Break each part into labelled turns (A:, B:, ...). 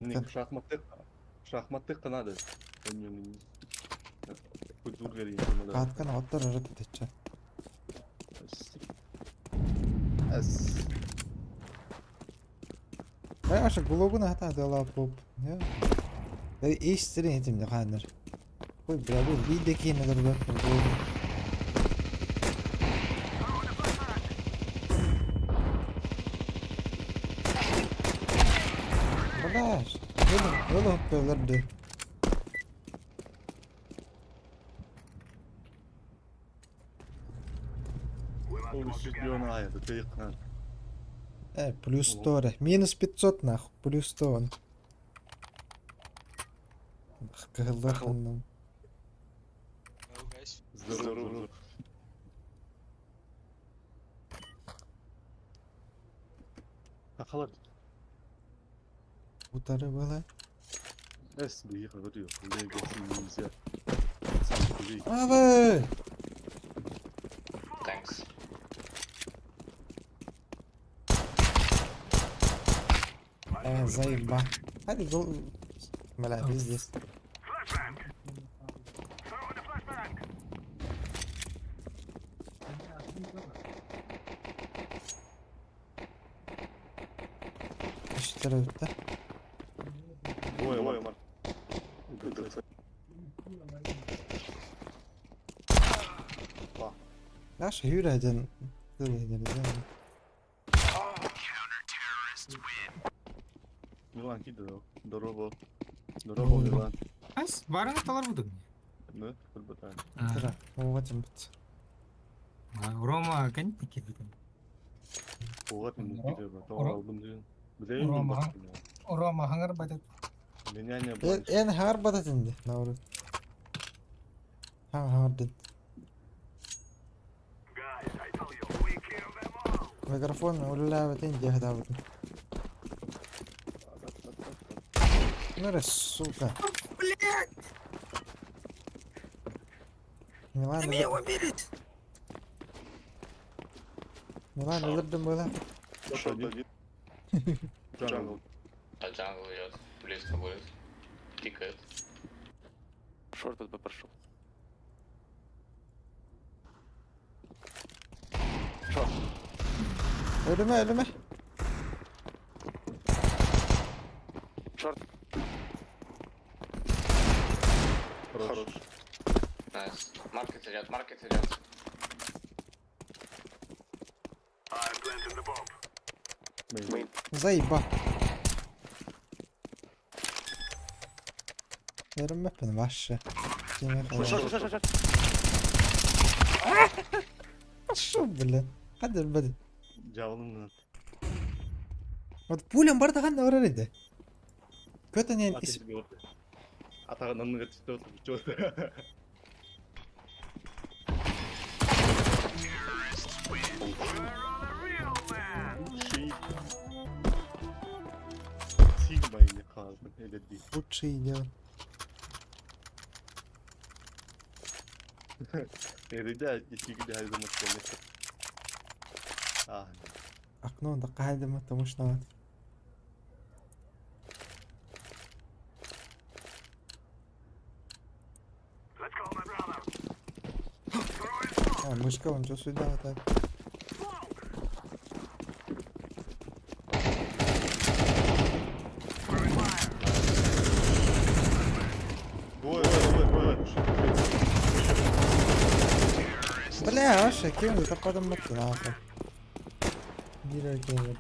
A: Ник шахматтык гана да. Культур керек мына.
B: Каткан оттор өрөт этче.
A: Ас.
B: Аша глобун ата дала поп. Я. Эйстерин этим ханер. Ой, бля, bu видеки не дурдап. Блаш. Yolu böylerdi.
A: Ол студиону аяды тыйкнан.
B: Плюс 100. Минус 500 нахуй. Плюс 100. Кылдаханным.
C: Hello guys.
A: Здорово. Акалар.
B: Утары была.
A: Эс бии кагырıyor. Легасин нельзя.
B: Авы!
C: Thanks.
B: Заеба. Hadi gol. Мala biz здесь. Üç tarafta.
A: Ой, Мар.
B: Nasz Jureden.
A: Милан кидо. Здорово. Здорово, Милан.
D: Ась, барыңа талар будың.
A: Ну, кырбатан.
B: Тыра. Вот им бит.
D: Рома кәнтті кеткен.
A: Оғат мен кидо. Тауар алдым деген. Білейін
D: Рома.
A: бак.
D: Рома хаңар байтат.
A: Меняне
B: En har badat indi. Nauru. Har dit. Микрофон ولا بتنجح هذا. Ну, сука.
D: Блядь!
B: Милан.
D: Ты меня уберешь!
B: Милан öldürdüm böyle.
A: Джангл.
C: А джангл идет. Близко будет. Тикает.
E: Шорт от Б прошел.
B: Ölüme.
E: Шорт.
A: Хорош.
C: Найс. Маркет идет.
A: Мейн.
B: Заеба. Yarım ben vahşi.
E: Шорт.
B: Шо, блин. Hadi hadi.
A: Жабылыңнан.
B: Вот пулям бар таган орар иде. Көтө не
A: Атаға намныға түсті отыр. Сигмайны қалдым, әлетбей.
B: лучший идет.
A: Әріде ешегіде әлдім ұтқанды.
B: Окно да кайдым, потому что мышка вон что сюда вот так.
A: Ой.
B: Бля, вообще, кинул, это потом нахуй. Гира кинул.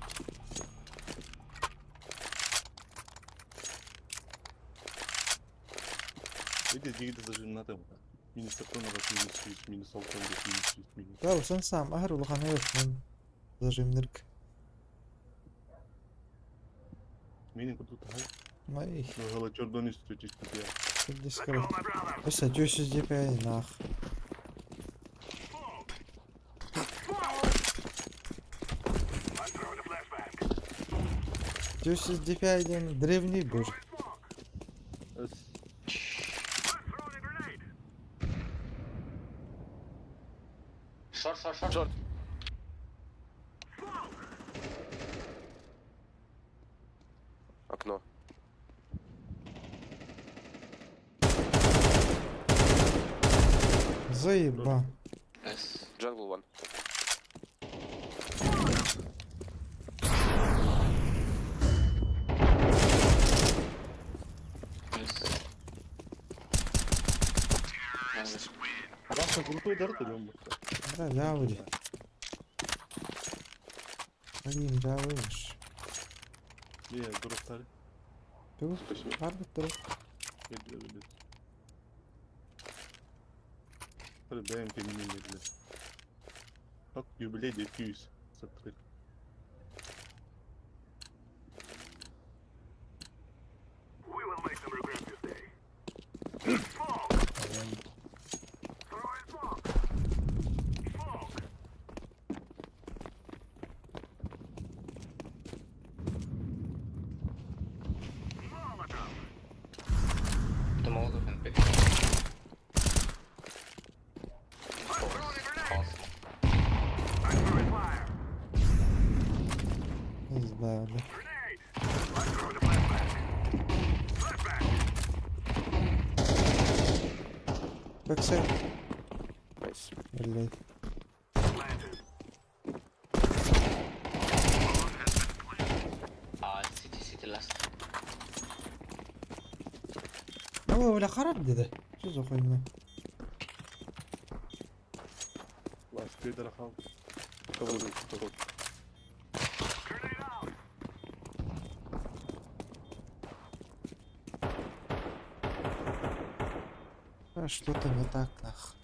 A: Видите, жігіді зажимнатым. Минус сапона вас минус 6, минус 6, минус 6, минус.
B: Да, sen сам агар улаханы yok мен зажимдырк.
A: Менің күрді тағай.
B: Май,
A: Ғала чордон үсті чекті бия.
B: сюда скоро. Просто 400 DPI нах. Десять DPI ден древний бур.
C: Шорт.
E: Окно.
B: Заеба.
C: Nice.
E: Jungle one.
C: Nice. Nice.
A: Раньше крутой удар идем бухта.
B: Бля, Жауди. Блин, Жауиш.
A: Не, дурастали.
B: Пил?
A: Спасибо.
B: Harbi durur.
A: Geliyor öyle. Hadi benim kemiğim yediler. Bak jubiley de 200 sattık.
C: The Molotov and pick. Awesome.
B: Hızlı. Backside.
E: Nice.
B: Really.
C: City last.
B: هو ولا خرب dedi. Sus okuyun.
A: Başka bir rakam. Kabul.
B: А что-то не так, нах.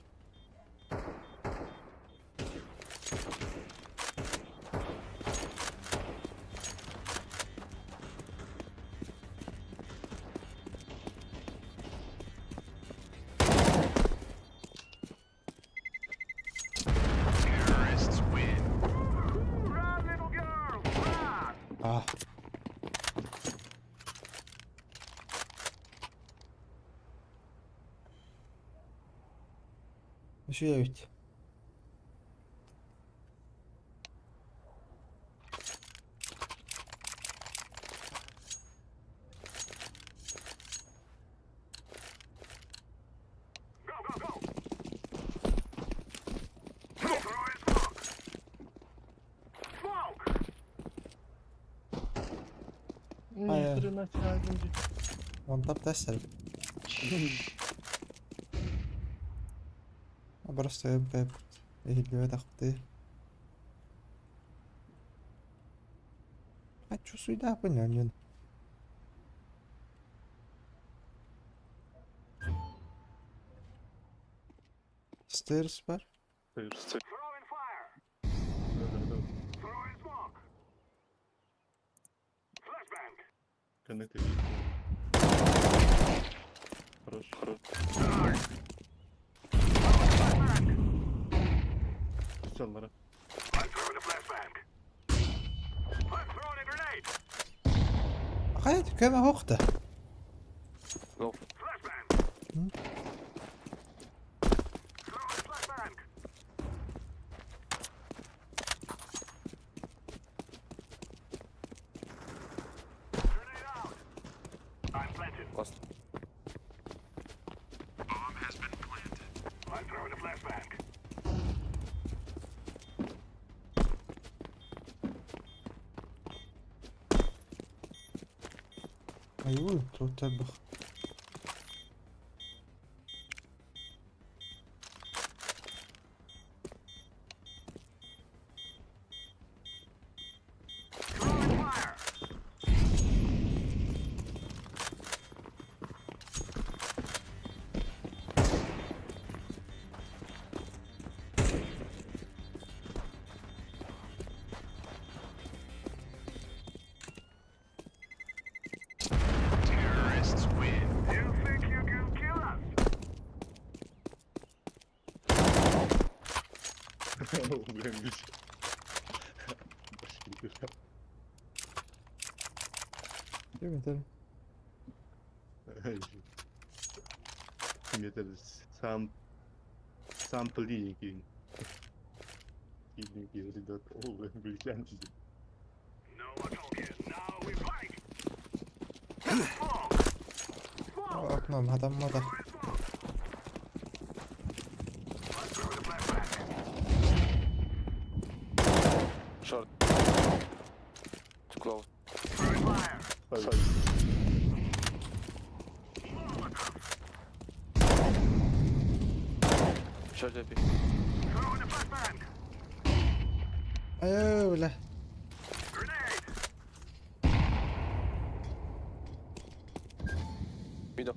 B: А. Еще я ведь.
A: Ні, хрена чагінді.
B: Вон тап тестер. Просто я б гілює тахти. А чё сюда понятно? Stairs var.
A: Hayır. Connect edeyim. Хорош. Canlara.
B: Hayat köme hoogte.
E: Go. Lost.
B: Ayuu, tot hebben.
A: Uyanmış. Başka bir şey.
B: Değil mi tabii?
A: Kim yeteriz? Sampling. Healing geri dört. Oo ben bileceğim sizi.
B: Oknum adam da.
E: Short AP.
B: Öyle.
E: Middle.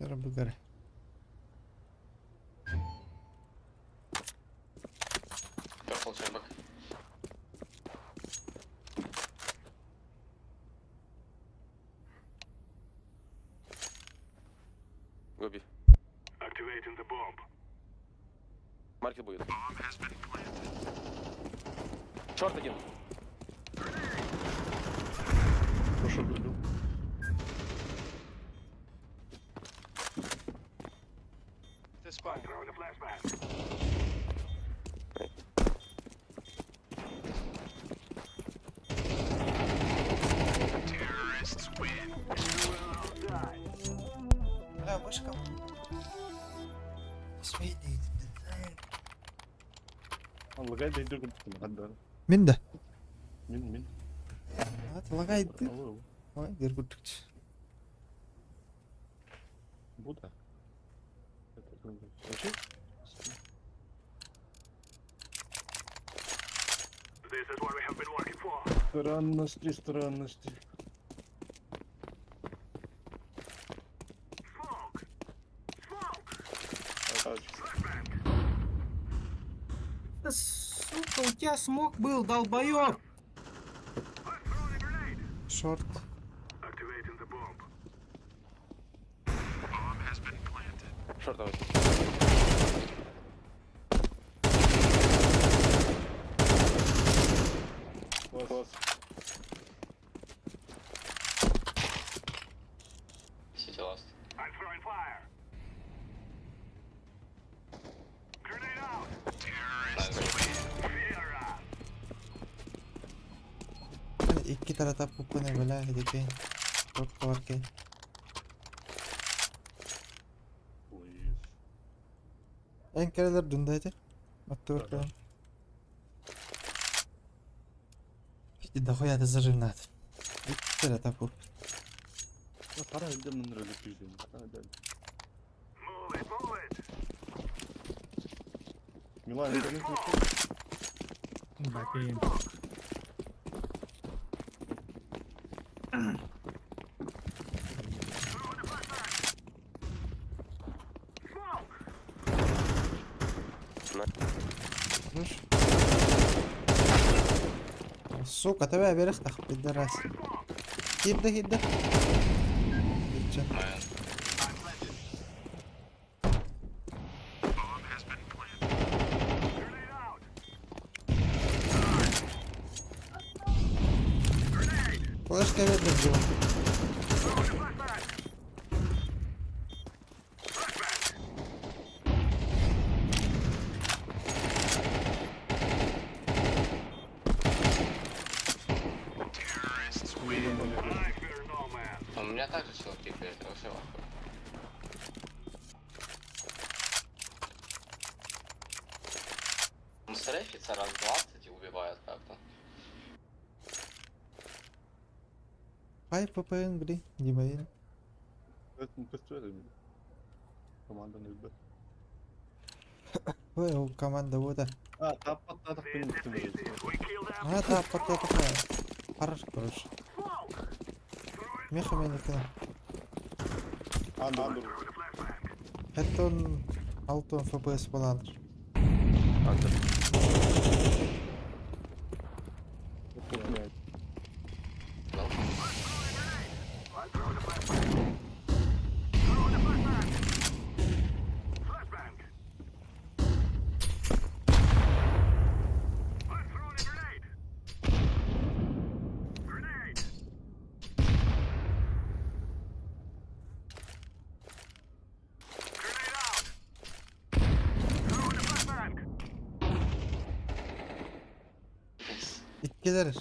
B: Yürü bu göre.
C: Careful, Sherlock.
E: Go B. Маркет будет. Short один.
A: Хорошо прибил.
B: Бля, вышка. Смейдейт.
A: Лагай да идёт хаддар.
B: Мен de.
A: Min.
B: Hadi lagaydı.
A: Алло.
B: Ой, дергутtukça.
A: Bu da. Это вообще. Странности.
D: Да, сука, у тебя смог был, долбоёб!
B: Short.
E: Short давай.
A: Класс.
C: City last.
B: Hani iki tarafta pupu ne böyle hedeki. Short var ki.
A: Ой.
B: En kereler dündeydi. Attı bakalım. İşte daha ya da zırhım nadı. İki tarafta pup.
A: Ya para ödem nere düşürdüm. Para ödem. Milan ödem.
D: Bakayım.
B: Dur. Сука, тебе берег підарас. Гідде. Гідче.
C: Man.
B: Флешка видно було.
C: У меня также человек тикает, это вообще легко. Он стрейфится раз 20 и убивает как-то.
B: Хай ППН, блін, Дімаїн.
A: Это пистолет. Команда не йде.
B: Ой, у команда буде.
A: А, та хто не
B: А, так, пока. Хорош. Меха мене кіно.
A: Андер.
B: Хеттон 6 ФПС боладыр.
E: Андер.
B: İkileriz.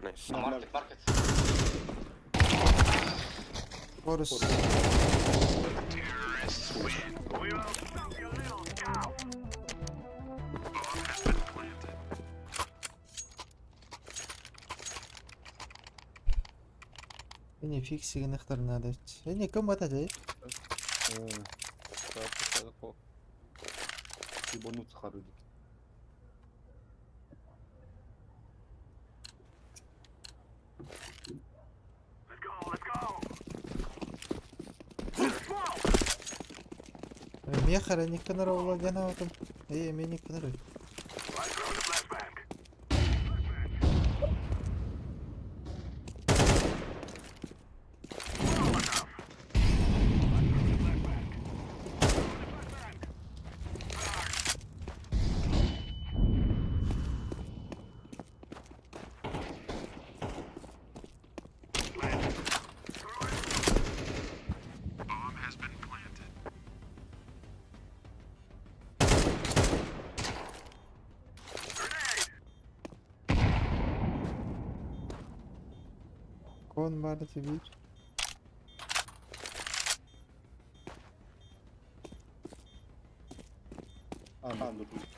E: Nice.
C: Маркет.
B: Борус. Не фиксиген ихтар надо. Не кім атады?
A: Так. Ебануться харуди.
B: Мехара не канарова гана там. Мне не канарой. Кон бары тебе.
A: Dur.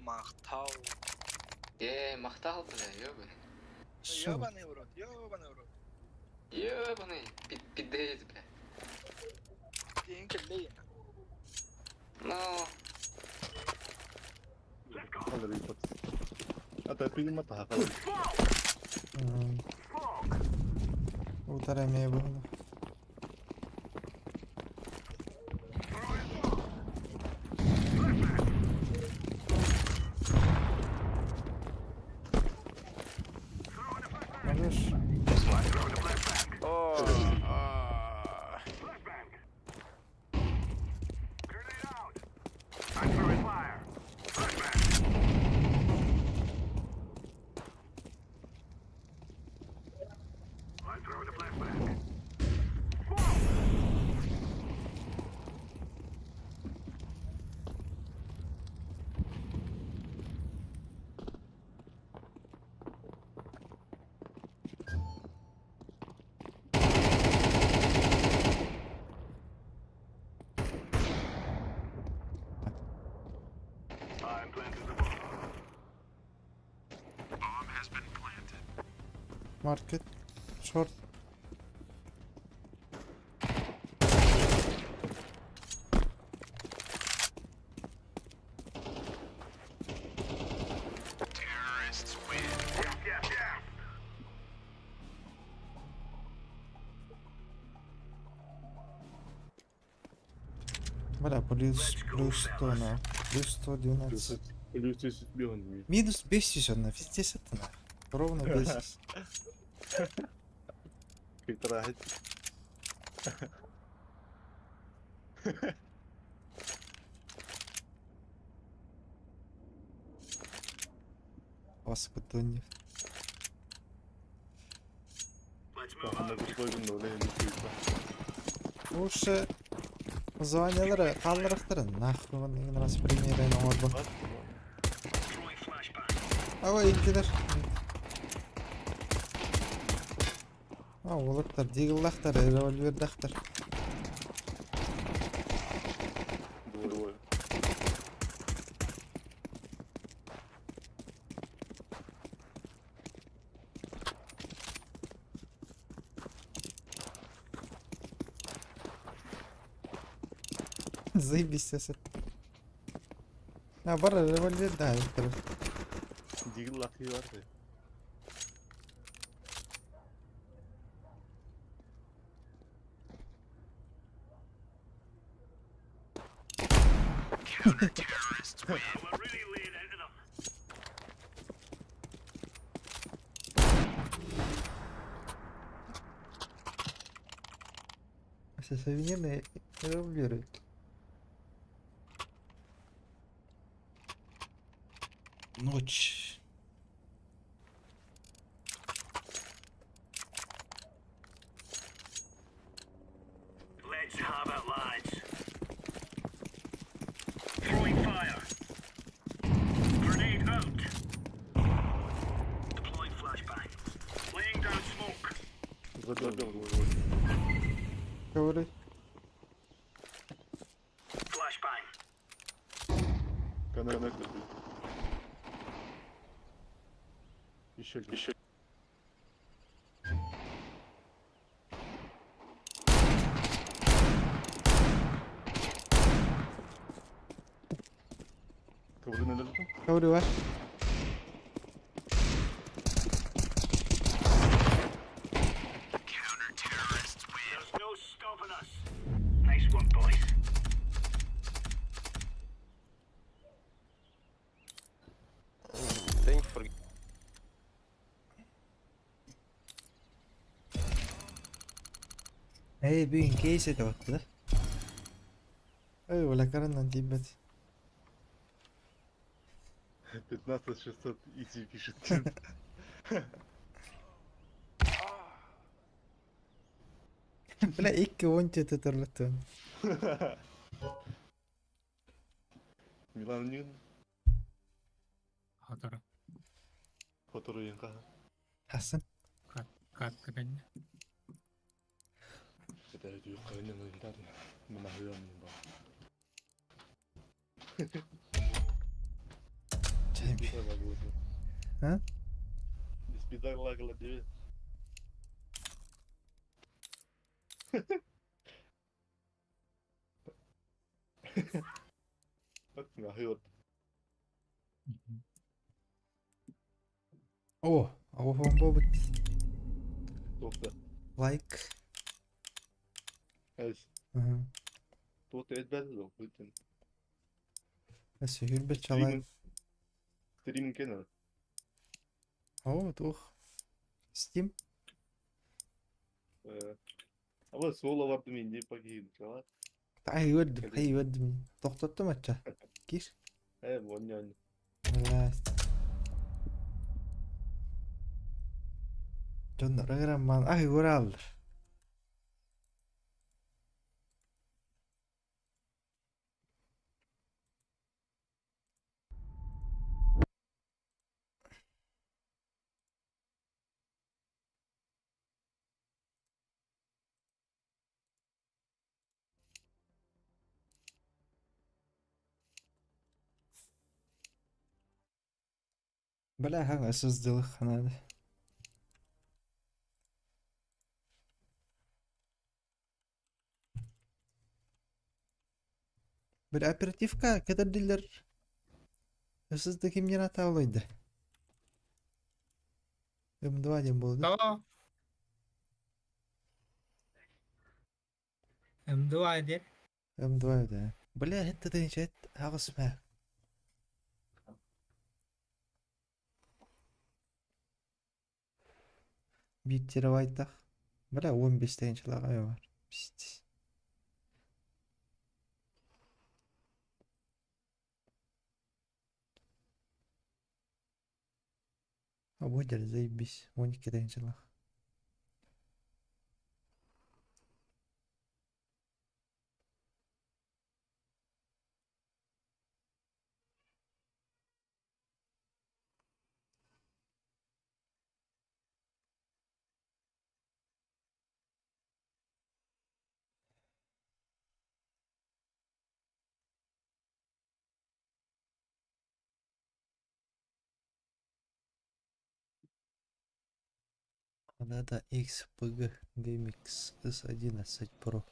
F: Махтал.
C: Махтал, бля, ёбаный.
B: Шо?
F: Ёбаный в рот, ёбаный в рот.
C: Ёбаный, пидец, бля.
F: Тинка лейна.
C: Ну,
A: Kalır ipat. Hatta film ataha kalır.
B: Утарамия было. Можешь?
E: О,
B: Маркет. Шорт. Бля, плюс 100 на. Плюс 112.
A: Плюс 10 беган.
B: Минус 500 на. Пиздец это на. Ровно 500.
A: Как трахать.
B: Паскудоньев.
A: Kafamda bir koydum da oraya bir koydum.
B: Уши звонилары қалдырықтырын. Нахуй оны раз примерен орбы. Ава иккедер. Олықтар, дегілдақтар, револьвердақтар.
A: Двое.
B: Заебись сосед. Бара револьвер, да, это.
A: Digil lakıyı var ya.
B: Современные револьверы. Ночь.
A: Забил.
B: Говори.
A: Коннектор. Еще. Ковры належат?
B: Говори var.
E: Thank you for...
B: Bugün кейсі de baktı da. Вона карана дебет.
A: 15600 изи пишет.
B: Бля, 2 17 турлутун.
A: Миланин
D: Hatara.
A: фоторуенка.
B: Хасан.
D: Kat katanya.
A: Это идет кайнен интарн. Мынахыян ба.
B: Чайби. Ha?
A: Спидаглагла деве. Bak mынахыян.
B: О, bomba bitti.
A: Токта.
B: Like.
A: Эс.
B: Hı.
A: Токта эдбелло бүтүн.
B: Nasıl hürbet çalay.
A: Стриминг кена.
B: О, тух. Steam.
A: Ama solo vardı mı indi pakiydi çalar.
B: Ay gördüm. Toxtattım aça. Gir.
A: He bu onun.
B: Allah. Jonda ragramman. Ay göral. Бля, hangi ысыздылык ханады. Bir operatifka kederdiler. Ысызды kimden hata olaydı? M2 dem boldu.
D: Kalau M2 aja.
B: M2 da. Бля, это дэнчет агысма. Bir terabayt'ta. Бля, 15 тенчилага бар. Пиздец. А будет заебись. 12 тенчилага. Надо XPG GameX S11 Pro.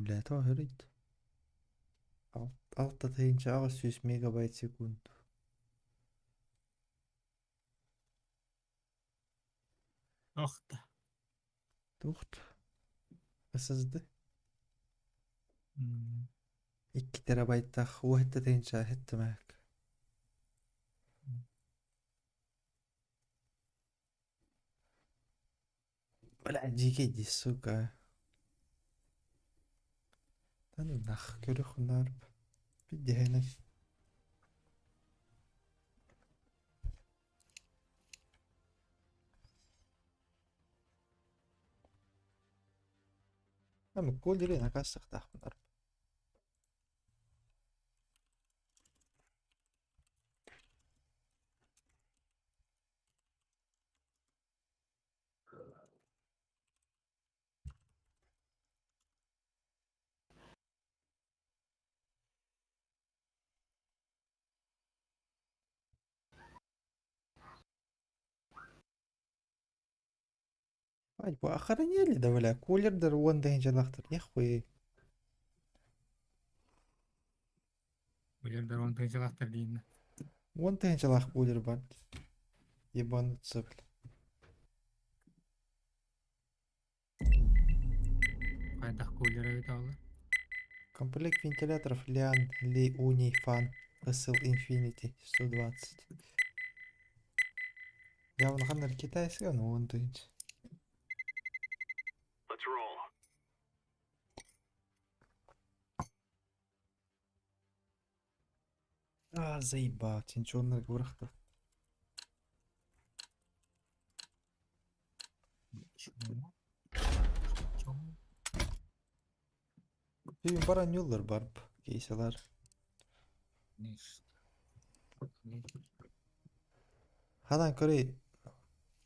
B: لا طاهرت. 600 ميجا بايت سكوند.
D: Toxta.
B: Tuht. SSD.
D: Hmm.
B: 2 terabayt'ta وحدة تنشا حتى معك. ولا جيجا دي السوكا. تاني نخ كده خنار. بدي هنا. Ama كولرين هكا استخدام نار. Ay bu akırın yerli de böyle cooler'dır one deyince laktır ya koy.
D: Өлердер он тынчылыктыр дейин.
B: One deyince lak cooler var. Yebanı tsıbıl.
D: Кайдах кулер өтө алды.
B: Комплект вентиляторов Lian Li Uni Fan ысыл Infinity 120. Явно ханар китайский, но one deyince. Заебал, ничего на горах-то. Bir baranıyorlar barb giyseler. Hadan kore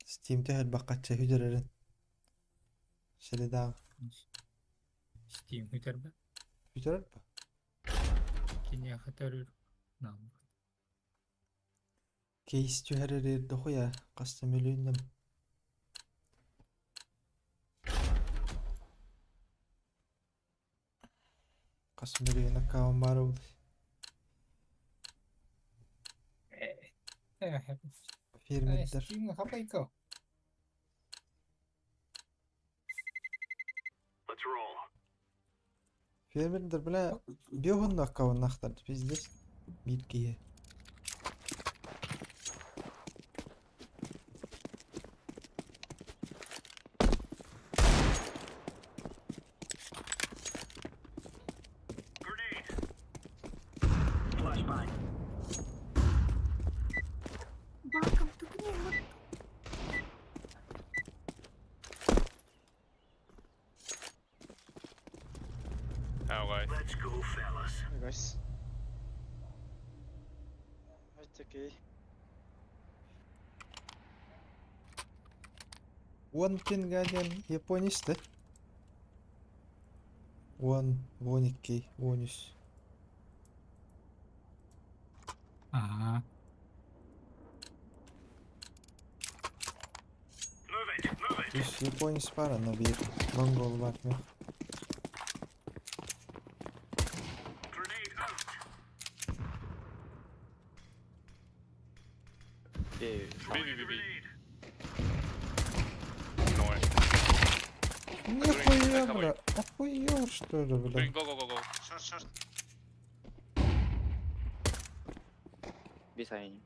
B: Steam'de her bakatça hücrelerin. Şöyle daha
D: Steam көтөрбө.
B: hücreler mi?
D: Кине көтөрүр. Нам.
B: Case tüherer doku ya kastım ölüyündüm. Kastım ölüyüne kavan var oldu. Firmitler.
D: Steam капайко.
B: Firmitler bile bir hundak kavan naktardı bizde. Bir giye.
G: Welcome to the new
C: How guys?
F: Hey guys. It's okay.
B: One pin гаден Японисты. One 12 13.
D: Ага.
B: То есть Японец пара, но bir Mongol bakmıyor.
C: B. No way.
B: Нихуя, бля. Охуел, что ли, бля.
C: Green, go, go, go, go.
F: Short, short.
H: Behind.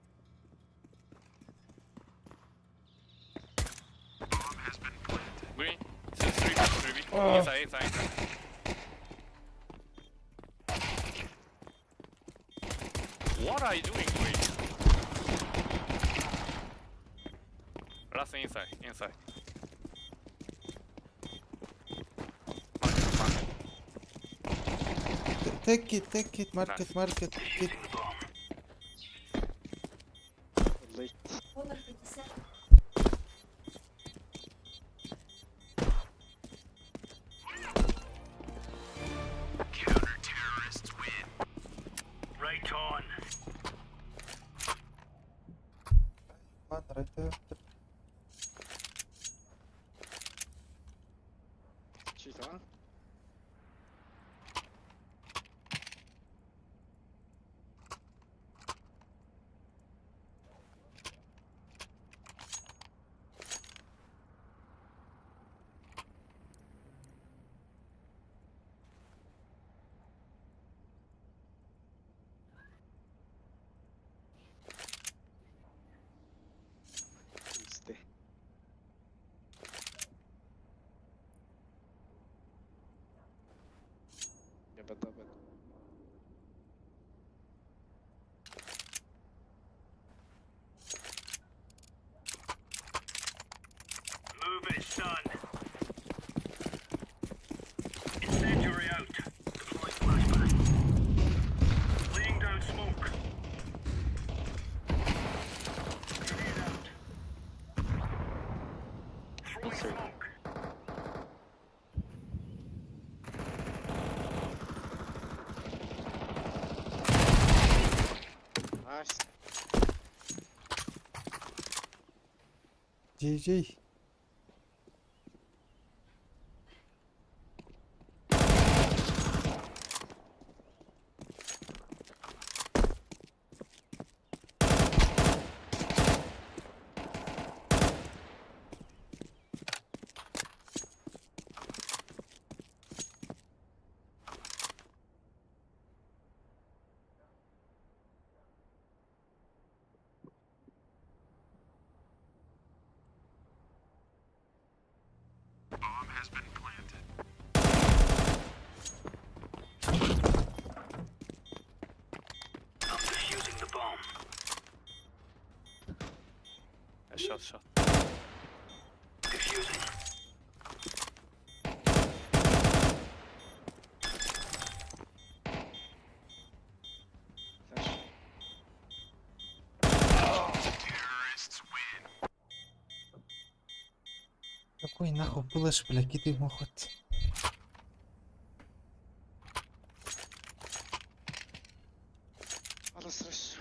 C: Green. 3B.
B: Oh.
C: Inside. What are you doing, Green? Last inside.
B: Tek git, market, git.
F: Late.
B: Lan, right there.
F: Cheat on. Stay. Yeah, but
E: Three.
F: Nice.
B: GG.
E: Shot.
F: Flash.
B: Какой нахуй флеш, блядь, кидай ему ход.
F: Раз.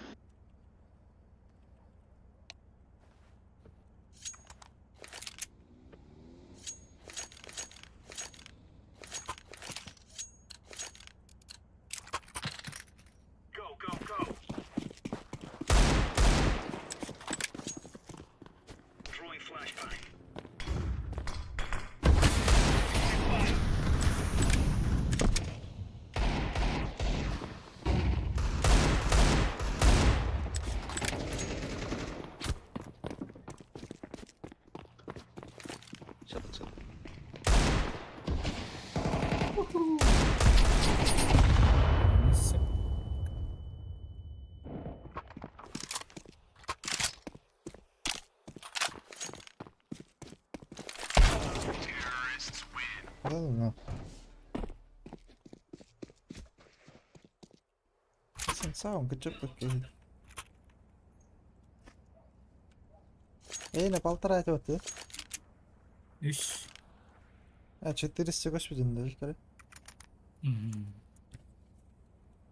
A: Чат.
D: Несся.
B: Да ладно. Сам, good job, окей. Эй, на 1,5 айтып атты.
D: 3.
B: 400 көчпөдүн деле.
D: Мгм.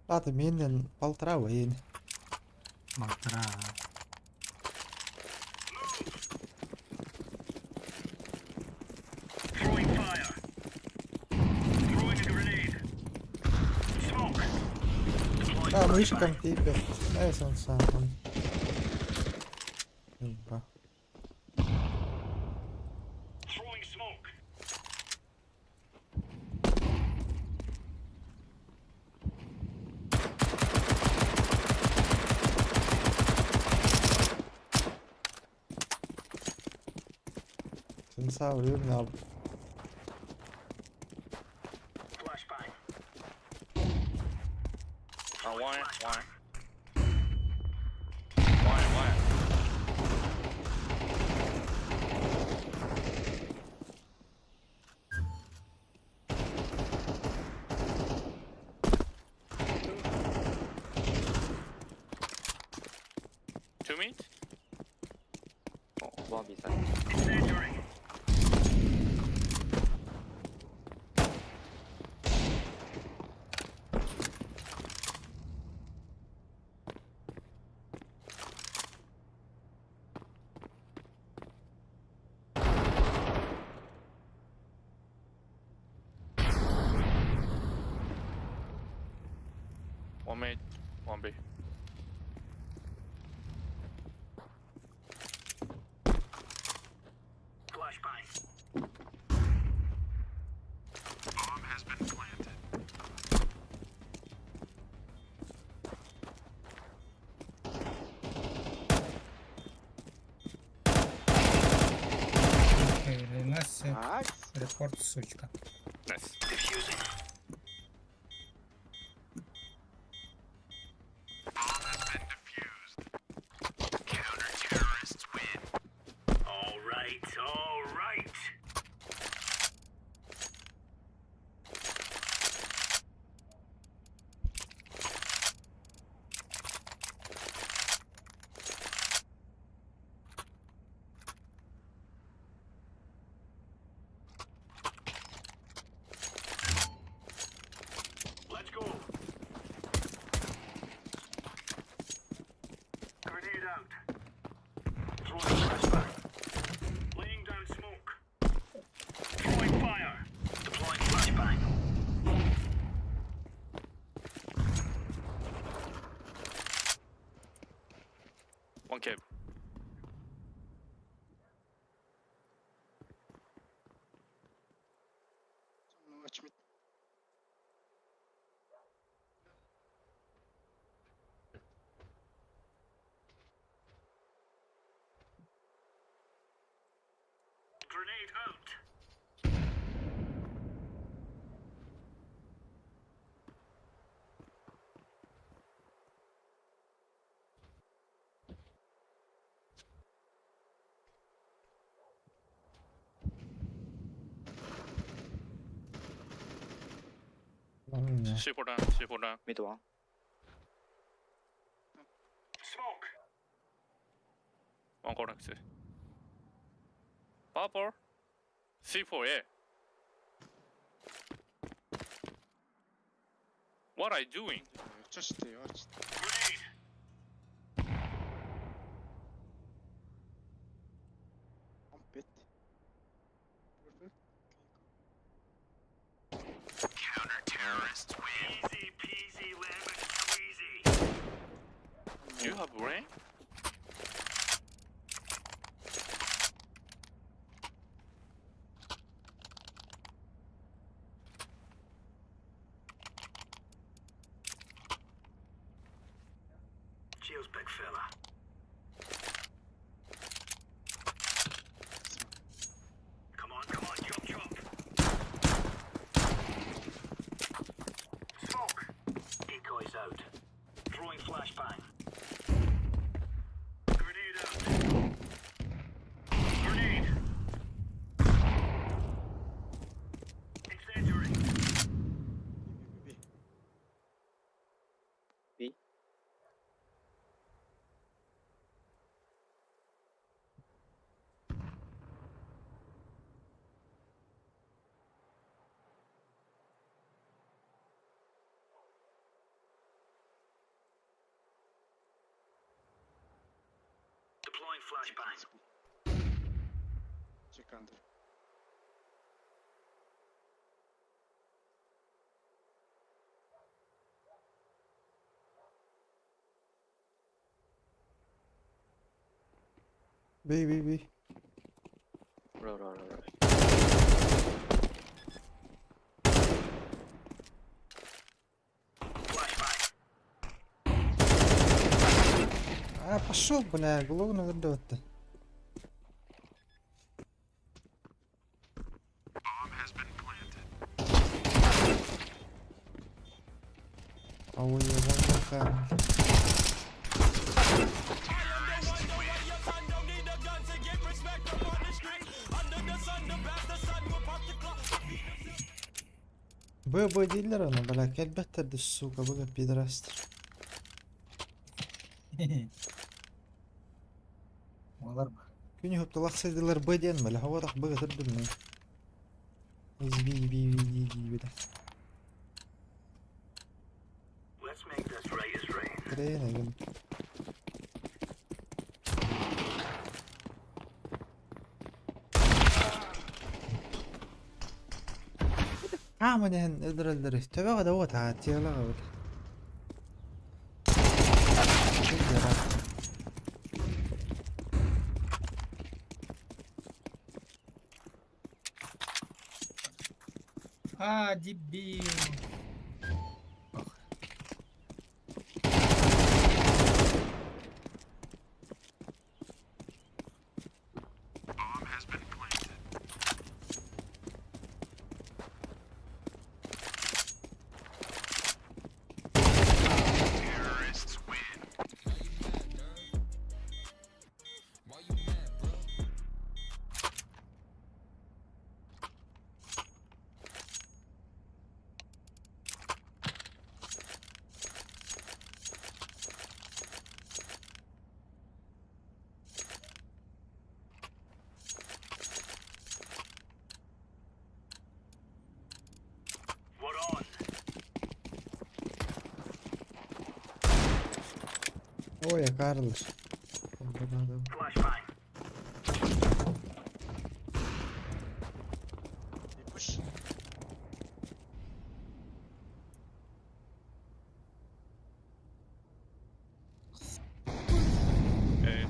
B: Аты менден 1,5 эйин.
D: Малтыра.
B: А, мышкам типа. Эй, он сам. Еба. Сенсор рівно.
E: One. Two meat? Oh, one beside. One mid, one B.
D: Несся.
F: Nice.
D: Репорт, сучка.
E: Nice.
B: Ладно.
E: C4 down, C4 down.
H: Mid one.
E: One corner C. Purple. C4, yeah. What are you doing?
F: Just stay, watch. One bit. Perfect.
E: You have brain?
H: B.
F: Check under.
B: B.
H: Roll.
B: А, пошел, бля, голову надо. А ой, я Б değiller ona bırak elbette de suka bu pidrastır.
D: Олар бар.
B: Күні хөпті лақсайдылар Б ден бәлі хавадақ Б тұрдым мен. Би. Крейн әгім. Аманен öldür. Töbe kadar o tahtiyala kadar.
D: А, дебил.
B: Ой, Карлос.
F: They push.
E: A.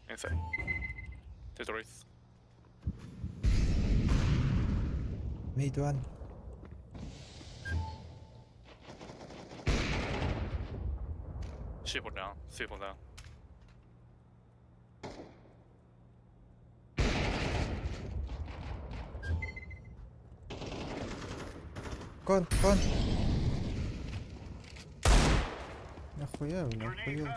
E: Inside. Tetris.
B: Mid one.
E: C4 down. C4 down.
B: Кон, кон. Нахуя, бля, охуел.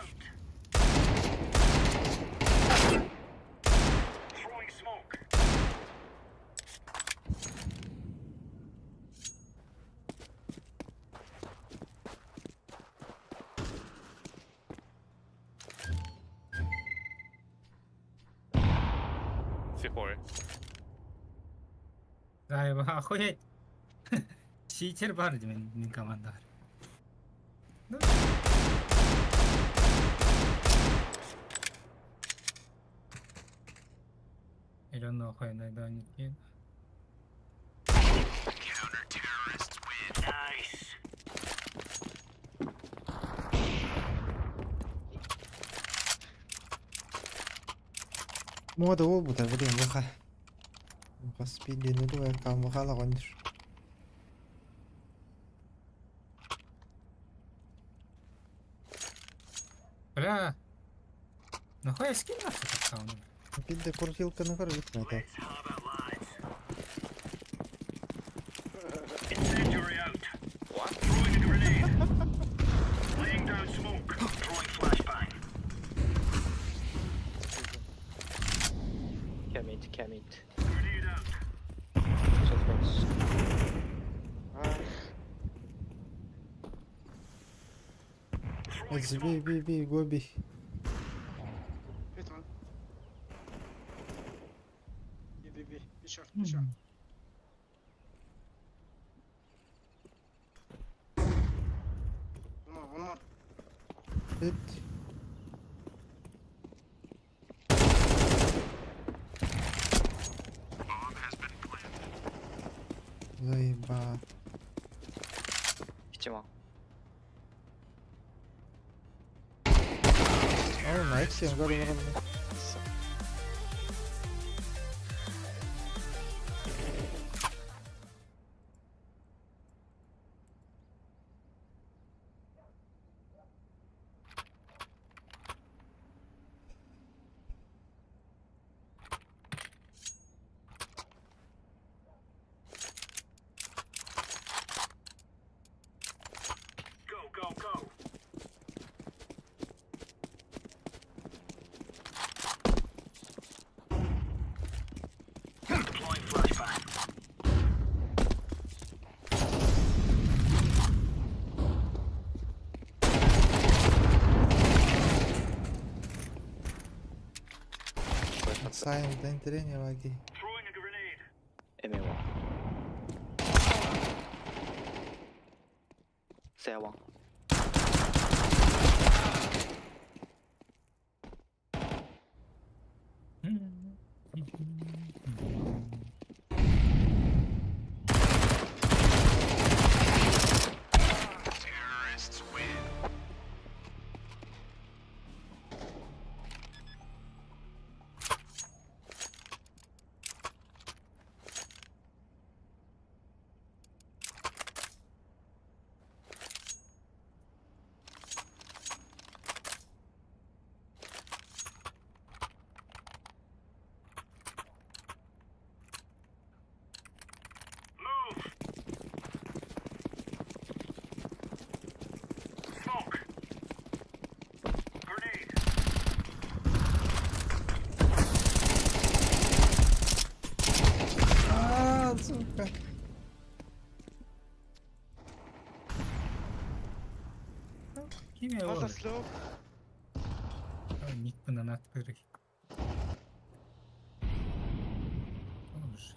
E: C4.
D: Гайба, охуеть. Читер бар, мен команда. I don't know how I done it yet.
B: Mua đồ bộ thật điểm quá khai. Có speed đi nữa thôi, cầm khá là còn.
D: Бля. Нахуй я скинул что-то там?
B: Піде куртілка на корвіт мета.
H: Camit. Just once.
B: Бей, го бей.
F: Hit one. B. Be short, be short. One more.
B: Hit. Заеба.
H: Тема.
B: Ой, найс, я говорю, Сайм, да интерение ваги.
H: 애매워. 세왕.
B: Сука.
D: Kimi
F: Another
D: oldu?
F: slow.
D: Nick bundan atları. Olur.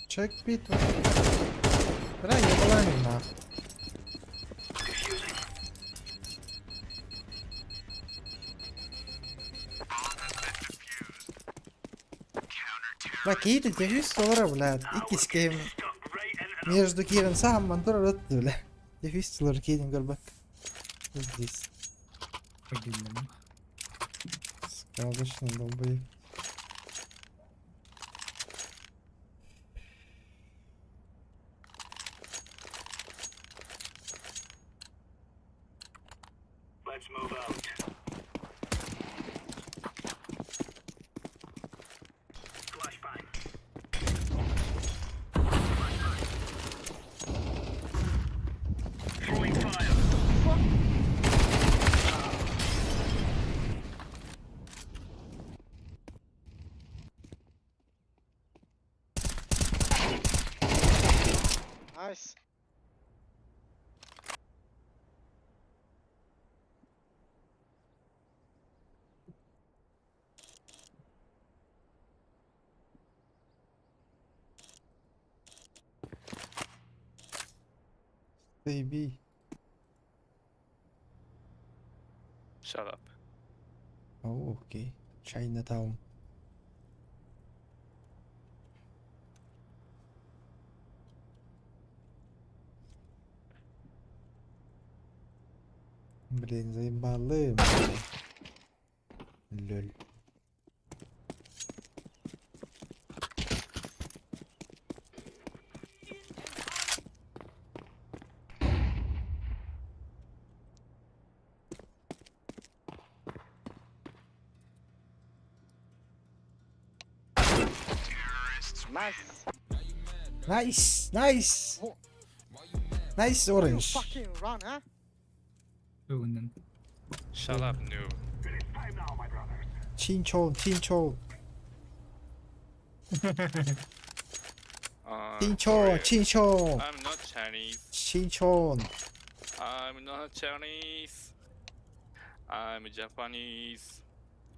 B: Check битву. Да, ебалами нахуй. Bak iyi de defis dolara блядь. İkisi game. Между Киром самым Антора ротты, бля. Defis doları Кирин гол бак. Здесь.
D: По-длинному.
B: Сказочно долбоеб.
F: Nice.
B: Baby.
E: Shut up.
B: Oh, okay. Chinatown. Блин, заебалы. Лёль.
F: Nice.
B: Nice, nice.
F: Wha-
B: Nice
F: You
B: orange.
F: fucking run, huh?
D: Öğünden.
E: Shut up, noob.
B: Chinchon, chinchon. Chinchon,
E: Sorry.
B: chinchon.
E: I'm not Chinese.
B: Chinchon.
E: I'm not Chinese. I'm Japanese.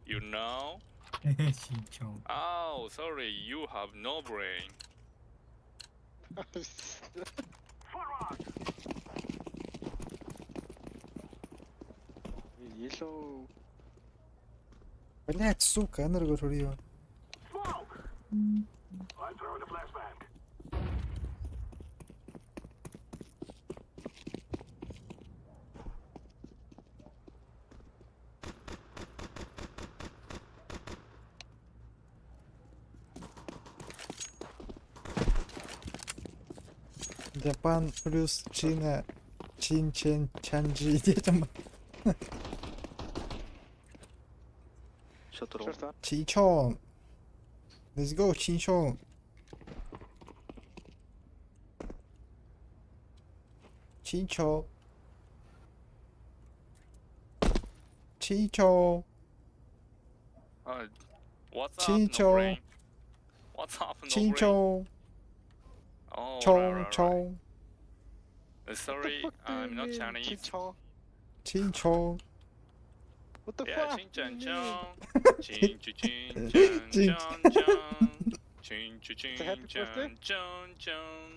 E: You know?
D: Şinçon.
E: Oh, sorry, you have no brain.
F: Yellow.
B: Блять, сука, энергорурьё. Japan плюс Чина. Чин Чанджи. Где там?
H: Shut up.
F: Short one.
B: Чинчон. Let's go, Чинчон. Чинчо. Чинчо.
E: What's up,
B: Chincho.
E: no brain? What's up, no brain?
B: Чинчо.
E: Oh,
B: 총, 총.
E: Sorry,
F: What the fuck do
E: I'm
F: you
E: not
F: mean,
E: Chinese.
F: Chinchon?
B: Чинчо.
F: What the
E: Yeah,
F: fuck?
E: chin
F: do you
E: chan
F: mean?
E: chong. Chin chu chin chan
B: Chin.
E: chong chong. Chin chu
F: a
E: chin
F: happy birthday?
E: chan chong chong.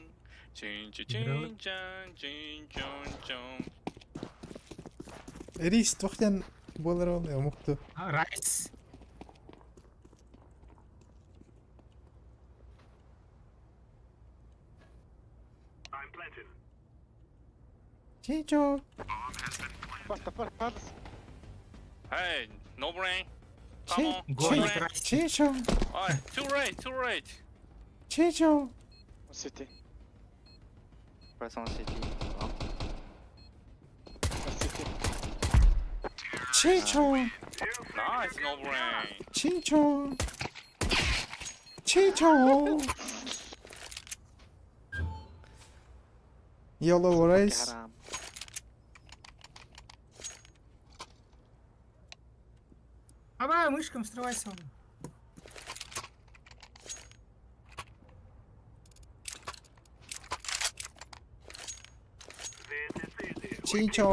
E: Chin chu
D: Really?
E: chin chan chin chong chong.
B: Рис, твахтен болар oluyor mutlu.
D: Rice.
B: Чинчо.
F: What the fuck, Palace?
E: Hey, no brain. Come on,
D: Go
E: no
D: eat
E: brain.
D: rice.
B: Чинчо.
E: Oh, too late, too late.
B: Чинчо.
F: City.
H: Press on city. Oh.
F: City.
B: Чинчо.
E: Nice, no brain.
B: Чинчо. Чинчо. Yellow rice.
H: Haram.
D: Давай мышкам срывайся.
B: Чинчо.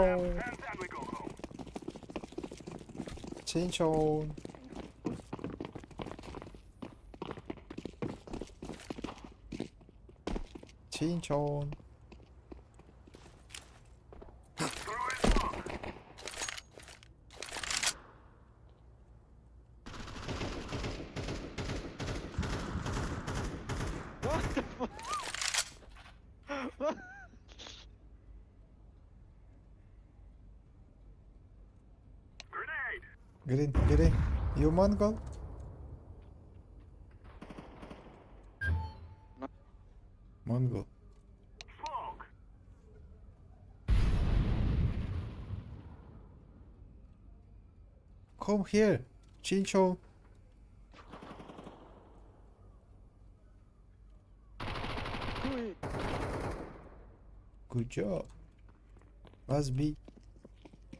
B: Чинчо. Chinchon.
F: What the fuck? What?
B: Green. You Mongol?
F: No.
B: Mongol. Come here, Chinchon.
F: Do it.
B: Good job. Last B.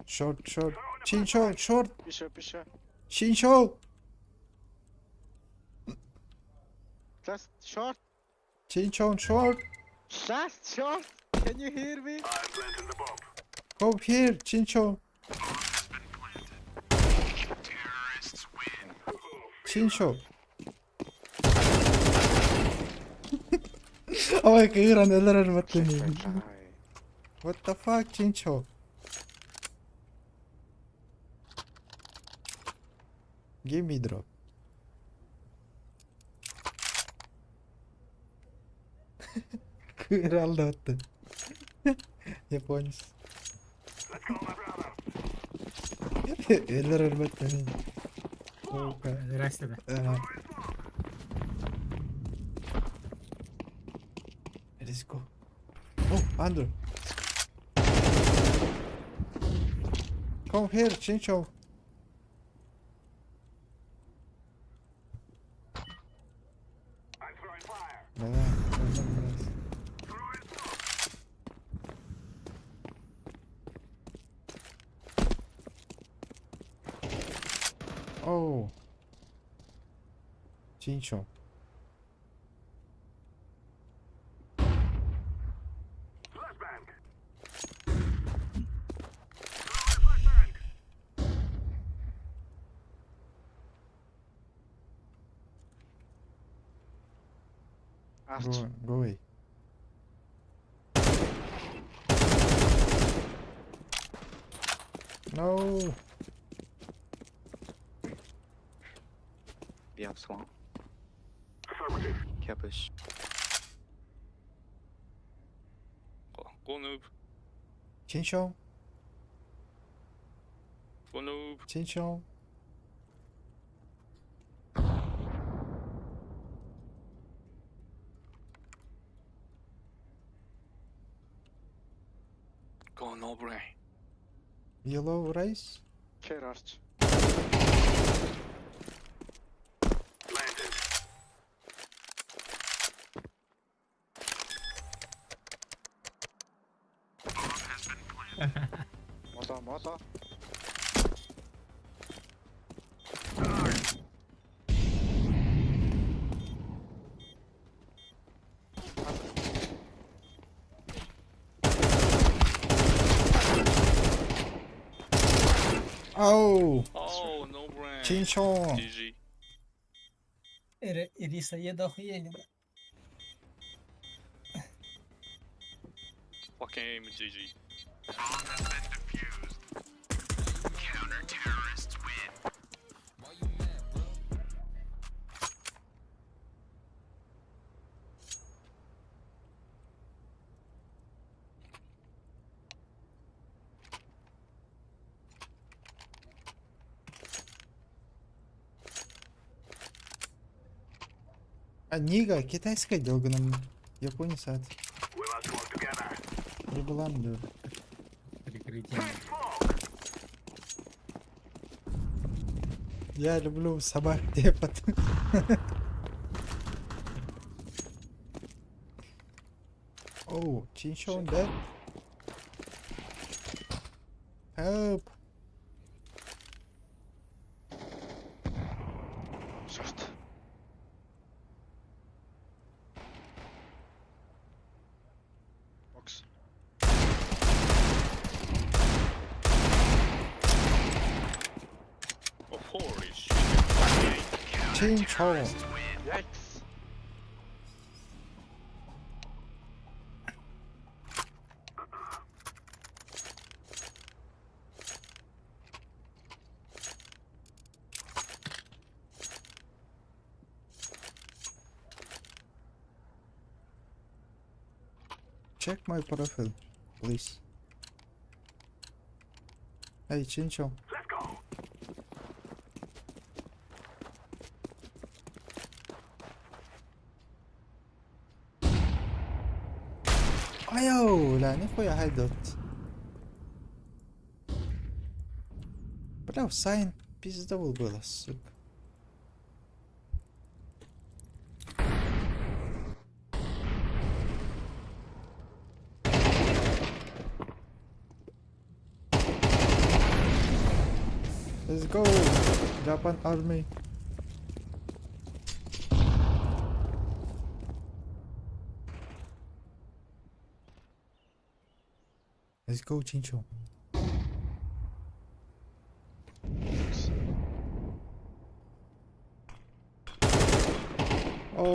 B: Short. Chinchon, short.
F: Bishop.
B: Chinchon.
F: Last shot.
B: Chinchon, short.
F: Last shot. Can you hear me?
B: Come here, Chinchon. Chinchon. Ой, кыйран өлөр өрмөттүн. What the fuck, Chinchon? Give me drop. Кыйралды отты. Японец. Өлөр өрмөттүн.
D: Здрасте.
B: Let's go. Oh, under. Come here, Chinchon. Давай. Oh. Chinchon.
F: Arch.
B: Go away. No.
H: Be up swamp. Capish.
E: Go noob.
B: Chinchon.
E: Go noob.
B: Chinchon.
E: Go no brain.
B: Yellow rice.
F: Care Arch. Moto.
B: Oh,
E: Oh, no brain.
B: Chinchon.
E: GG.
D: Ириса, еда охуенно.
E: Fucking aim, GG.
B: А Нига китайская делганым японец ат. Не была да.
D: Прикрытие.
B: Я люблю собак тепот. Оу, Chinchon dead. Help.
F: Short. Box.
E: Oh, holy shit.
B: Chinchon.
F: Yikes.
B: Check my profile, please. Hey, Chincho. Айоу, لا нихуя хайдот. Бля, в сайн пиздовал было, сука. Let's go, Japan army. Let's go, Chincho. Oh.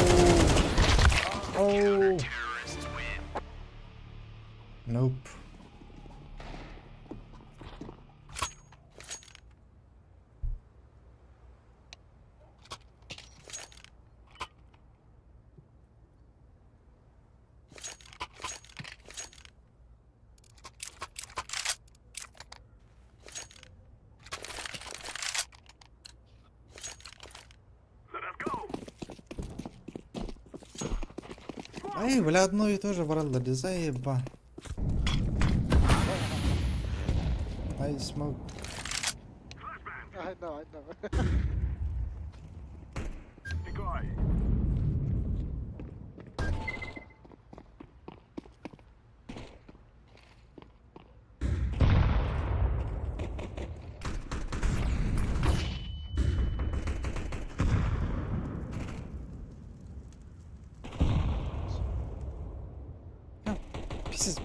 B: Oh. Nope. Эй, бля, одно и то же, бралда, да заеба. I smoke.
F: I know.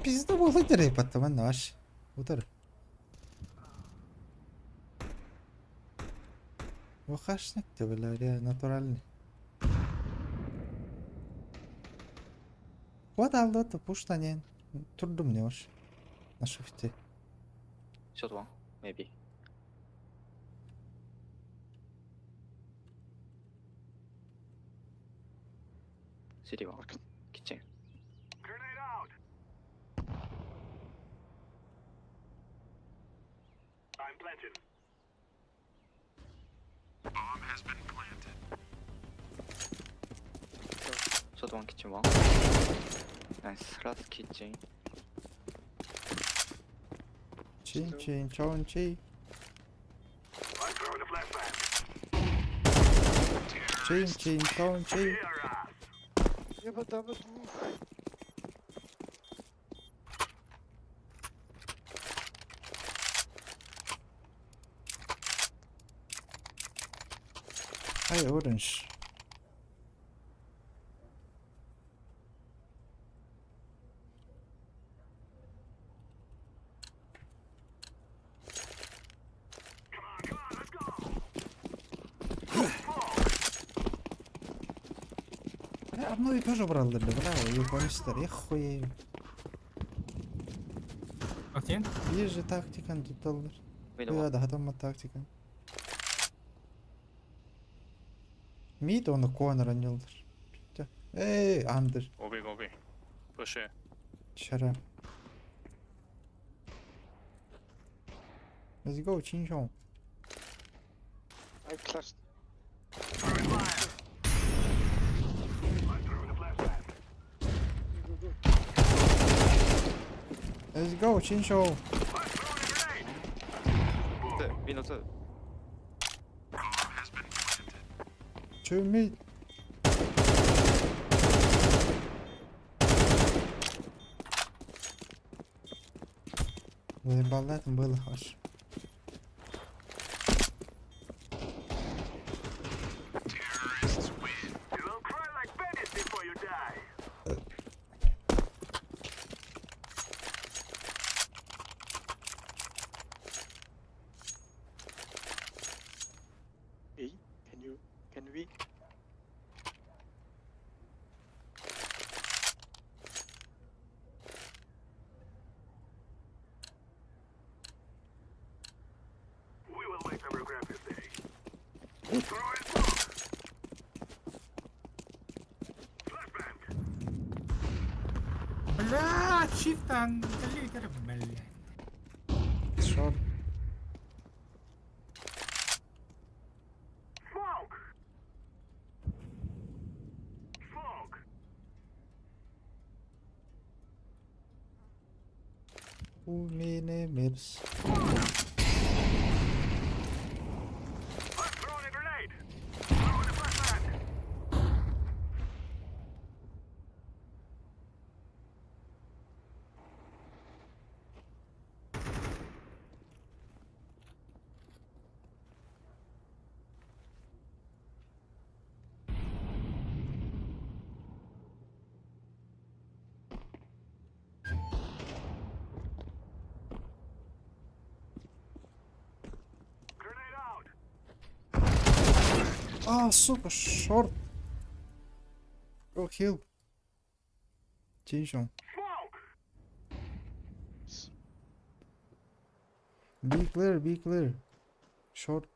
B: Пизда было дыры, потом наш. Удар. Вахашник ты, бля, натуральный. Вот алды, то пуштанен. Турдум не уж. На шифте.
H: Short one, maybe. City one. Kitchen. Short one, kitchen one. Nice. Last kitchen.
B: Чин-чин, чон-чи. Чин-чин, чон-чи.
F: Ебадаба.
B: Ай, оранж. Одно и то же брал, да, бля, японистер, я хуею.
D: Окей.
B: Есть же тактика, тут доллар.
H: Middle
B: Я
H: one.
B: да, готова тактика. Мид он конора не лдер. Эй, андер.
E: Go B, go B. Push it.
B: Shut up. Let's go, Chinchon.
F: I clutched.
B: Let's go, Chinchon.
H: Window 2.
B: Two mid. Заебал, да, там было аж.
F: Hey, can we?
D: Блядь! shift телевизор, блядь.
B: Short. У меня мерз. А, сука, шорт. Go heal. Тише. Be clear, be clear. Short.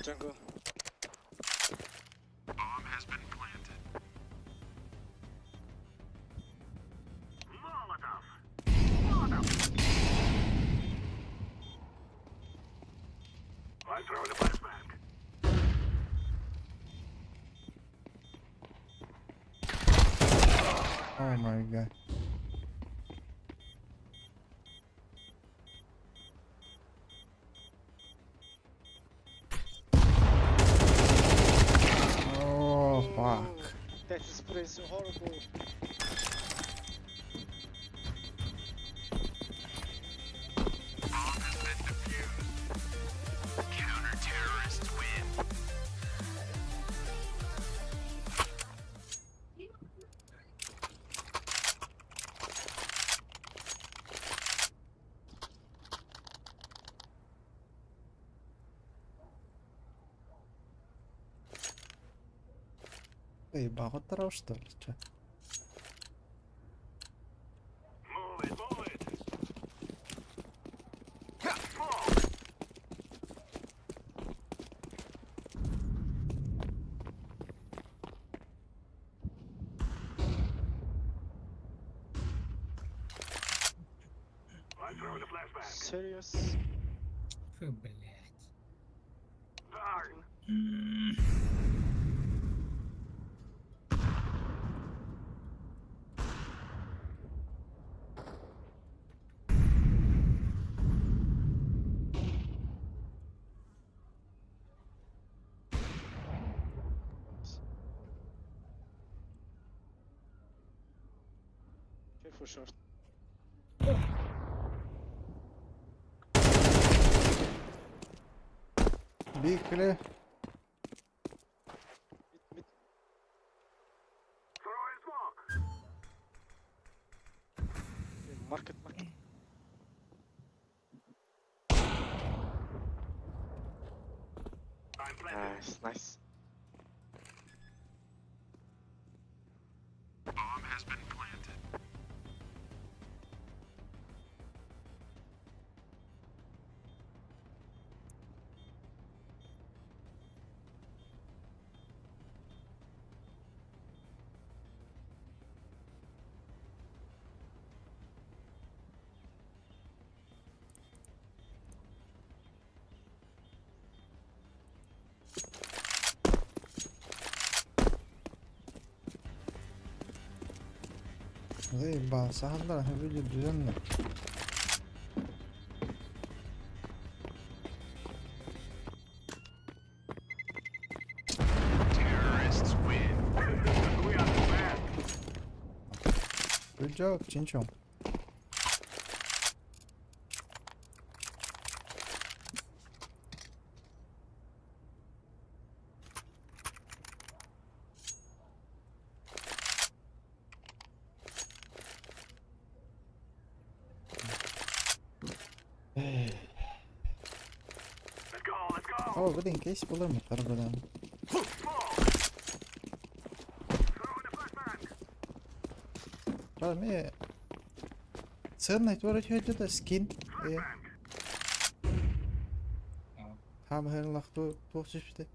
F: Jungle.
B: Oh my god. Oh fuck.
F: That is pretty so horrible.
B: Эй, баготрал что ли? Чё?
F: Serious?
D: Фу, блядь.
F: Careful short.
B: Be clear.
F: Mid. Market. Nice.
B: Заебался, ага, видит дженна. Good job, Чинчон. О, блин, кейс булыр тарбадан. Мне ценный творить это скин. Хам хэр лахту тохсиштэй.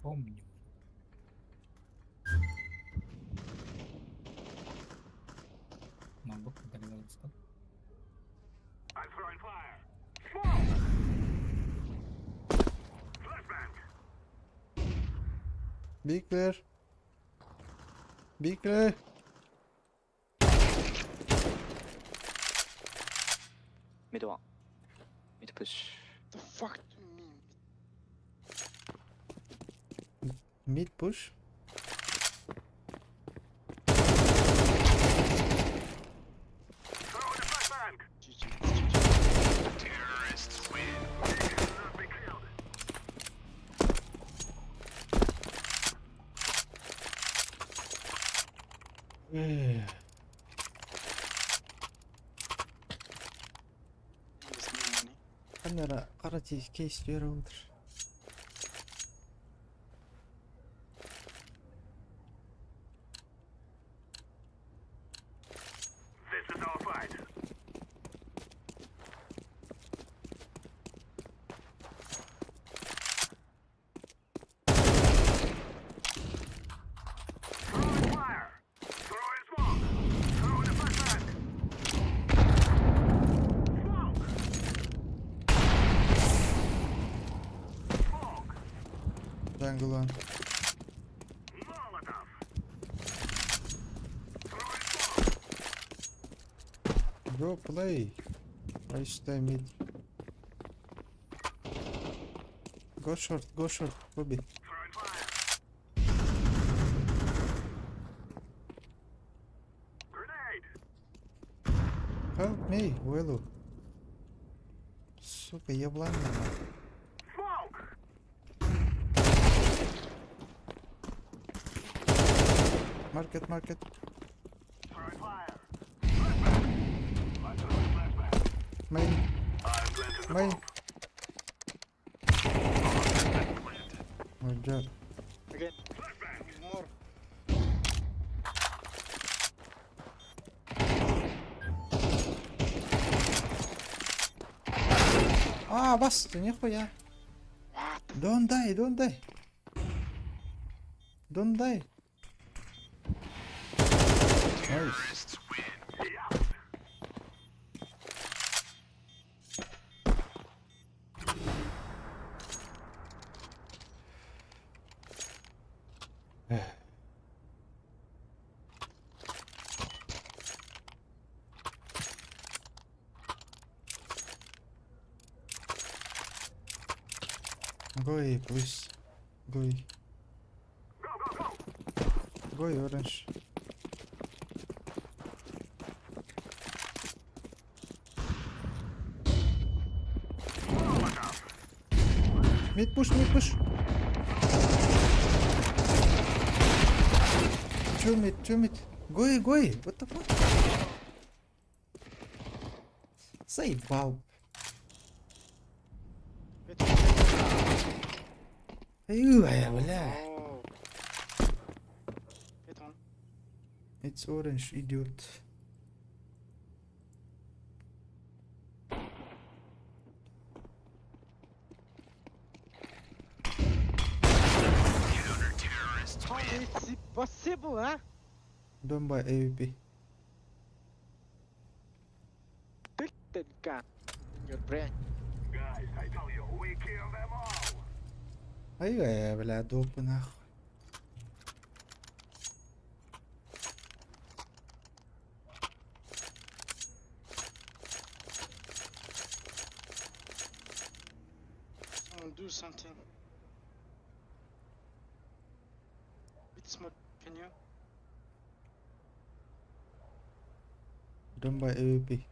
D: Помню. Мабок догадался.
B: Be clear. Be clear.
H: Mid one. Mid push.
F: The fuck do you mean?
B: Mid push. Kamera qara case berib o'tir. Jungle one. Go play. I stay mid. Go short, Bobby. Help me, Willow. Сука, еблан. Market. Main. Good job.
F: Again. More.
B: А, бас, ты нихуя. Don't die. Don't die. Nice. Go away, please. Go away. Go away, orange. Mid push. Two mid. Go away. What the fuck? Заебал. Ай, бля.
F: Oh. Hit one.
B: It's orange, idiot.
F: How is it possible, huh?
B: Don't buy AWP.
F: Take that gun in your brain.
B: Ай, бля, допы нахуй.
F: Someone do something. Bit smoke, can you?
B: Don't buy AWP.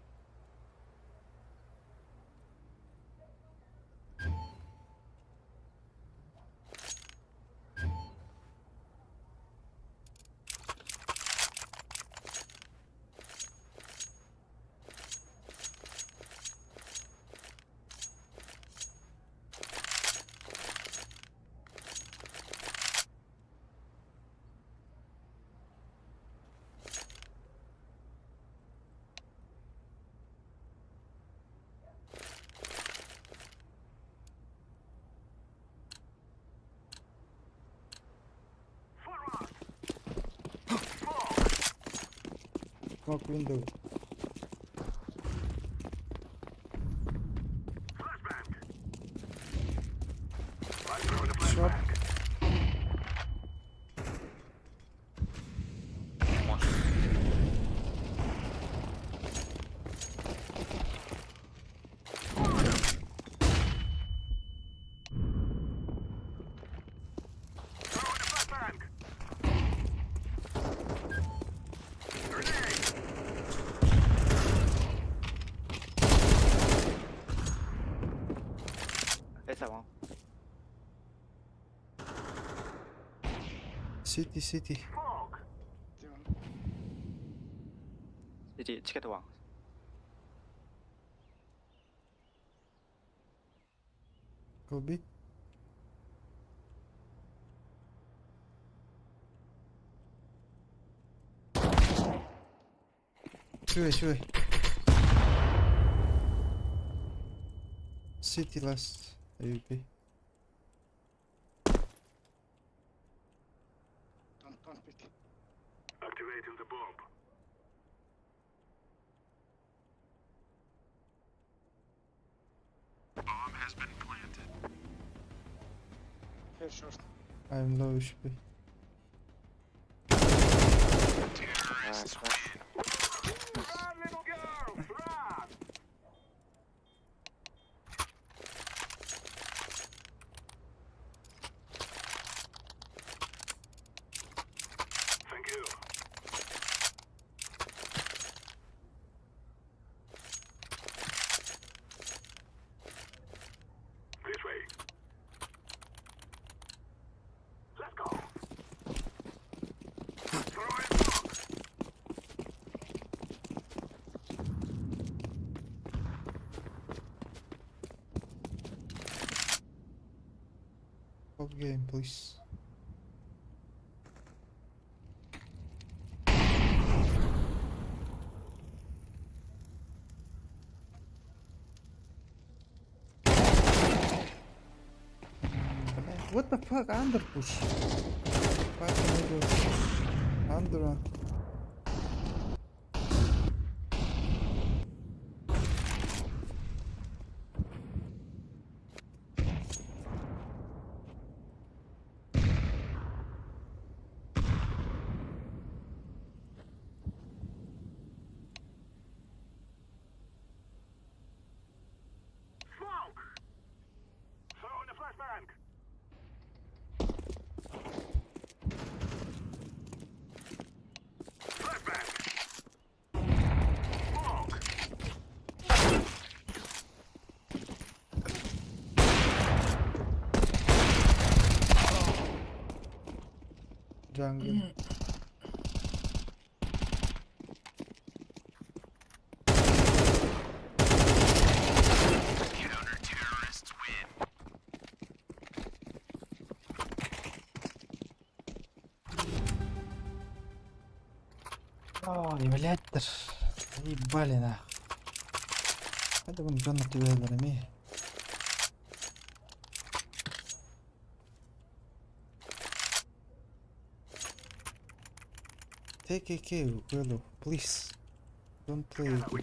B: Smoke window. Short.
E: One.
H: A 在王，
B: City, city.
H: 自己チケット王。
B: Go B. Чуй. City last AWP.
F: Don't pick. Here, short.
B: I'm low HP.
H: Nice, nice.
B: Top game, please. What the fuck? Under push. Fucking idiot. Under one. Jungle. Ой, блядь, ебали нахуй. Это вон Джон на тебя нами. Take AK, Willow, please. Don't play with me.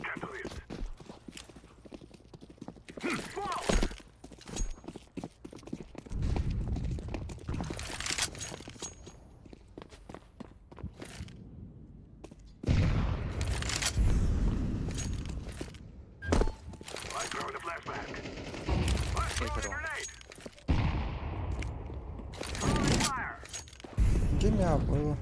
B: Give me up, Willow.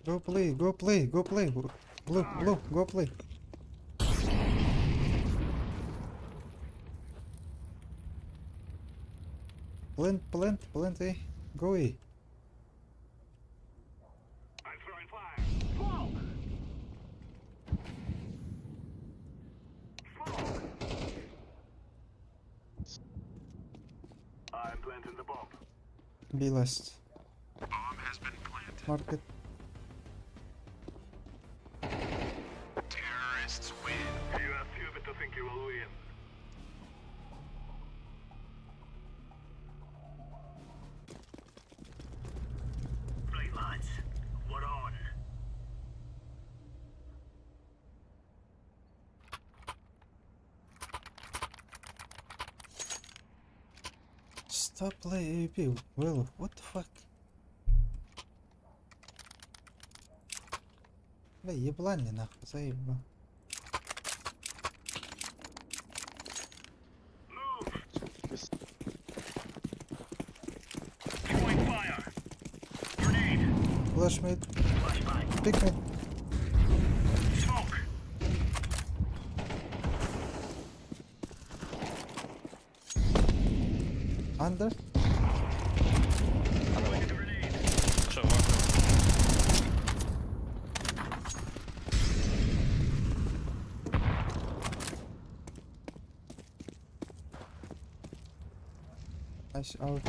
B: Go play. Blue, go play. Plant A. Go A. B last. Market. Stop play AWP, Will. What the fuck? Бля, еблани нахуй, заебал. Flash mid. Pick mid. Under.
E: Що, вахнув?
B: Nice out.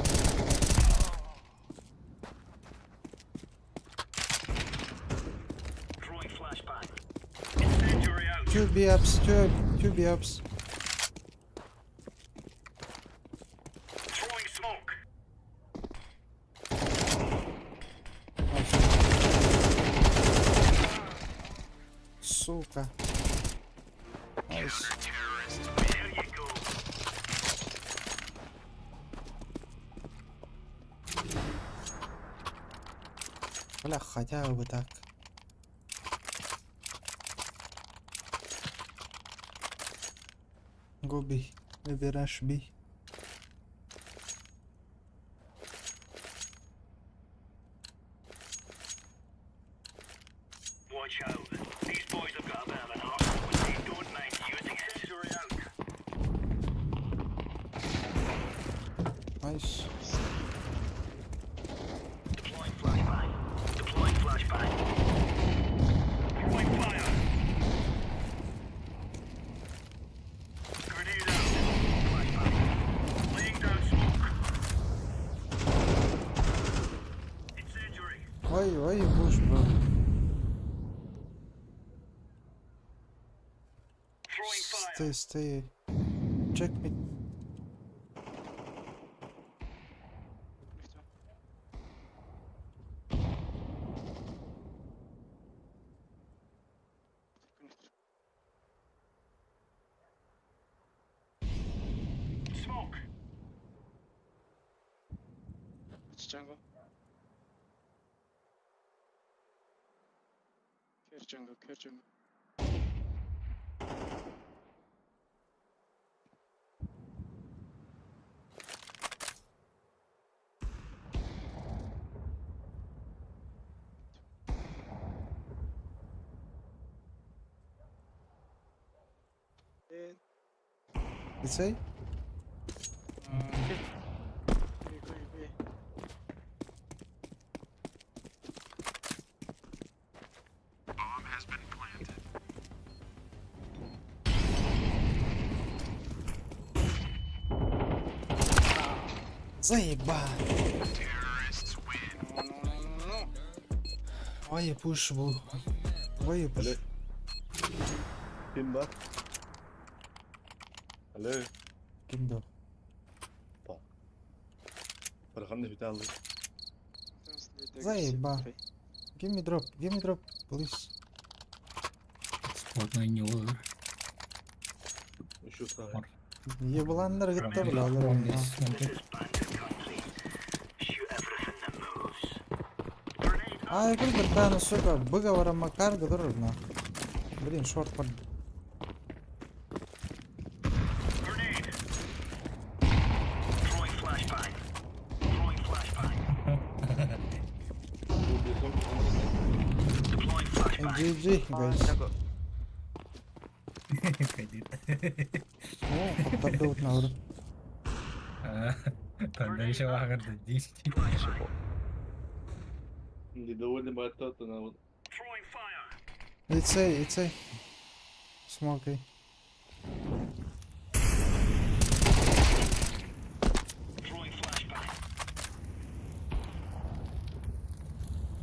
B: Two B ups, two B ups. Сука. Найс. Бля, хотя бы так. Go B. Maybe rush B. Nice. Why you push, bro? Stay. Check me.
F: It's jungle. Care jungle.
B: You say?
F: Be.
B: Заеба. Why you push, bro? Why you push?
A: Alo. Kim var? Alo.
B: Kimdo?
A: Farkanda bir tane.
B: Заеба. Give me drop, please.
I: Спотный не olur.
A: Şu sahip.
B: Ебландар gitti birader.
I: Он
B: ya.
I: здесь смотрит.
B: Ай, как братан, сука, выговора Макар, который на. Блин, шорт под. GG, guys.
I: Ходит.
B: Ну, подтадут на уровень.
I: Тогда еще вагар-то 10.
A: Недовольный батат на вот.
B: It's a. Smoky.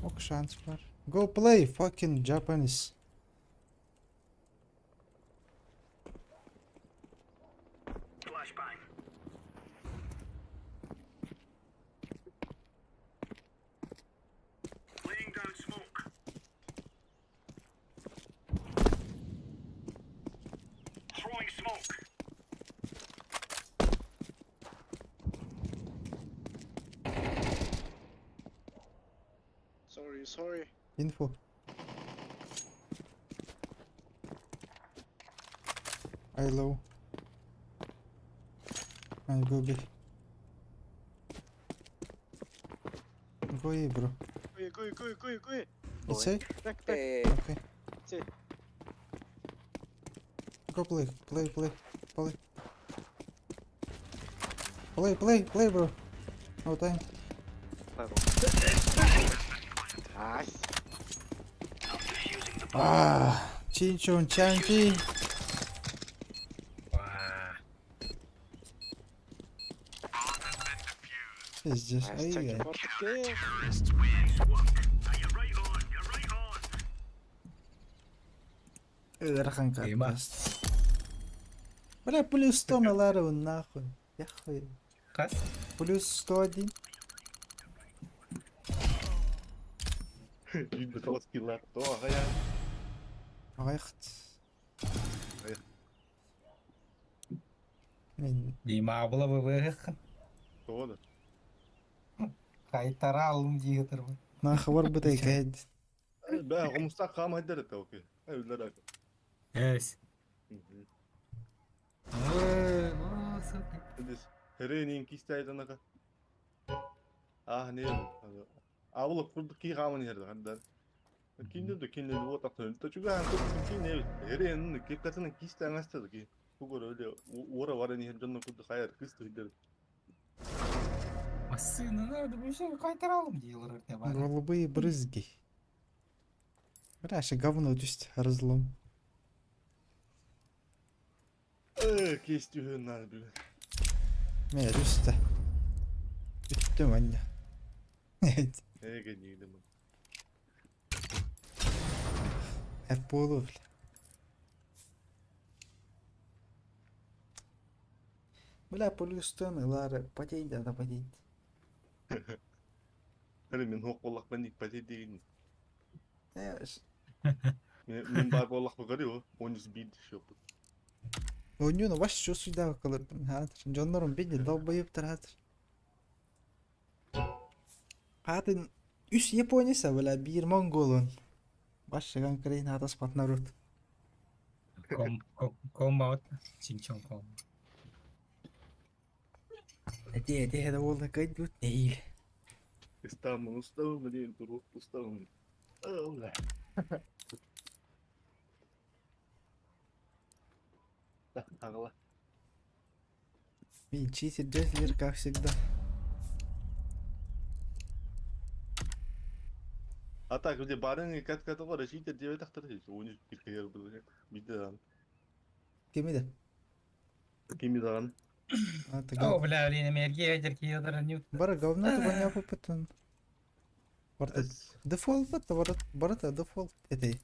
B: Ок, шанс бар. Go play, fucking Japanese.
F: sorry.
B: Info. I low. I go B. Go A, bro.
F: Go ahead.
B: It's A?
F: Back.
B: Okay.
F: It's A.
B: Go play, bro. No time.
F: Nice.
B: Chinchon Chanchi.
I: Wah.
B: It's just
F: Nice check
B: A.
F: for the kill.
B: Рахан
I: Дима.
B: капас. Бля, плюс 100 на Лару нахуй. Я хуй.
I: Kas?
B: Плюс 101.
A: Yüzde toz killer. Doğa ya.
B: Recht. Мен
I: Дима була бы выехал.
A: Doğru.
I: Кайтара алым дигетер.
B: нахуй бар бытай кайд.
A: Ben omuzda kama eder de okey. Öyle de.
I: Yes.
A: Biz herenin kistaydan aka. Ah ne? Avluk kurduk ki kaman yerde haddan. Kinli o takın. Da çünkü han kurduk ne? Herenin kekatının kistamastı ki. Bu öyle ora var ne canına kurduk hayır kıstı gider.
I: Сына надо бы все кайтара алым дигелер не бар.
B: Голубые брызги. Бля, ще говно түст разлом.
A: Kesti hönler bile.
B: Мен түсті. Үттім анна.
A: Ege neydi bu?
B: Hep болу бля. Бля, плюс 100 Лара потейді да потейді.
A: Hele men hok ollak ben ilk pati değil.
B: Evet.
A: Men bar ollak bakari o. 13 bid şey yaptı.
B: Oynuyorsun baş şu suyda kalırdın. Hatır. Canlarım beni dalbayıptır hatır. Hatın üst Японияса böyle bir Mongolun. Başlayan kreyin hatas patnarut.
I: Комбат. Синчон ком.
B: De oldu kayıt değil.
A: İstanbul ustamı mı değil, Turuk ustamı mı? Allah. Ağla.
B: Блин, читер Джетлер, как всегда.
A: Hatta bir de barın kat var, şey de diye taktırdı. Oyunu bir kere böyle. Bir de lan.
B: Kimi de?
A: Kimi lan?
B: Аты
I: О, бля, блин, энергия ядер киедер не.
B: Бара говно ты понял попытан. Барта дефолт это барата дефолт это.
A: Hatta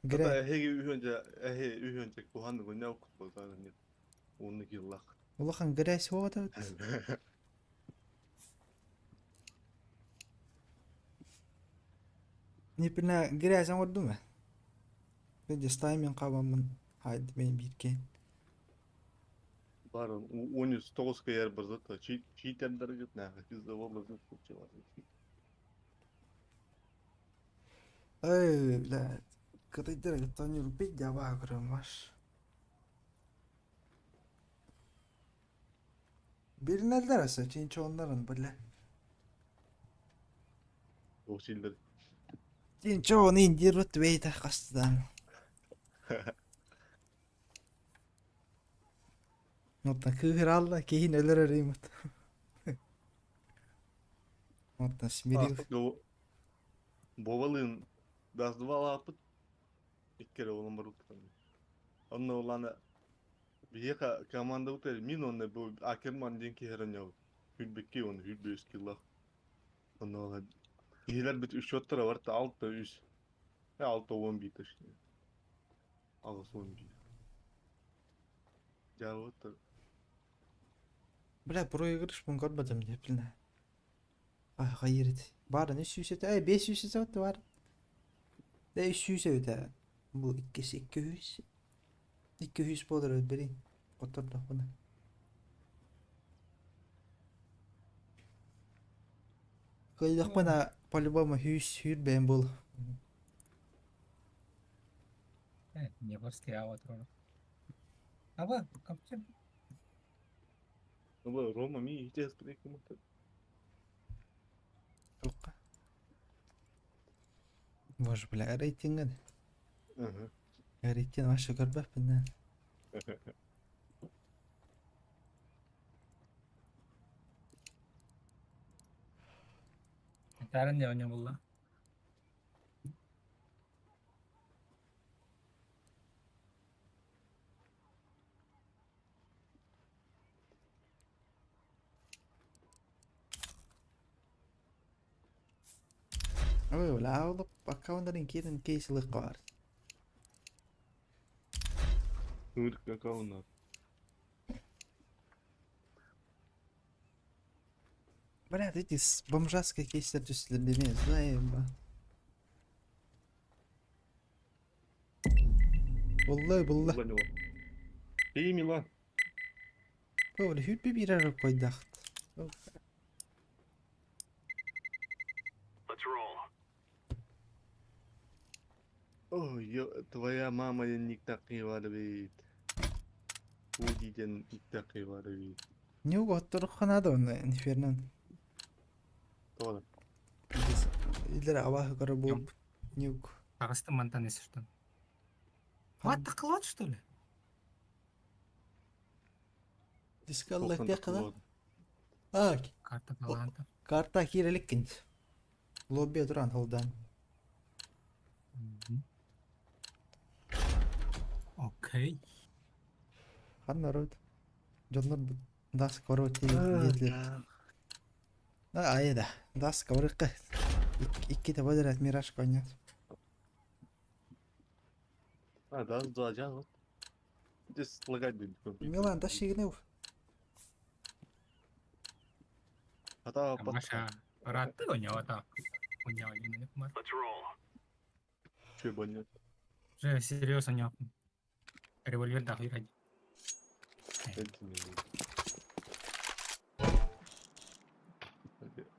B: Гря.
A: ehe önce bu hanı ne okut bu zaten. Onu yıllar.
B: Улахан грязь вот это. Не пина грязь ам вардума. Беде стаймин кабамын. Haydi benim bir ken.
A: Barın 13 yer bir zaten. Çiğtenler git ne? Biz de vallahi çok var.
B: Эй, блядь. Когда ты тонир пить, давай громаш. Birine derse çünkü onların böyle.
A: O şeyler.
B: Çünkü onu indirip beyte kastıdan. Mutta kıhralla kehin ölür arayım. Mutta smiril.
A: Bovalığın gaz duvala apıt. İlk kere olan var utan. Onunla olanı bir yaka komanda utar. Min onunla bu Akerman denki heran yav. Hülbeki onu hülbe eskillah. Onunla olanı. İhiler bit 3 şotlara var da 6 3. Ya 6 10 biter. Ağız 10 biter. Cevap da.
B: Бля, проигрыш мун көрбөдүм деп биле. Кайырды. Барын 300 өтө, 500 өтө бар. 500 өтө. Бул 200. 200 болор берейин. Которду буну. Koyduk bana по-любому hür ben bul.
I: Не горский, а вот Рома. А вот, компьютер.
A: Ну, бо, Рома ми иде спрек мықты.
B: Yok. Боже, бля, рейтинг.
A: Ага.
B: Рейтинг вообще görбep bundan.
I: Tarın ya oynuyor valla.
B: Ой, бля, алып аккаунттарын кейін кейсілік var.
A: Нурик аккаунт.
B: Бля, эти бомжатские кейстер түстілер демейіз, знаем ба. Vallahi bullah.
A: Ulan o. İyi mi lan?
B: Böyle hür bir birer koydak.
A: Ой, твоя мама ник такива бит. Удиден ник такива бит.
B: Ne o otur kanada onu Inferno'nun.
A: Doğru.
B: İleri hava yukarı bu.
I: Yok.
B: Yok.
I: Тағысты Монтанесі что ли? Хватты қылады что ли?
B: Diskallık ne kadar? Aa,
I: Карта қаланды.
B: karta kirelik kinç. Lobby'ye duran holdan.
I: Окей.
B: Han narod. Jonlar das koro tiyetler. Aa, da. Das koro kı. İki de badar et miraç konyat.
A: Ha, daha doğacağız lan. Just слагать будет.
B: Milan da şey ne?
A: Hata pat.
I: Маша, рады у него так. У него один мат.
A: Че банет.
I: Уже серьезно у него револьвер да играть.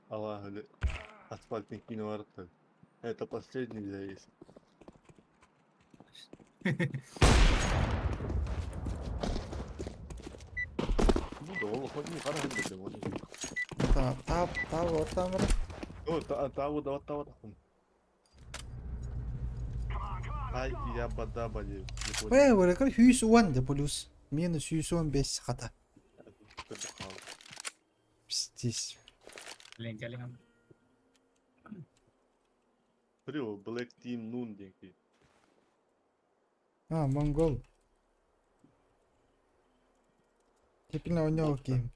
A: Allah öyle asfaltin yine var da. Это последний заезд. Bu da oğlum hadi mi karar verdim onu.
B: Tamam ortam var.
A: O ta. Ay ya bada bali.
B: Ve böyle kadar 110 de plus. Minus 115 kata. Pstis.
I: Ленте.
A: Прю, Black Team Noon деньги.
B: Ha, Mongol. Tipine oyna bakayım.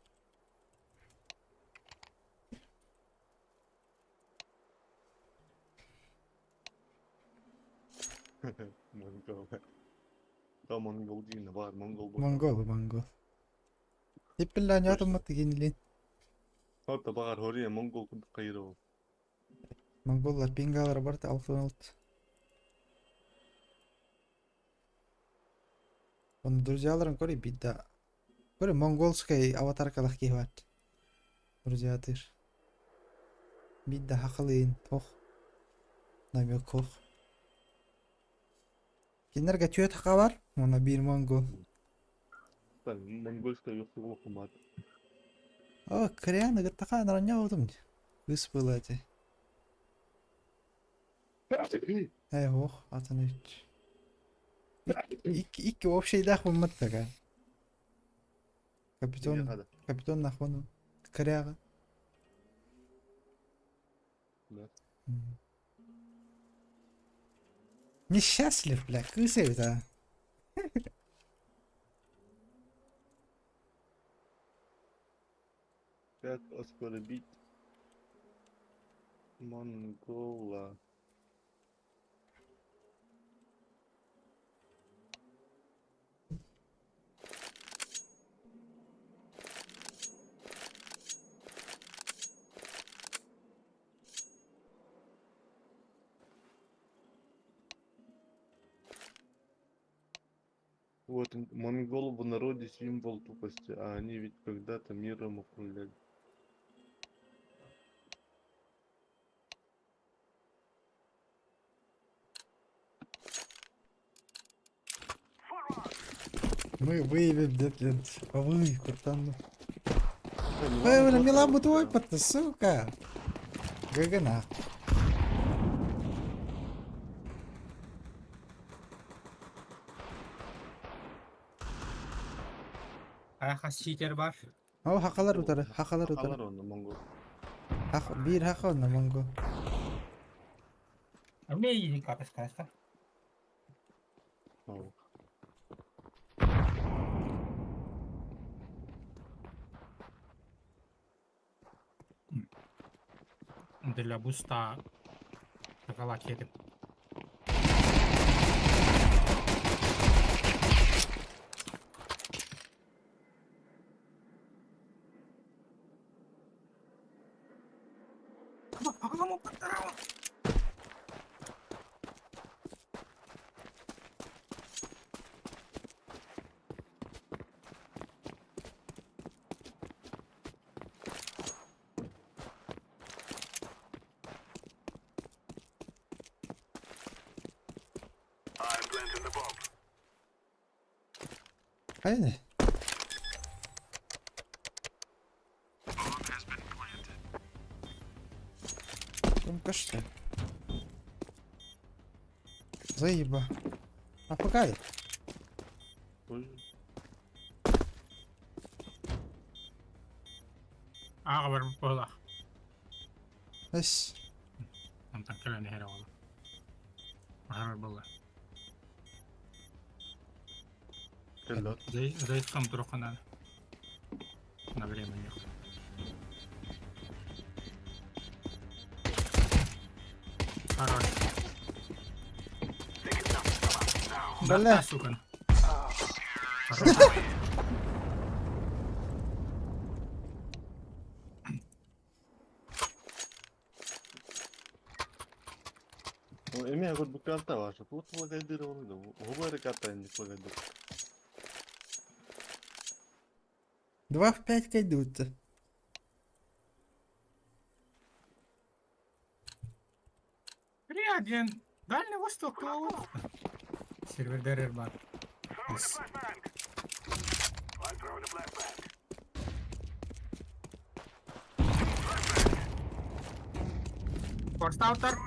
A: Mongol. Da Mongol değil ne var Mongol bu.
B: Mongol. Tipine oyna mı tigin.
A: Hatta bakar oraya Mongol kudu kayırı.
B: Mongollar pingalar var da altın. Onu друзьяларын көрі бидда. Көрі монгolская аватаркалах кейват. Друзьятыр. Бидда хақылын тоқ. Намек қоқ. Кенерге түйет хақа бар. Ona bir монгол.
A: Ben Mongolska yoksa okumadı.
B: О, Кореяны гыртақа нарanya oldum. Кыз болады. Ох, атын үт. İki вообще дах болмады ка. Капитан нахвану. Кореяға.
A: Да.
B: Несчастлив, бля, кыз это.
A: Как оскорбить Монгола? Вот монгол в народе символ тупости, а они ведь когда-то миром управляли.
B: Мы выявим, блин, шиповых, пацаны. Эй, блин, Милан твой, пацан, сука. Гагана.
I: Аяққа шитер бар.
B: О, хакалар утары, хакалар утары.
A: Алар onu Mongo.
B: Bir haka onda mongo.
I: Мне иди капец, конечно.
A: Oo.
I: Для буста шоколад едем.
B: Aynen. Что? Заеба. А пока я.
A: Ой.
I: Ага, бар бола.
B: Эс.
I: Там так келе не хере ола. Бар бола.
A: Келлот.
I: Зайском трохи надо. На время нет. Хорош.
B: Бля.
I: Да, сука.
A: O emi agor bu karta var. Bu tolagaydır onu da. O böyle karta indi tolagaydır.
B: 2 в 5 кайдут.
I: Один. Дальний Восток, то сервер дерер бар. Форстаутер.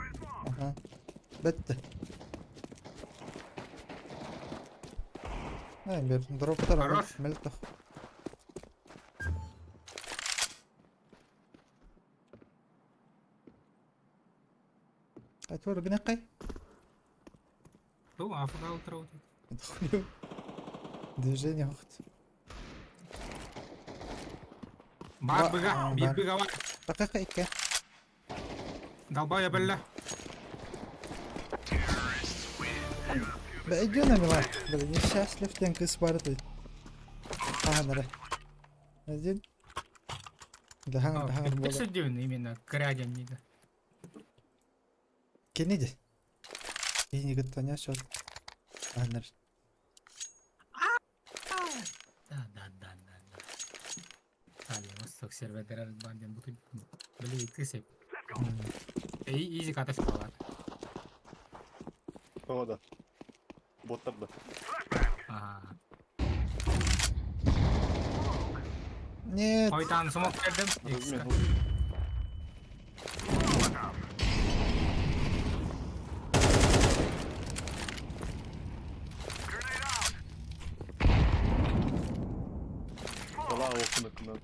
B: Ага. Bitti. Ay bir drop'tar ama
I: Хорош.
B: meltoh. Atvar gnaqay.
I: Ту, Афгаутер.
B: Движение хот.
I: Бар
B: Ба-
I: быга,
B: а,
I: бит
B: бар.
I: быга бар.
B: Пока кайка.
I: Долбая белла.
B: Да иди на мила. Блин, несчастлив тенка спарты. Ага, нара. Один. Да хангар бола.
I: Бесудивно именно, крядем нига.
B: Кенеди. И не готовня счет. Ага, нара.
I: Да. Дальний Восток сервер дерер бар дем буту. Били кысып. Изи ката шоколад.
A: Havada. Botlar da.
I: Ага.
B: Нет.
I: Ойтан смок бердим.
A: Размен. Kola okun akına.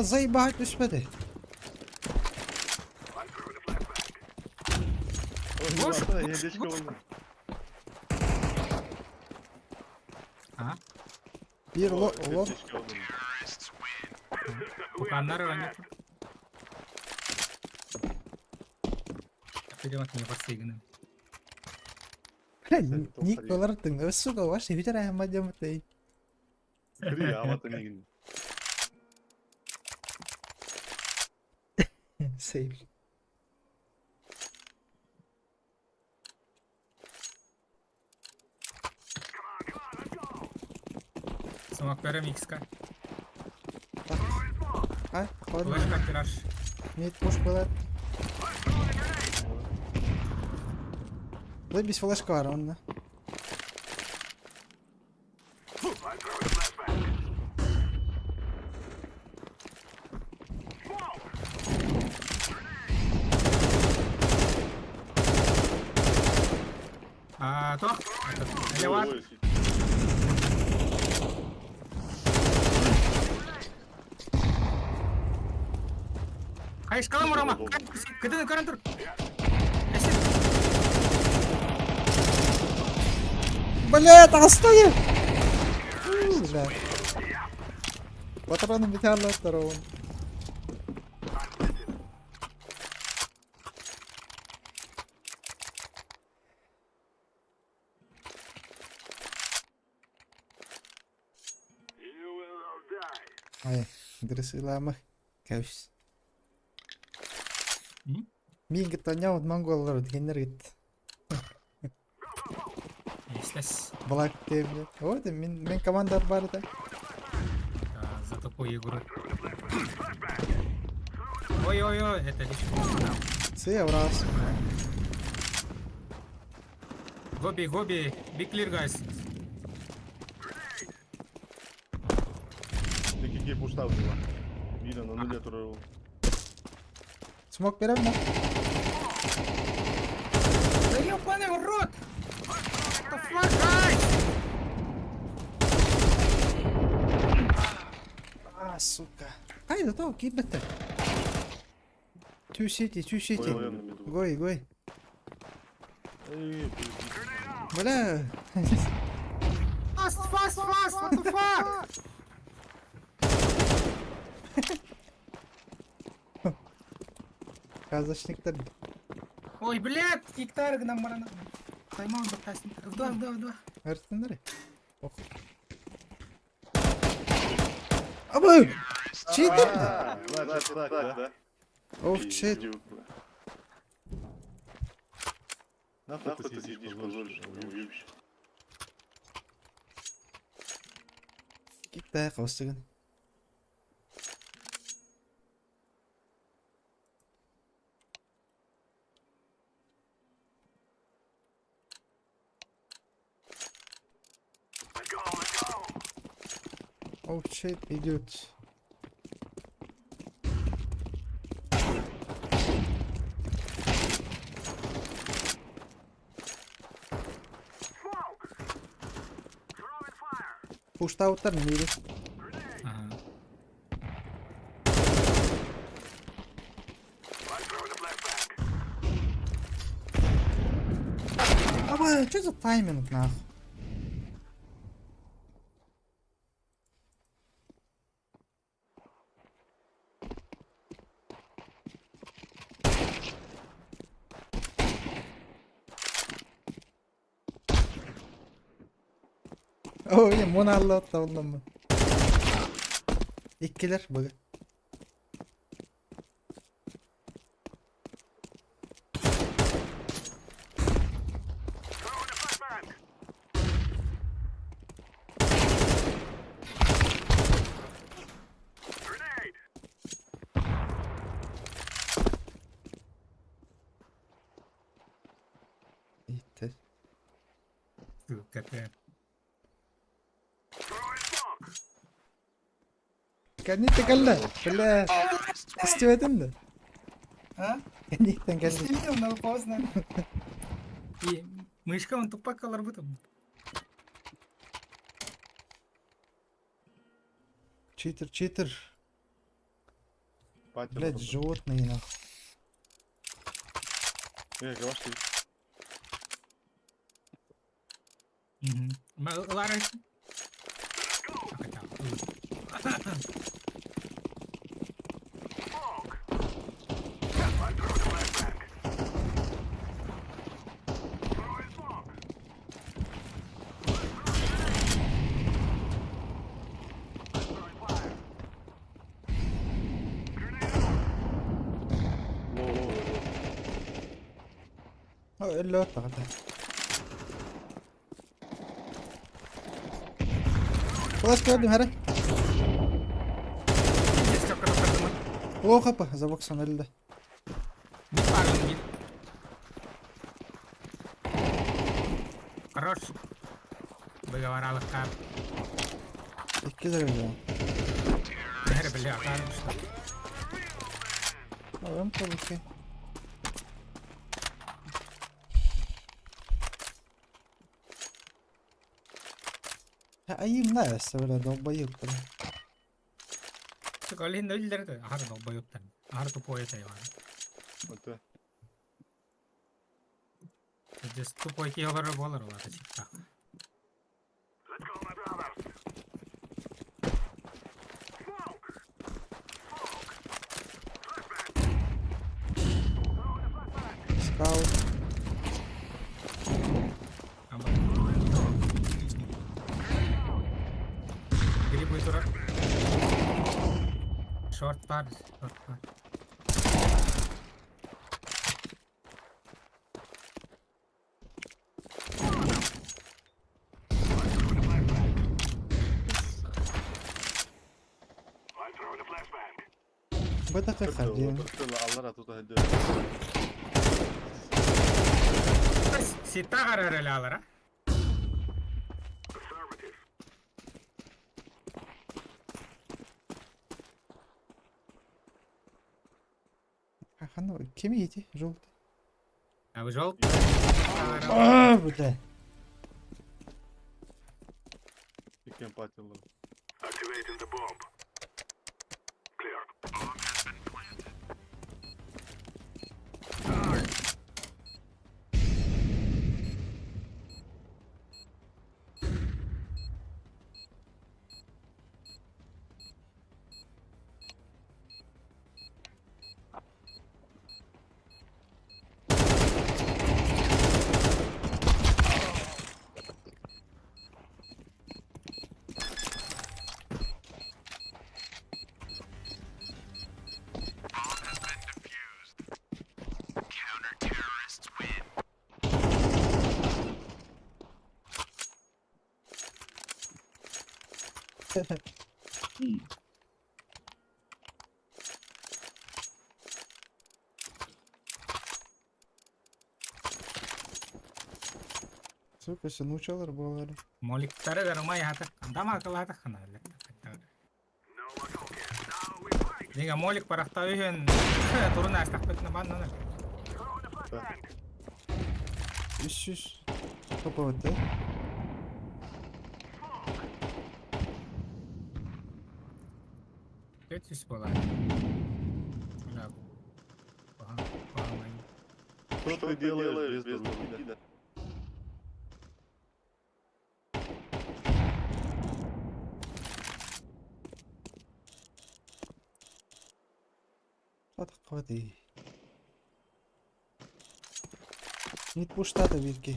B: Заебать düşmedi.
A: Boş. Yedek oldu.
I: Ага.
B: Bir lo.
A: Yedek oldu.
I: Укандар ранит. Перевод не подстегнем.
B: Николар тыңда. Сука, ваши ветер амадем ты.
A: Kırıyor ama ne gün.
B: Save.
I: Smoke берем X-ка.
B: Ай, ходим.
I: Флешка тираж.
B: Мид пуш болады. Бұл без флешка бар онда.
I: Тох. Леват.
A: Ой, сидит.
I: Қайш қалам ұрама. Кідіні көрін тұр.
B: Блядь, отстой! Бля. Патроны битали от второго. Ай, дрессиламы. Кәвіс. Мен кетті от монголлар дегендер кетті.
I: Естес.
B: Блак тем, блядь. Вот, мен командар бар да.
I: За такую игру. Ой-ой-ой, это лишь.
B: Все, раз.
I: Гоби, be clear, guys.
A: Какие пуштал было. Видно, на нуле турел.
B: Смог берем, да?
I: Да ёбаный в рот! What the fuck, guys?
B: А, сука. Ай, да то, кибетте. Two city. Гой. Бля.
I: Fast, what the fuck?
B: Казачниктер.
I: Ой, блядь, гектар гнам марана. Таймаун бактасın. В2.
B: Өрттендер. Ох. Абы! Читер!
A: Так, да?
B: Ох, чит.
A: Нахуй ты сидишь, позволишь, уебище.
B: Китте костыгын. Oh shit, идет. Пуштауттар мири.
I: Ага.
B: Абы, что за тайминг нахуй? Ой, моналла отта ондамы. Иккилер бага. Иттер.
I: Сука ты.
B: Kendilikten geldi. Böyle istemedim de.
I: А?
B: Kendilikten geldi.
I: Стильно, но поздно. И мышка он тупак работал.
B: Читер.
A: Патер.
B: Блять, животные нахуй.
A: Калаш ты.
I: Лара.
B: اللي وقع ده. Flash gördüm herhalde.
I: Здесь только нападем.
B: O kapı. Zaboksan elde.
I: Не пару не. Хорош. Выговора лохар.
B: İki lira ya.
I: Нехер, бля, хорош.
B: Tamam tabii ki. Ya ayım ne ya böyle domba yok böyle.
I: Сука, алин өлдөрдү. Ахар долбоёбтан. Ахар тупой этой var.
A: Öte.
I: Здесь тупой киллер болар олар чикта.
B: Scout.
I: Грибы тура. Short par.
B: Bada kakar diye.
A: Öte Allah razı olsun.
I: Сита карар эле алар, а?
B: Хана kim yedi? Желтый.
I: А вы жол?
B: Aa bu da.
A: İken patyalı.
B: Сука, сынучалар болары.
I: Моликтары гармай хата. Дама акыл хата хана. Дига молик парахта үйен туруна астак бетне баннаны.
B: 300. Kapattı.
I: Кетис бола. Бля. Ага,
A: Что ты делаешь без друга?
B: Hadi. Mid push'ta da belki.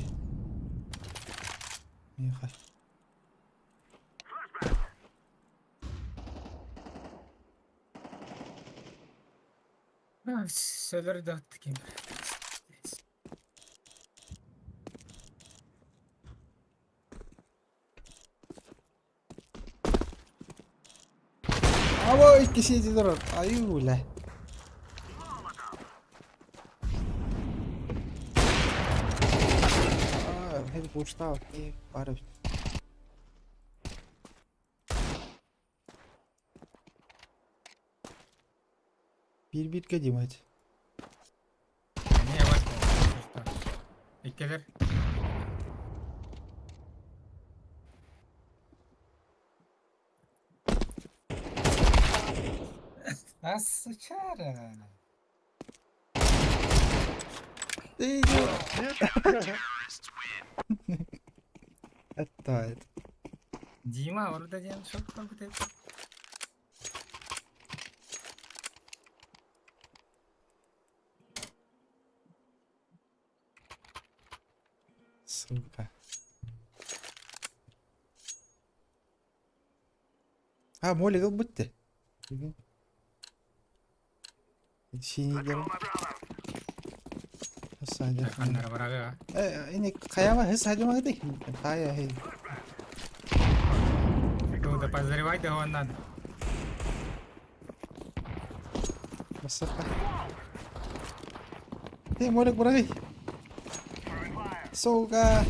B: Ехай.
I: Söylери de attık yine.
B: Ama ilk kişi durur. Ayule. Hadi push'ta okey. Para. Bir gidiyorum hadi.
I: Niye bak? İlkeler. Sıçarım.
B: Değil. Hatta evet.
I: Дима orada diyen çok korkutuyor.
B: Сука. Ha mole yok bitti. Şey gidelim. Sadece.
I: Kanlara bırakıyor.
B: Ini kaya mah sadece mah deh. Kaya hey.
I: Itu udah
D: Подозревай его надо.
B: Masaka. Hey, Molek Bray. Soga.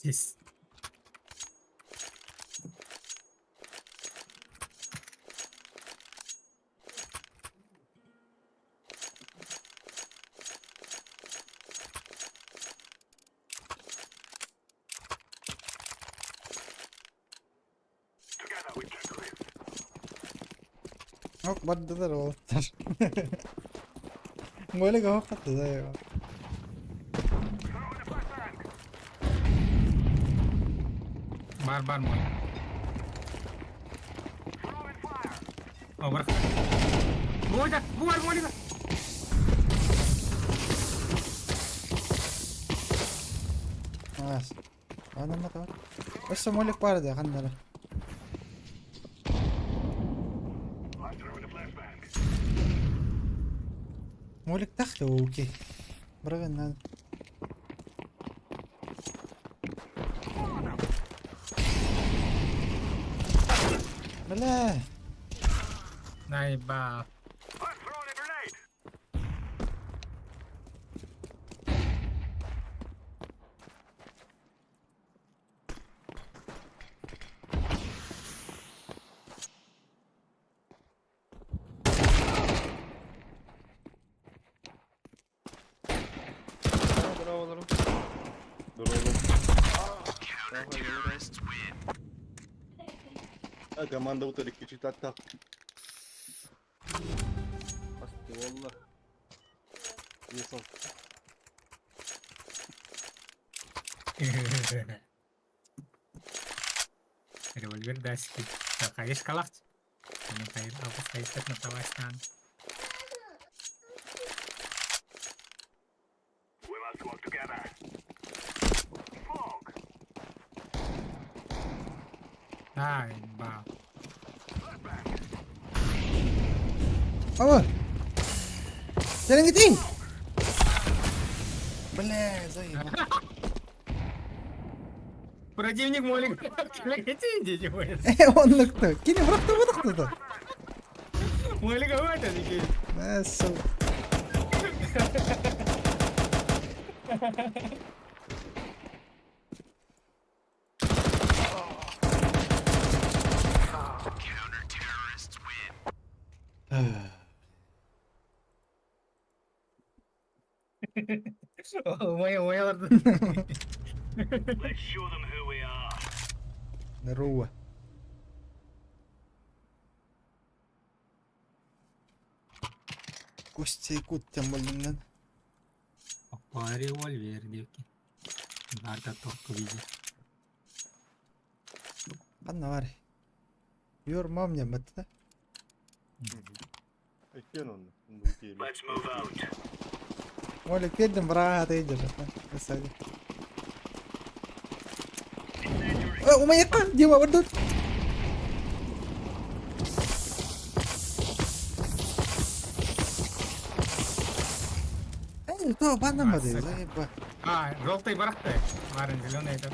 D: Здесь.
B: Hok baddalar oğullar. Molek hok attı da ya.
D: Бар мой. О, браха. Бойда, бойда.
B: Mas. Ano na to? Basta Molek para da kanila. Molek تحت اوكي. برافو الناس. بلا.
D: Найба.
E: Bravo oğlum.
A: Dur oğlum. Ha команда вот эти кричит атак. Asti valla. Yesal.
D: Револьвер даски. Так, а есть калафт? Ini kayak apa saya set natawasan. Найба.
B: Apa? Jalan keting. Bela, Zai.
D: Противник молик. Иди, будет.
B: Онлuktu. Kini bıraktı bıraktı da.
D: Молик вот это.
B: Nasıl?
D: Мой орден.
B: Здорово. Костя и кут тем более.
D: Опа, револьвер, девки. Надо только видеть.
B: Anna var. Yormam ya batta.
A: Ekken onu. Let's move out.
B: Molek dedim bırak iyice. Bas hadi. وما يقع ديما وردت ايوه طب انا ما ادري زي
D: желтый барахты. Марин, зеленый это.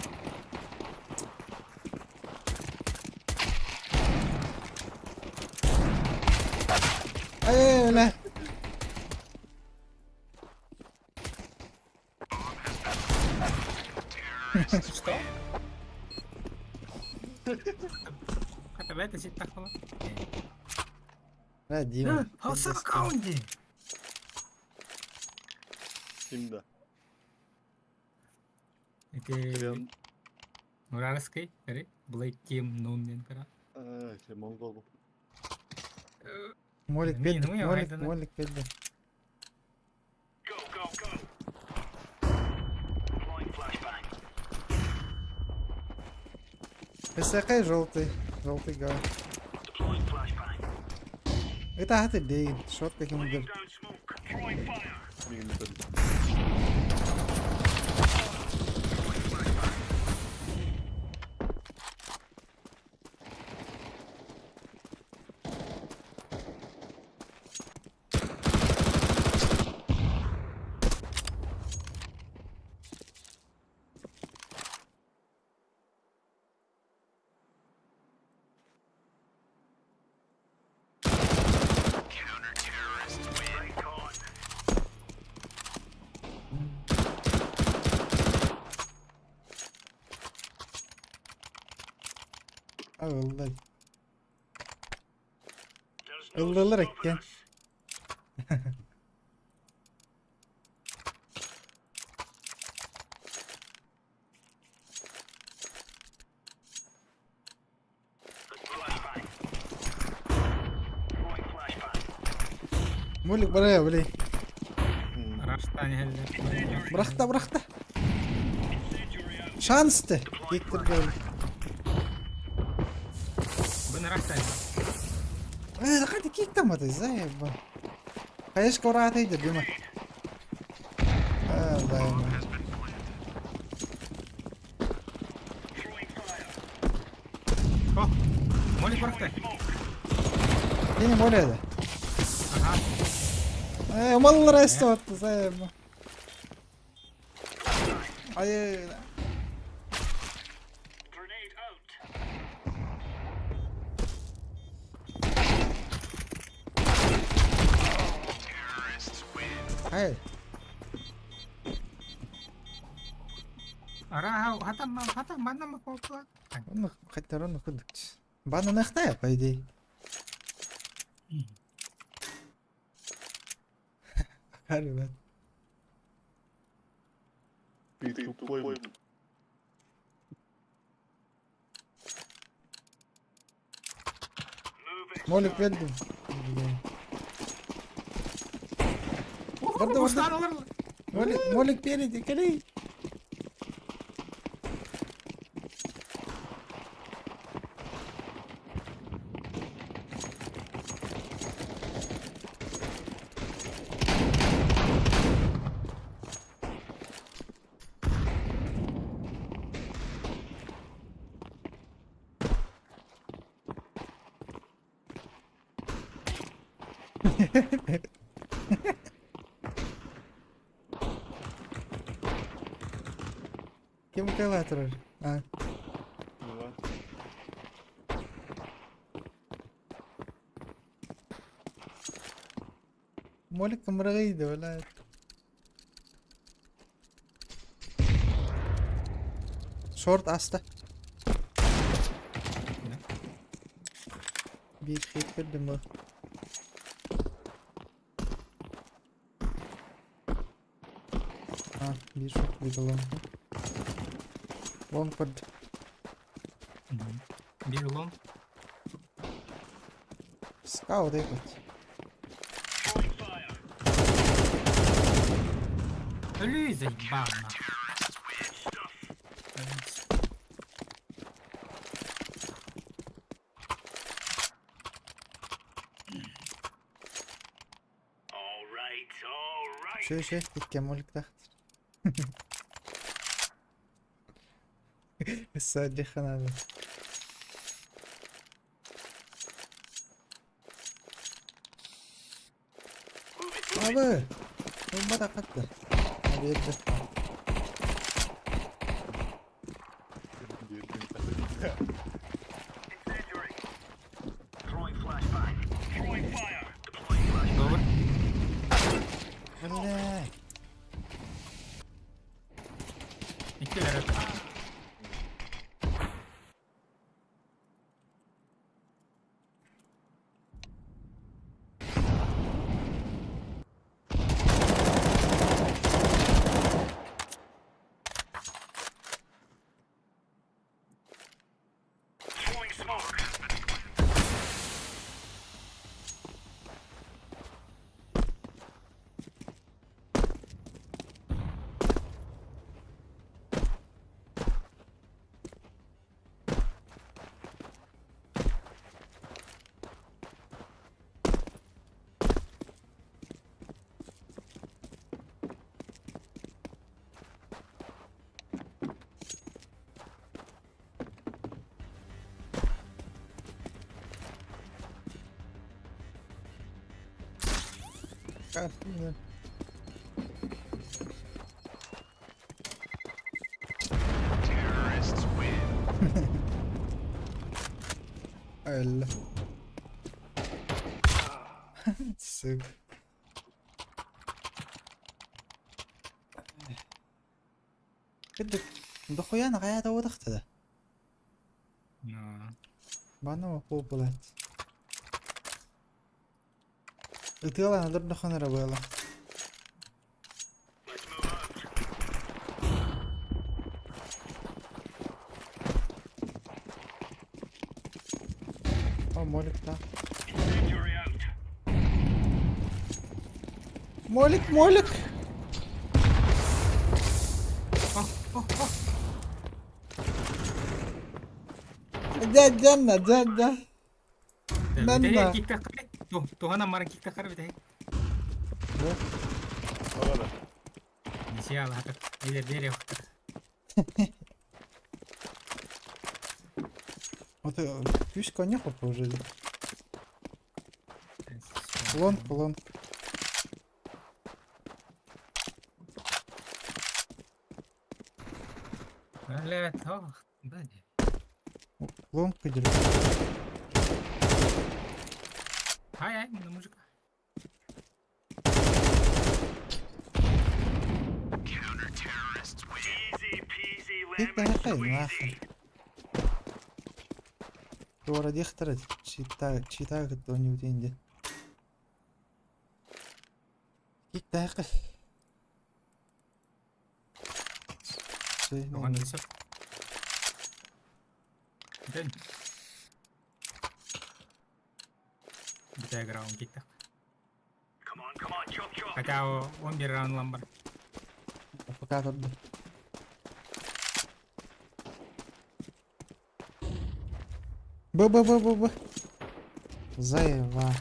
B: ايوه لا
D: Что? Kata bete sih tak kalau.
B: لا ديما
D: Halsa kaunci.
A: Kimde?
D: Itu
A: Krem.
D: Muralski dari Blake Kim Nun yang kira.
A: Şey Mongol bu.
B: مولك
D: مين
B: بيد
D: هو يا
B: مولك
D: واحد؟
B: مولك بيد
E: Go, go, go. Deploying flashbang.
B: بس يا اخي جولتي قاعد
E: Deploying flashbang.
B: ايه تحت الدين شوت كي مقدر
E: Down smoke. Throwing fire.
A: مين اللي بدي؟
B: اه والله
E: There's no
B: والله
E: stopping
B: ركن
E: us. Flashbang. Throwing flashbang.
B: مولك برايا ولي
D: راح ثاني هلا
B: برخته شانسته يكتب قول
D: بنا راح ثاني
B: ايه قاعد كيك تمت ازاي يبا خيش كورات هيدا بما الله
E: Throwing fire.
D: اوه مولي فرقته
B: هنا مولي هذا
D: اها
B: ايه والله ريستوت زي ما اي
E: Grenade out.
B: هاي
D: اراها حتى ما انا مفوق
B: انه خدت رنو كدك بعدنا نختار بايدي حلو
A: في تقوي
E: Moving.
B: مولك بيدو برضه مولك بيدي كلي كم كيلومتر مولك مرغيدة ولا شورت استا بيت خيط كدمه bir şok bir dolan. One pod.
D: Bir long
B: Scout evet.
E: Throwing fire.
D: ölüyüz bana.
E: All right.
B: Şey تكملك تحت. الساعة دي خناقة. أبا ما دقته. أبي يدفع.
E: Incendiary. Throwing flashbang. Throwing fire. Deploying flashbang.
D: Doğru.
B: Allah.
D: İkiler öp.
B: Karşıyla. Öyle. Sık. بدك دخويانا قاعدة ودختها
D: No.
B: بانا وقوبلات قلت يلا انا ضرب دخونا ربيلا مولك ده
E: Incendiary out.
B: مولك جنة
D: Bitahe
B: Nanda.
D: kick takar. Tuh hana marang kick takar bitahe.
A: Valla.
D: Insyaallah tak. Dere waktu.
B: Вот видишь, коня положили. Лонг.
D: لا Badi.
B: Лонг идет.
D: Hai, na música.
E: Easy peasy
B: Кик
E: lemon
B: ده ناخذ.
E: squeezy.
B: ورا دي اخترت شيتا قد نيوتين دي. كيك ده يقف.
D: Tuhan bisa. Dan. Kita ground kita.
E: Come on, chop chop.
D: Kacau, on di round lambar.
B: فكات ضد. با زي ما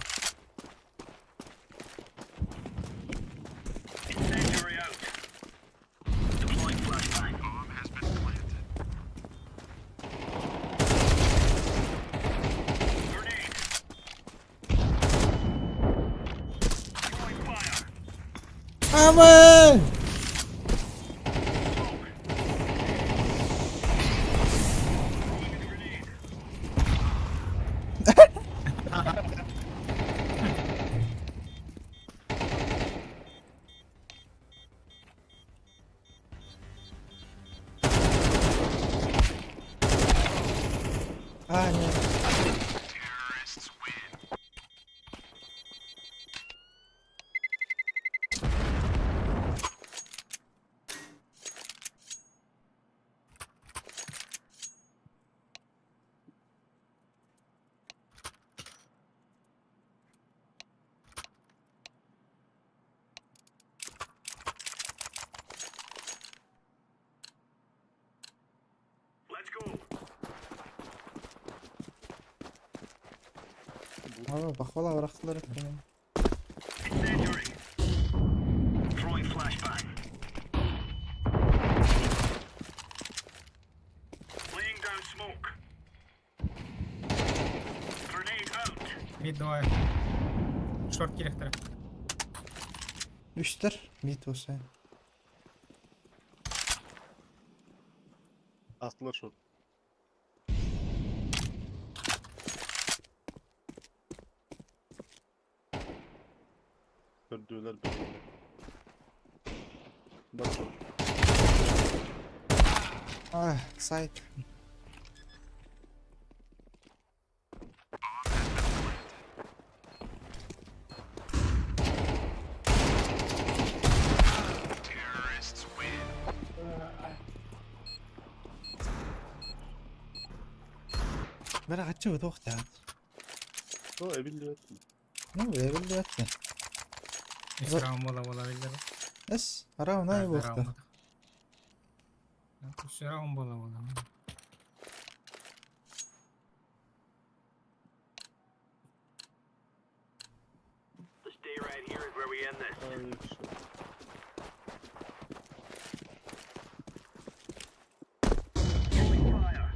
E: Incendiary out. Deploying flashbang. Bomb has been planted. Grenade. Throwing fire.
B: امان
E: Grenade.
B: انا
E: Let's go.
B: بخولا ورختلر كمان.
E: Incendiary. Throwing flashbang. Laying down smoke. Grenade out.
D: Mid doa. Short kirek taraf.
B: Üçtür. Mid olsa.
A: Aslı şu. Gördüler beni. Bak şu.
B: Ah, side. بلا عتشو توقت عاد.
A: O ebildi.
B: نو يبل ياتنا.
D: Isra mola bilir.
B: بس أراو ناي وقته.
D: Isra bola.
E: The stay right here is where we end this.
A: Ay, şu.
E: Throwing fire.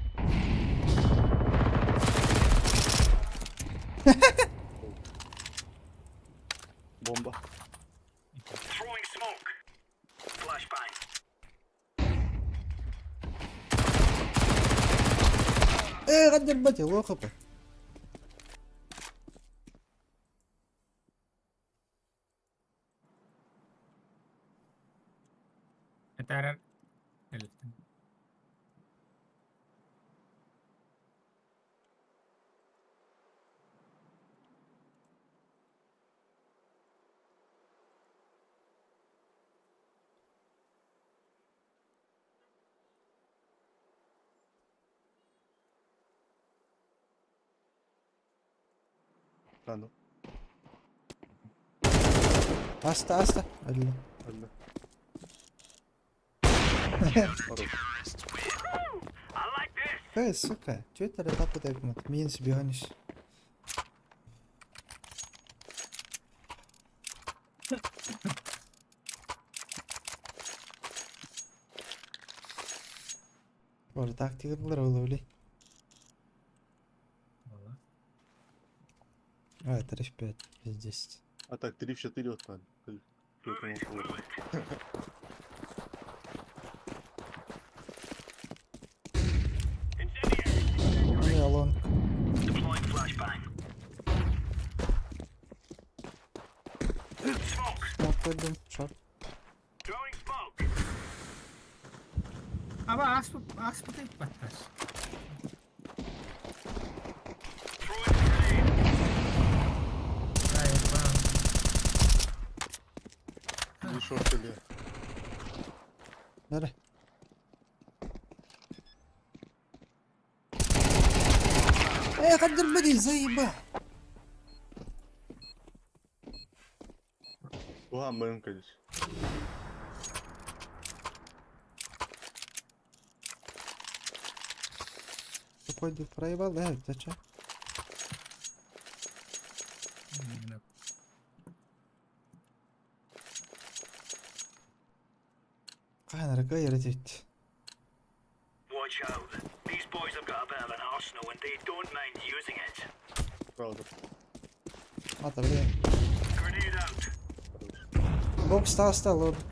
A: Bomba.
B: غدر بتي الله خبر.
D: Antara
A: Lan
B: Asta. Allah.
A: Allah.
E: I like this.
B: Сука, чё это ротапу так вот? Минус биониш. Orada taktik yapılır öyle. Evet, ребят, здесь.
A: А так, 3 в 4 вот так.
B: Ну и лонг.
E: Deploying flashbang. Smoke.
B: Смог koydum. Short.
E: Throwing smoke.
D: apa aks putih batas.
E: Throwing grenade.
D: Hayır bang.
A: Bir short geliyor.
B: Nere? قدر بدي زي
A: Oha benim kardeş.
B: Пойду проебал, да, зачем? Кайнара кайратит.
E: Watch out. These boys have got a bit of an arsenal and they don't mind using it.
A: Правда.
B: Ата, блин.
E: Grenade out.
B: Бокс стал лобок.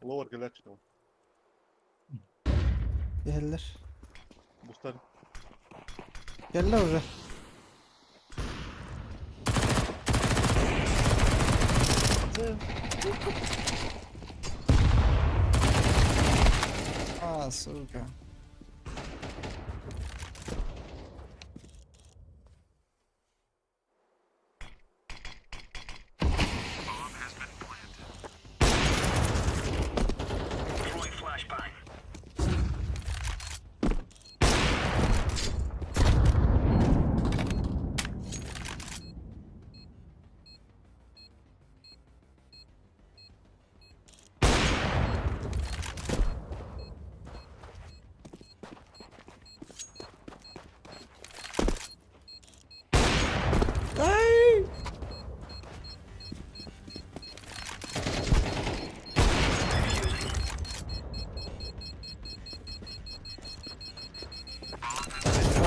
A: Lower gelir çıkalım.
B: Geldiler.
A: Boostlar.
B: Geldiler уже. А, сука.
E: Throwing flashbang.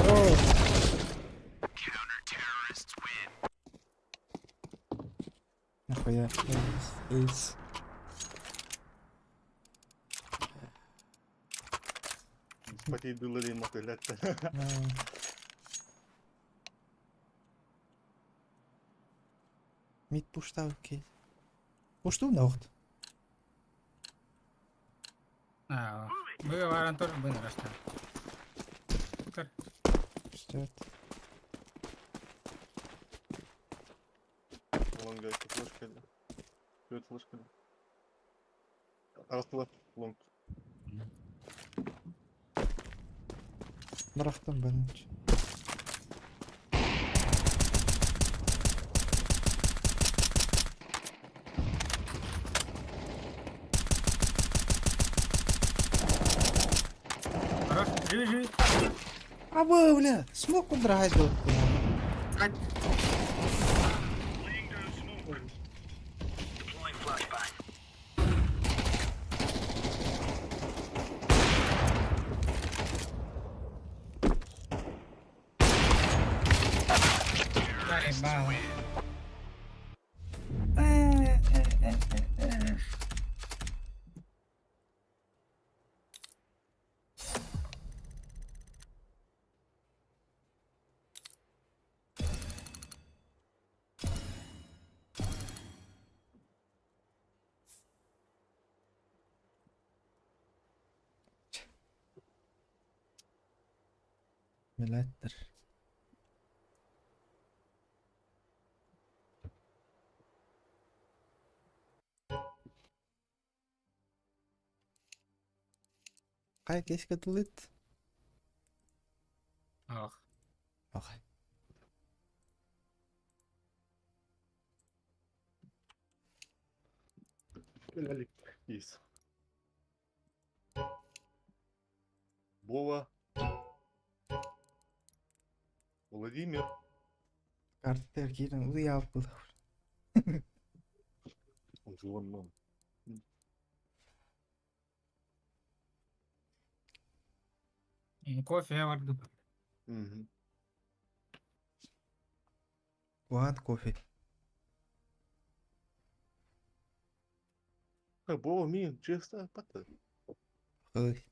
B: Хорош. Нахуя? Эйс.
A: Спати дулали ему глядь.
B: Mid push'ta okey. Push'ta nocht.
D: Nah, gue waran tuh bener asta. Tukar.
B: Ждёт.
A: Long geldi. Flash geldi. Evet flash geldi. Arastılar. Long.
B: Bıraktım ben hiç.
D: Хорош, живи.
B: А вы, бля, смог удрать вот.
D: Ать.
E: Laying down smoke. Deploying flashbang.
D: Дай бал.
B: Millettir. Kay keşke tulit.
D: Ah.
B: Okay.
A: Gelelik. Isso. Boa. Владимир.
B: Kartı terkiyle uyu bu.
A: Звонном.
D: Кофе vardı.
A: Угу.
B: What кофе?
A: Boa, minha. Чисто. Пата.
B: Oy.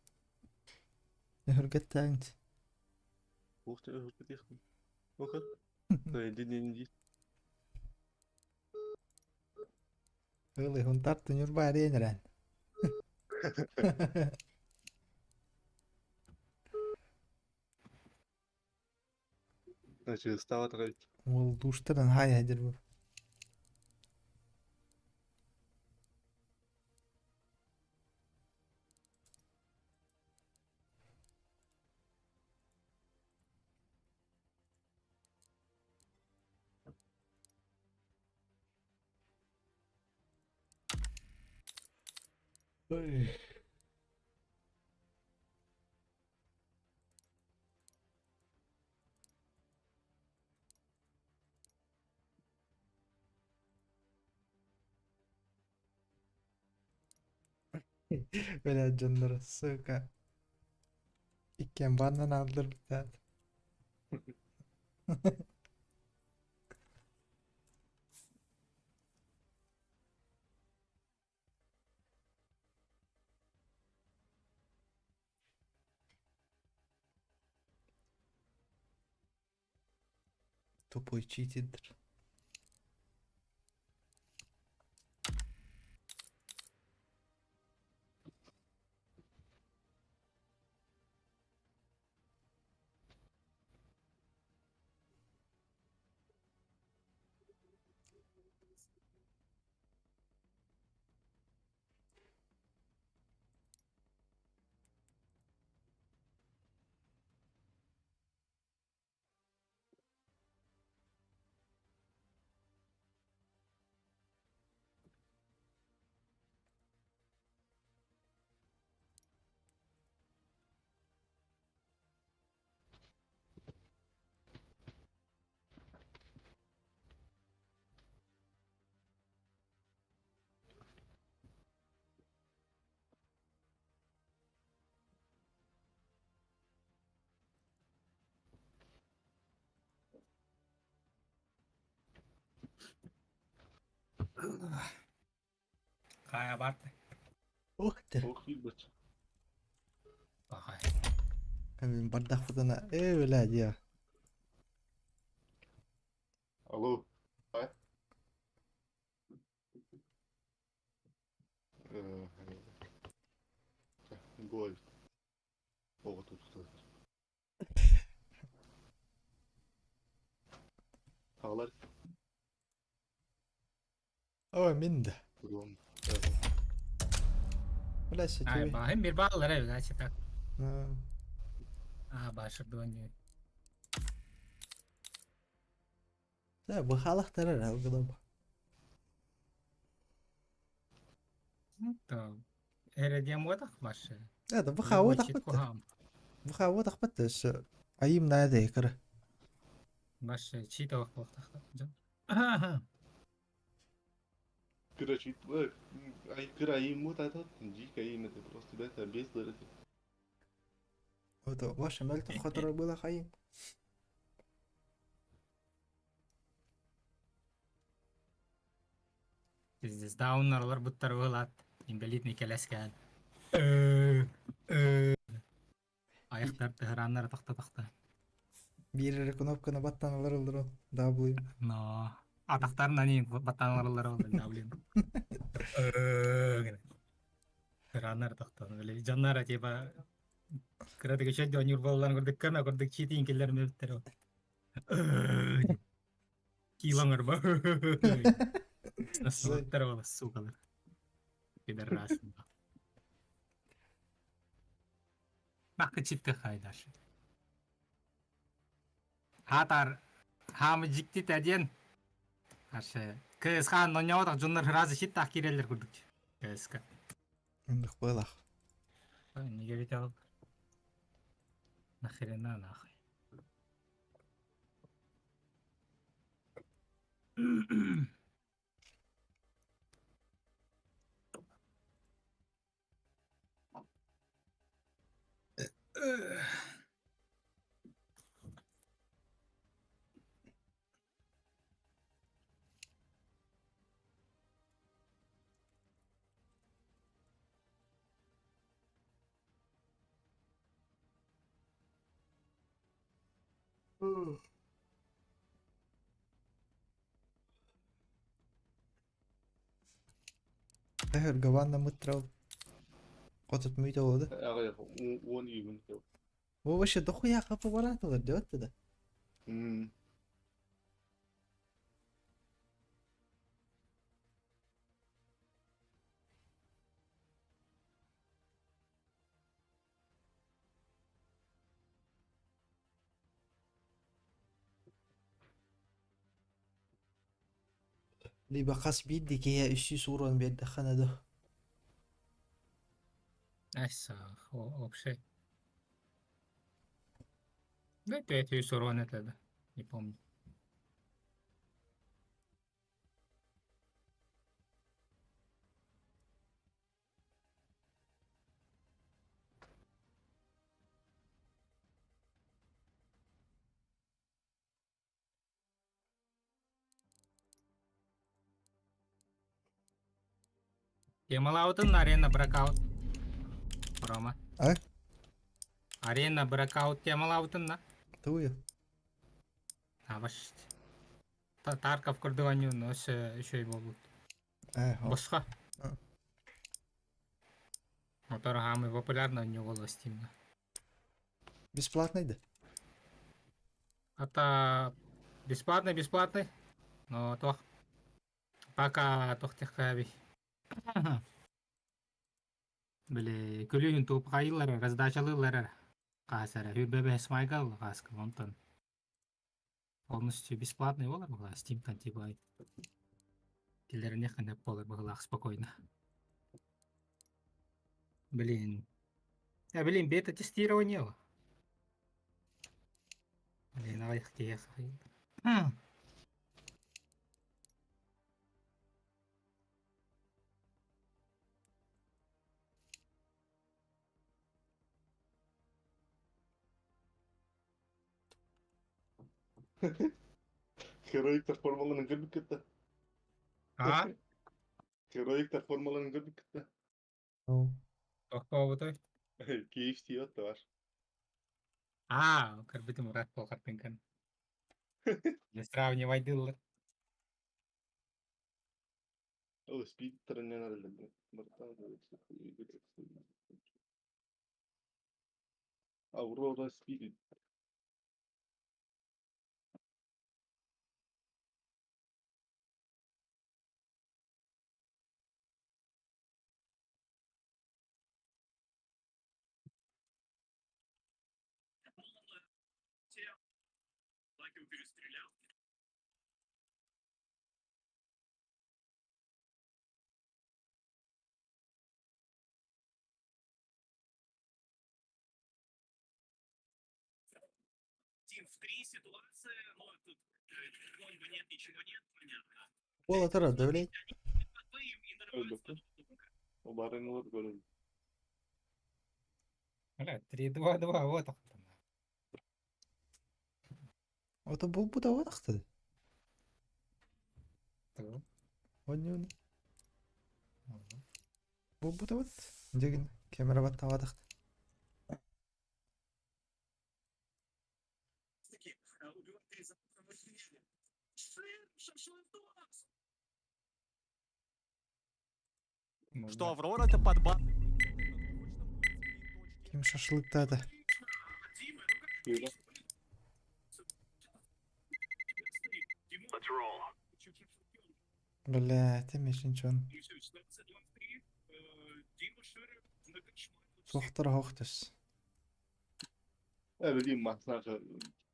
B: Hürget tankt.
A: Hoort je het dicht? Oké. Nee, dit niet.
B: Oy, hun tarttın yurba değinren.
A: Значит, стало тратить.
B: Ol duştaran hay hadir bu. Oy. Böyle canları sıka. İkken bana aldır bir tane. Topu cheated'dir.
D: Kaya abarttı.
B: Oh de.
A: Hoog Gilbert.
D: Ay.
B: Hemen bardak fıdına. Öyle ya.
A: Alô? Vai? Gol. Oh, tudo. Ağlar.
B: Ama min de.
A: Kulağım.
B: Öyle şey
D: Ay
B: tabii.
D: bahim bir bağlar ev gerçekten.
B: Ha.
D: Aa başladı oynuyor.
B: Ya bu halak tarar ha o kadar.
D: Tamam. Erediyem wadak başı.
B: Ya da bu hava da
D: Çit
B: battı.
D: kuham.
B: Bu hava da battı. Ayım nerede yıkırı.
D: Başı çit o waktak.
A: Короче, краим вот этот, дикая имя, ты просто это без дырки.
B: O da başa melti xatara bu da ayım.
D: Biz daha onlar buttar vılat. İmbelit mikelesken. Ayaklar tıhıranlar takta.
B: Bir knopkana battan alır olur o. Daha buyum.
D: No. Ataklar nani batan oralar oldu daha bileyim. Tıhıranlar takta. Böyle canlar acaba Kıradaki şey diyor, Nurbal'dan kırdık kana kırdık çiğdiğin kellerimi öptür o. Kilanır ba. Nasıl
B: Güzel.
D: öptür o su kalır. Gider aslında. Bak çifte haydar. Hatar hamı cikti tedyen. Karşı kız kan nonya otak junlar razı şit tak kireller kırdık. Kızka.
B: Ындык байлах.
D: Ne gerek al. Nahirena nahi.
B: Эхер гаванна мытрау. Котот мүйте болду.
A: Ага, 10 gün.
B: О вообще дохуя капы баратылар деп атты да. Либо кас бийди кея 300 урон берди ханадо.
D: Айса, вообще. Да, это и сурон это, да. Не помню. Темалаутын арена бракаут. Рома.
B: А?
D: Арена бракаут темалаутын на.
B: Туя.
D: Аваш. Тарков кырдываню носы еще и болут. Босха. Мотор хамы популярно у него стимна.
B: Бесплатный да?
D: Это бесплатный, но то пока тох техави. Били күлүн туп кайылар, раздачалылар. Касара хүрбебе смайгал каска монтон. Полностью бесплатный болар була Steam кантибай. Киллерне хана болар була спокойно. Блин. Блин, бета-тестирование. Блин, а их тех.
A: Heroiktар формаларын көрдік кетті.
D: А?
A: Heroiktар формаларын көрдік кетті.
D: Какого то?
A: KFC отты бар.
D: А, карбити мурат полкартынкан. Не сравнивай дыллар.
A: О, спид түрінен арылды. Aurora Spirit.
B: Ол атара давление.
A: O barın olur görün.
D: Бля, 3-2-2, вот так.
B: Это был буда вот ахты.
D: Ту.
B: Он не. Был буда вот. Деген камера бат тава дахты.
D: Ну,
J: Что Аврора это подба...
B: Kim şaşılıkta da.
E: Let's roll.
B: Bля, temeşin çon. Sohtar hoxtas.
A: öyle diyeyim bak sana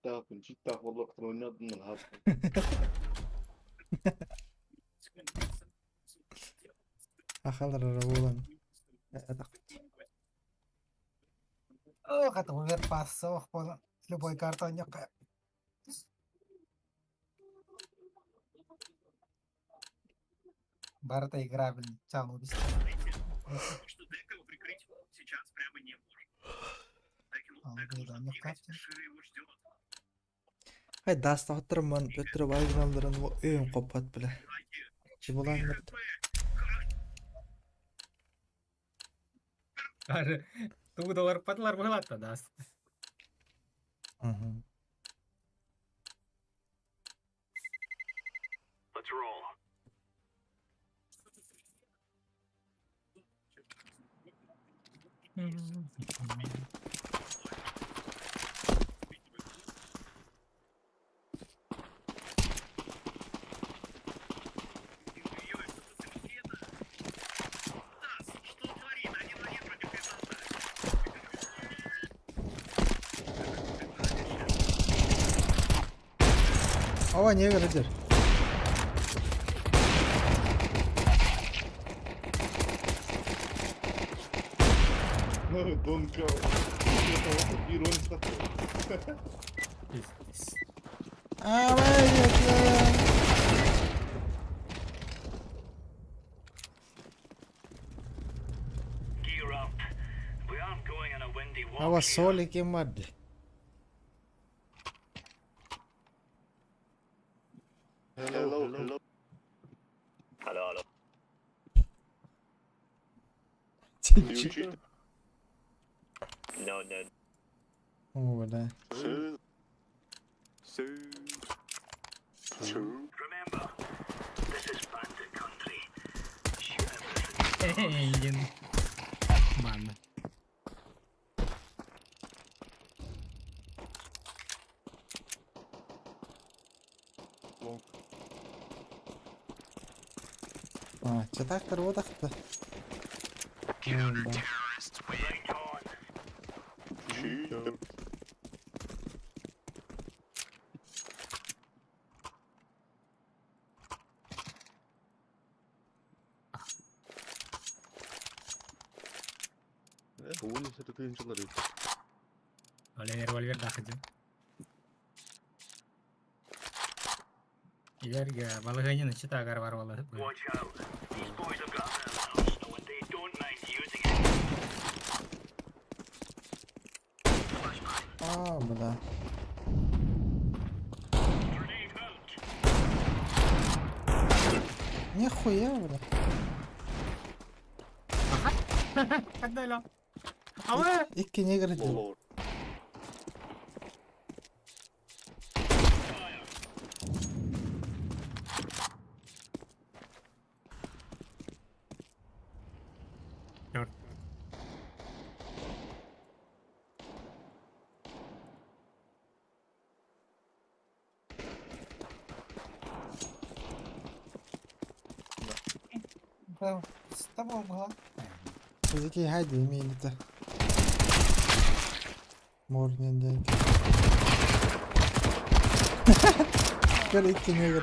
A: dağıtın cidden vallahi oynadım ben abi.
B: Axalar ara olan.
I: Oh, kata gue biar pas, oh, pola. Lu boy kartonnya kayak. Барта игра, блин, чал, убийство.
E: Что Дека прикрыть сейчас прямо не может.
I: Он говорит, он не в карте.
E: Шире его ждет.
B: Hay dasta hatırman ötürü baygnalların o öğün kopat bile. Kim olan mı?
D: Tunggu dolar 4 bola ta das.
E: Let's roll. Что творит 1-1 против Казанца?
B: Ava niye gelir?
A: Донка. Иронично.
B: Aa ben
E: Gear up. We aren't going on a windy walk.
B: Ava
E: here.
B: soli kim vardı?
A: Hello.
C: Hello, hello.
A: You cheat.
C: No, no.
B: O böyle.
E: Remember, this is bandit country. Shoot everything.
D: Engin. Mana.
B: Aa, çataktır o taktı.
E: Right on.
A: هو اللي ستكون ان شاء الله.
D: Oleh revolver dah aja. Igar ga balaganya na cita agar war wala.
E: Watch out. These boys have got a bit of an arsenal and they don't mind using it. Flashbang.
B: Aa böyle.
E: Grenade out.
B: Ne хуя böyle?
D: Ada lah. Awa.
B: İki niye gelir?
A: والله
D: Dur.
I: Прям с тобой была.
B: Fiziki hadi minute. Morning denk. Böyle iki niye gelir?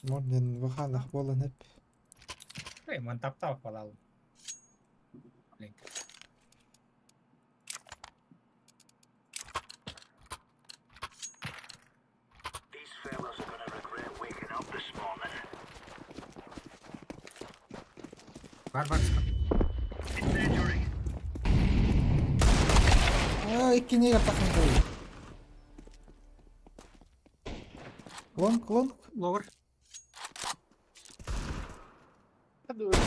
B: Morning bakal bolan hep.
D: Mantap tau kalau. Link.
E: These fellas are gonna regret waking up this morning.
D: Var.
E: Incendiary.
B: Aa iki niye takın böyle? Long.
D: Lower.
A: hadi öldürdüm.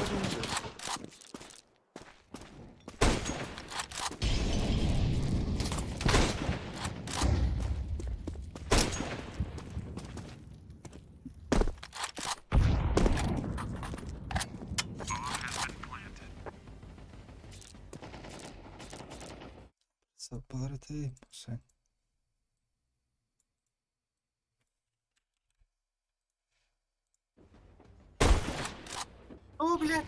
B: Сапарты. Все.
I: О, блядь.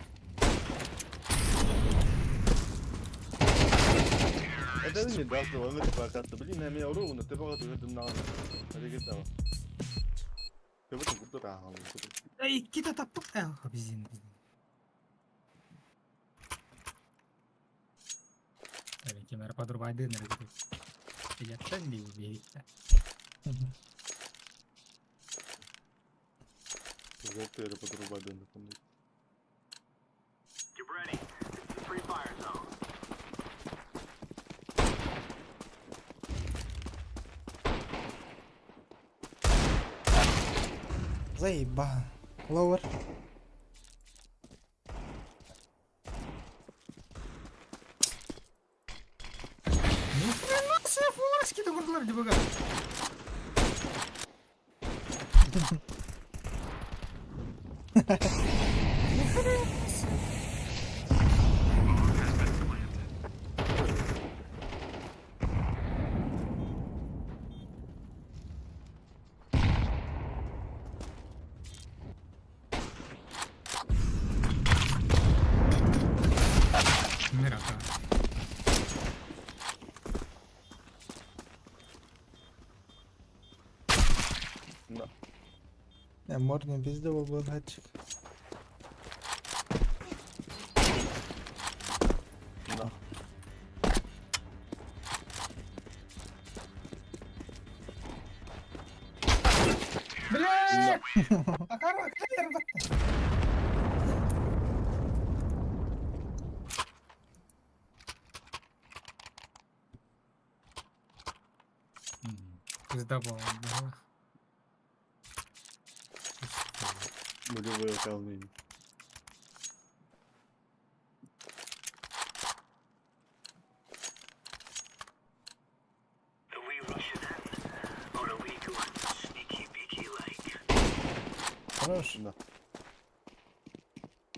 A: Это не даст, он это покататься. Блин, я меня ровно, ты пока ты на регетал. Ты вот тут рахал.
I: Эй, kita tapuk. Habizin. Dari kamera padur badan dari gitu. Kelihatan di kita.
A: Вот это по-другому надо.
E: Get ready. It's the free fire zone.
B: Заебал. Лоуэр.
I: Ни хрена себе флорски-то вурдлар di bagaj. Meraka.
A: Да.
B: Я морный пиздовал бладатчик.
A: Да.
I: Блядь! А короче, клеер вот. Пизда была, да.
A: Нулевые указания.
E: Are we rushing in? Or are we going sneaky beaky like?
B: Хорош.
A: Да.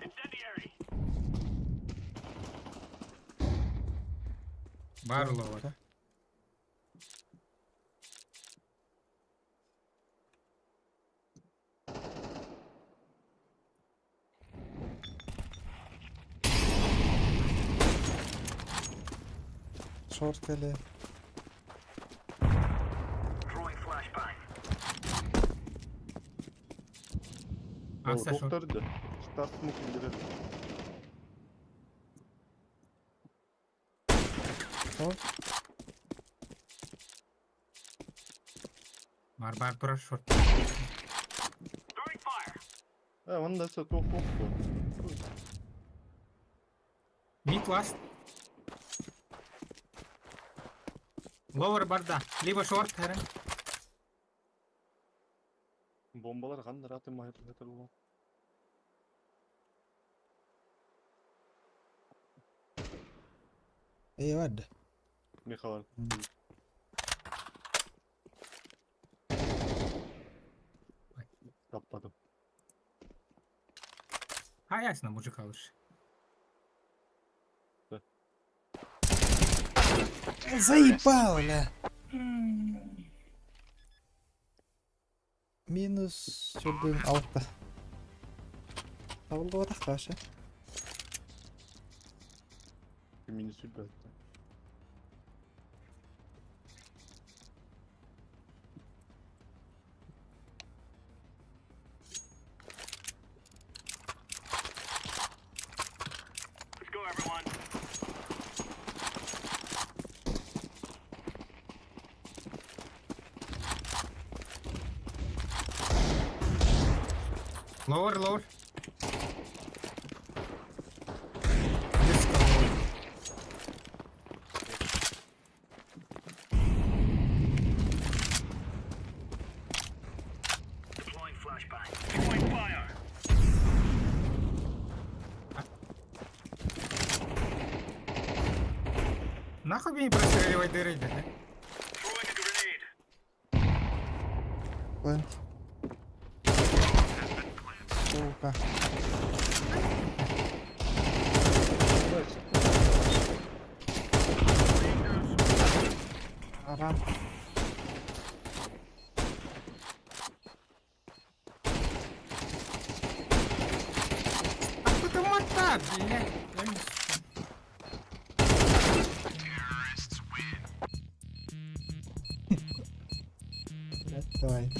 E: Incendiary!
I: Барлова.
B: Шорт или...
E: Throwing flashbang.
I: Аса шо.
A: Доктор да. Старт смог играть.
B: Шорт.
I: Бар тура шорт.
E: Throwing fire.
A: Он да все то фокус.
I: Мид ласт. Lower барда. Либо шорт, herre.
A: Бомбалар қандай аты ма это было.
B: Ey vad?
A: Михаил. Таппадым.
I: А ясно, мужика лучше.
B: Заебал, бля. Минус сюда алта. Табылды батақ башы.
A: Мини супер.
E: Let's go, everyone.
I: Lower.
E: Deploying flashbang. Deploying fire.
I: Нахуй мне не простреливать дыры, да?
E: Throwing a grenade.
B: Плент. Сука. Bakalım.
I: Потому так, блядь. Ölmüşsün.
B: Evet, давай.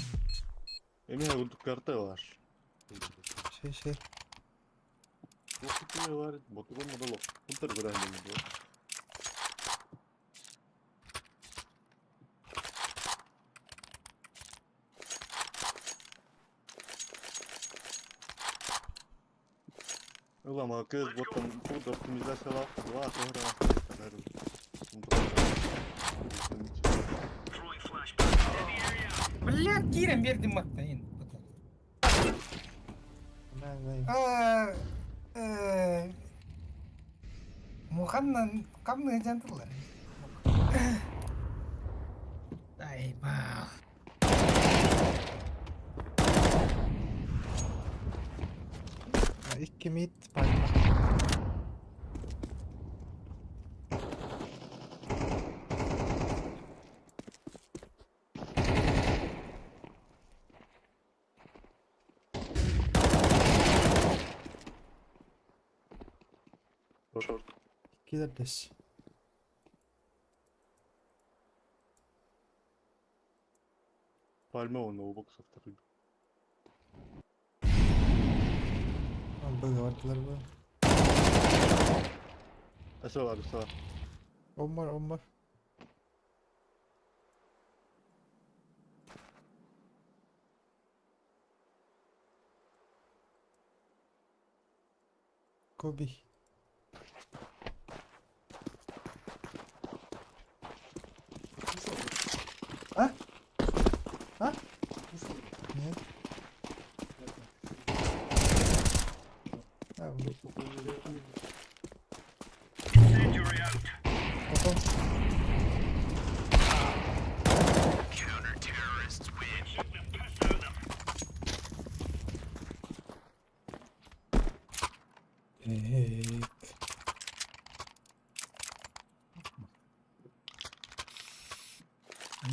A: Emine bulduk karta var.
B: Şey.
A: Vakit ne var? Botu olmadı lo. Bunlar kadar ne bu? Ulan ama kız botun bu da optimizasyon yaptı. Var sonra kadar.
E: Throwing flashbang. Heavy area.
I: Блядь, Кирен бердім мақтайын.
B: Ben.
I: Муханнан камны жантылар. Ай, бау.
B: İki mid payma.
A: Short.
B: İki de deş.
A: Palme onu o box after.
B: Böyle vardılar bu.
A: Esa var esa.
B: On var. Kobe. Ha? Ha? Ne? Ha, bu.
E: Incendiary out.
B: Bakalım.
E: Counter-terrorists win. Shoot the piss out of them.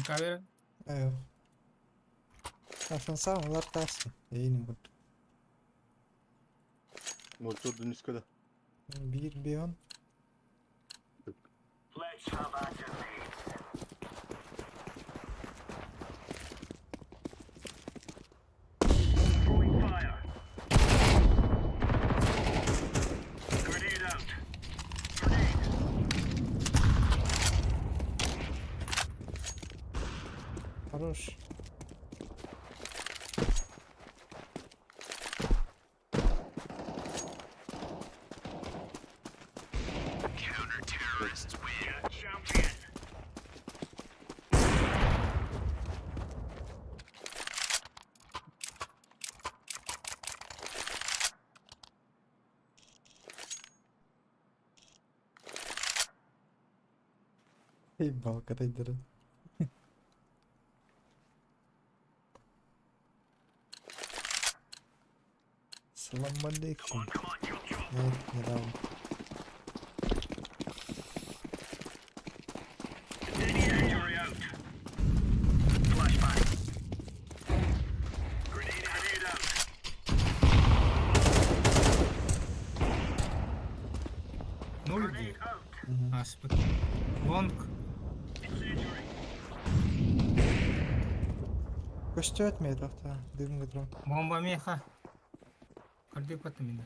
I: Камера.
B: Eyo. Sen sağ mı? Lar tersi. Yayını vurdu.
A: Motor dönüş kadar.
B: Bir on.
E: Let's have at it, mates. Throwing fire. Grenade out. Grenade.
B: Хорош.
E: Counter-terrorists win. Yeah, champion.
B: Hey balkada giderim. Selamünaleyküm.
E: Come on, chop chop.
B: Evet, merhaba.
E: Incendiary out. Flashbang. Grenade out.
I: Ну,
E: Grenade out.
I: А, спок. Лонг.
E: Incendiary.
B: Көшті өтмейді вақта. Дым гыдрон.
I: Бомба меха. Карды потом инде.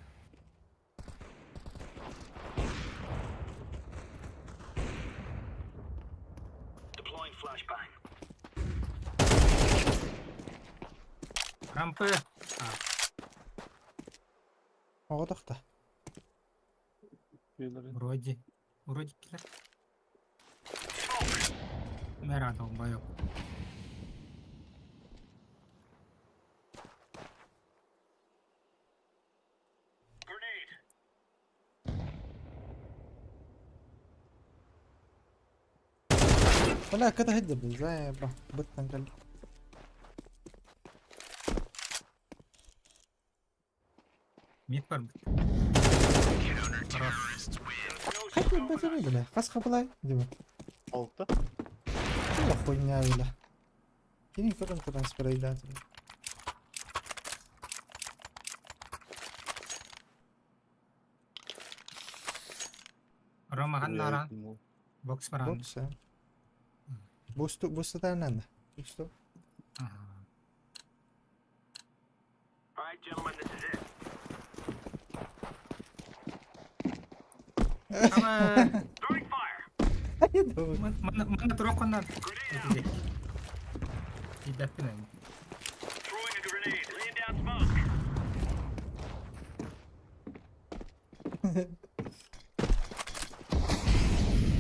E: Deploying flashbang.
I: Рампы. А,
B: Оғдық та.
I: вроде. Вроде килер. Мера долбоёб.
E: Grenade.
B: ولا كده هدى ازاي بقى بطن قال
I: Мид бар бит. Хорош.
B: Hayır ben sana bile. Kas kapılar değil mi?
A: Altta.
B: La хуйня, бля. Кинь коронку распределять.
D: Roma kan orang box peran.
B: Box ya. Bustu tanan. Bustu.
E: Alright, gentlemen, this is it.
D: Ama
E: Throwing fire.
D: mana turok kan nan. Tidak kena.
E: Throwing a grenade. Laying down smoke.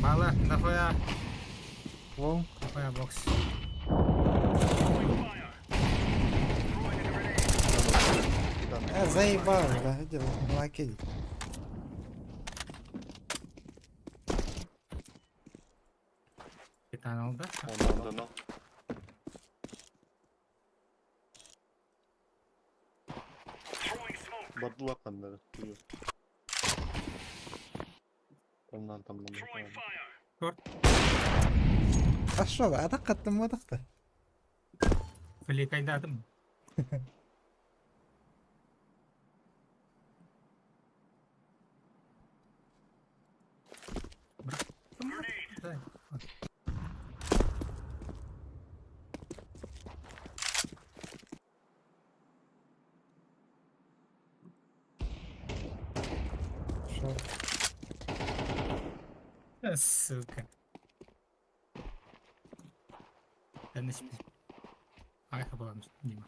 D: Malah, nafaya,
B: Wow.
D: nafaya box.
E: Throwing fire. Throwing a grenade.
B: Заебал, бля. Иди, лаки.
D: Kita aldı.
A: Ondan da
E: Throwing smoke.
A: Battılar kanları. Duyuyor. Ondan tamamladım.
E: Throwing fire.
B: Aşağı adak kattım mı adak da.
D: Fili kayda adım.
E: Grenade.
B: Şu.
D: Сука. Ben de şimdi ayakkabı almış. Değil mi?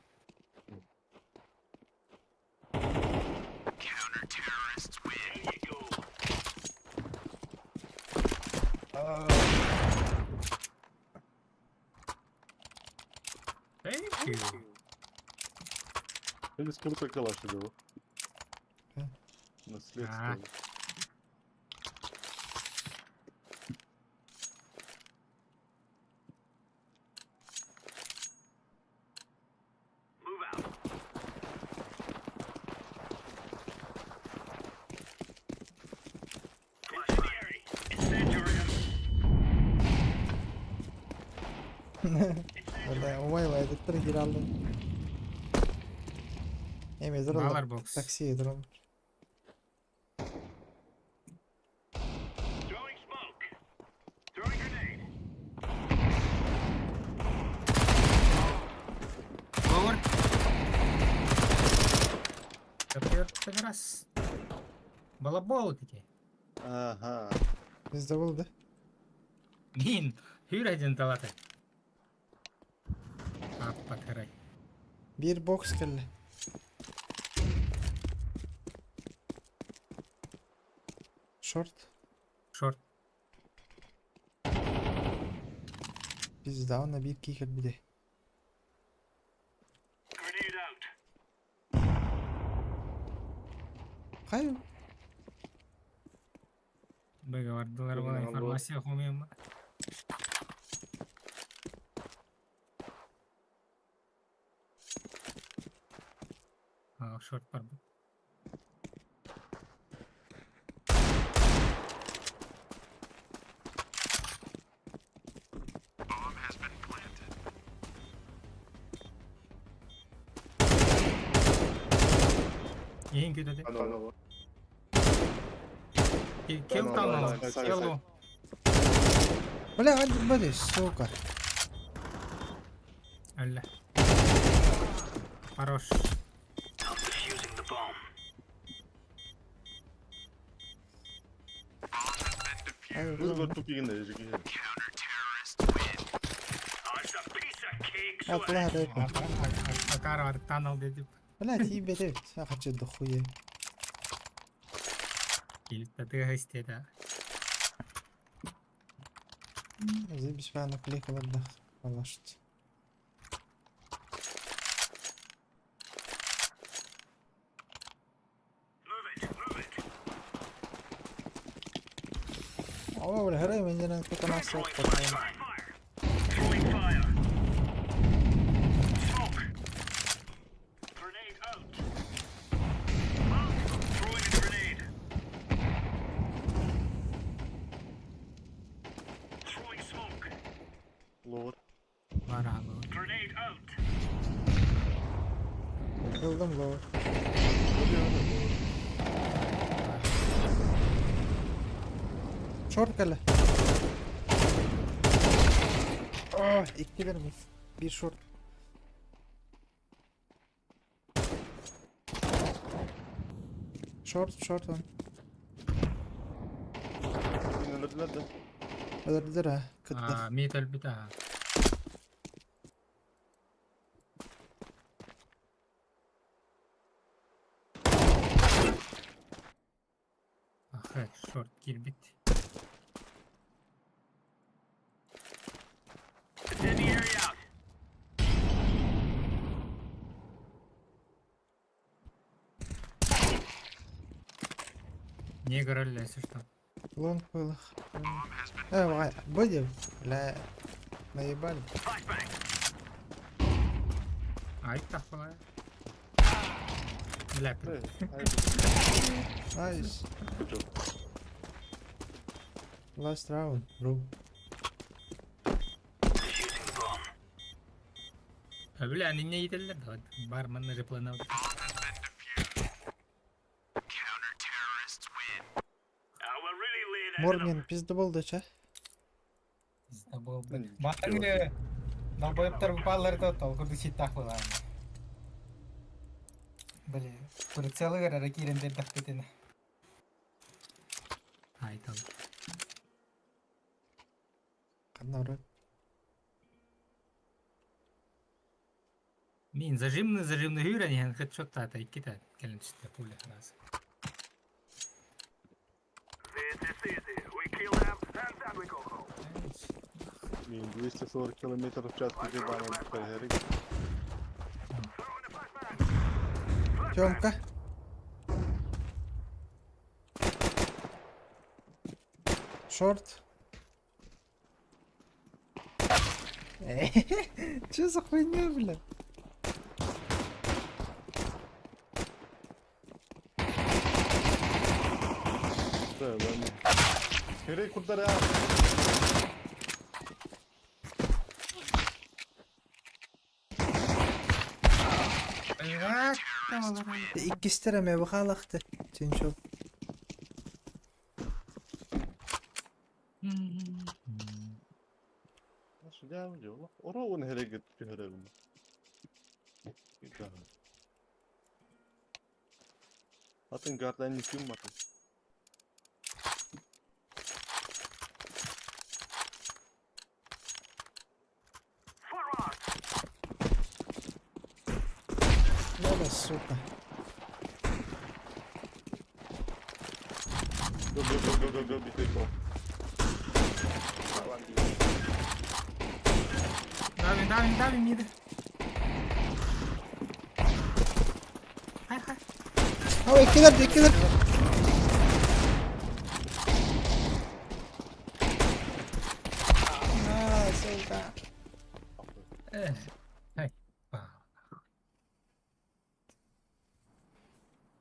E: There you go.
D: Thank you.
A: Henüz kılıç başladı bu.
B: Hı.
A: Nasıl
D: Ha.
A: yetişti?
E: Move out. Incendiary. Incendiary.
B: Valla umay vay dıttır giraldı. Emezir
D: Bağlar
B: Allah.
D: box.
B: Taksi yedir olur.
E: Throwing smoke. Throwing grenade.
D: Over. Kapıyor biraz. Balabol tiki.
A: Aha.
B: Bizde buldu.
D: Min. Hür ajan talate. Apa karay.
B: Bir box kelle. Short.
D: Short.
B: Bizde ona bir kill bir de.
E: Grenade out.
B: Hayır.
D: Bagi wardalar bana
A: Bilmiyorum, bu-
D: informasi okumuyorum. Short var bu. Yiyin kötü de.
A: Hadi.
D: Kill
A: Tamam,
D: tamam.
A: say, say,
D: Kill
A: say.
D: bu.
B: Бля, бля, сука.
D: Öyle. Хорош.
E: I'm defusing the bomb.
B: Hayır,
A: Bunu
B: oğlum.
A: da çok iyi gidecek.
E: Oh, it's a piece of cake.
B: At lan hadi.
D: Akar var tunnel dedi.
B: Бля, тебе дают. Я хочу дохуя.
D: Kill tadı istedi.
B: زي مش فاهم كليك ولا خلصت.
E: Move it. Move it.
B: أوه الهري من جنان كنت ناس
E: Throwing
B: أكتر.
E: fire. Throwing fire. Smoke. Grenade out. Throwing a grenade. Throwing smoke.
A: lower.
D: Var abi.
E: Grenade out.
B: Kıldım low. Short gele. Oh, ikkilerimiz. Bir short. Short on.
A: Öldürdüler de.
B: Öldürdüler ha. Kıtlar.
D: Metal bir daha. Ahir short gir bit.
E: Incendiary out.
D: Не играли, если что.
B: Лонг был. Будем? لا. Наебали.
E: Flashbang.
D: Ай, так была. Бля,
A: Hey,
B: Nice.
A: good job.
B: Last round, bro.
E: Defusing the bomb.
D: бля, они не едали, да, бармен репланал.
E: We're really laying into them.
B: Morgan pizda oldu ça.
D: Bizde bu
I: Батан ile долбоебтар балларды толкурды ситтақлыған. Бля, прицелы gara кирендер дақтетені.
D: айтал.
B: Қандай ұрады?
D: Мен зажимный хүйрен, ян хедшотта атай кетеді. Келін түсті пуля раз.
E: This is easy. We kill them and then we go home.
A: Min 240 kilometer в час перебаном перегорик.
E: Throwing the flashbang.
B: Тёмка. Шорт. Чё за хуйня, бля?
A: Да, ладно. Херей куда реально?
B: İkisi de mi bakalaktı? Çünkü
A: Nasıl devam ediyor lan? Oraya onu hereye gittik hereye bunu. Atın gardan yıkayım bakın.
E: Forward.
B: ne da suka.
A: Go, bir tek o.
D: Дави, миды. Хай.
B: Ha ikiler. Aa, suka.
D: Хай.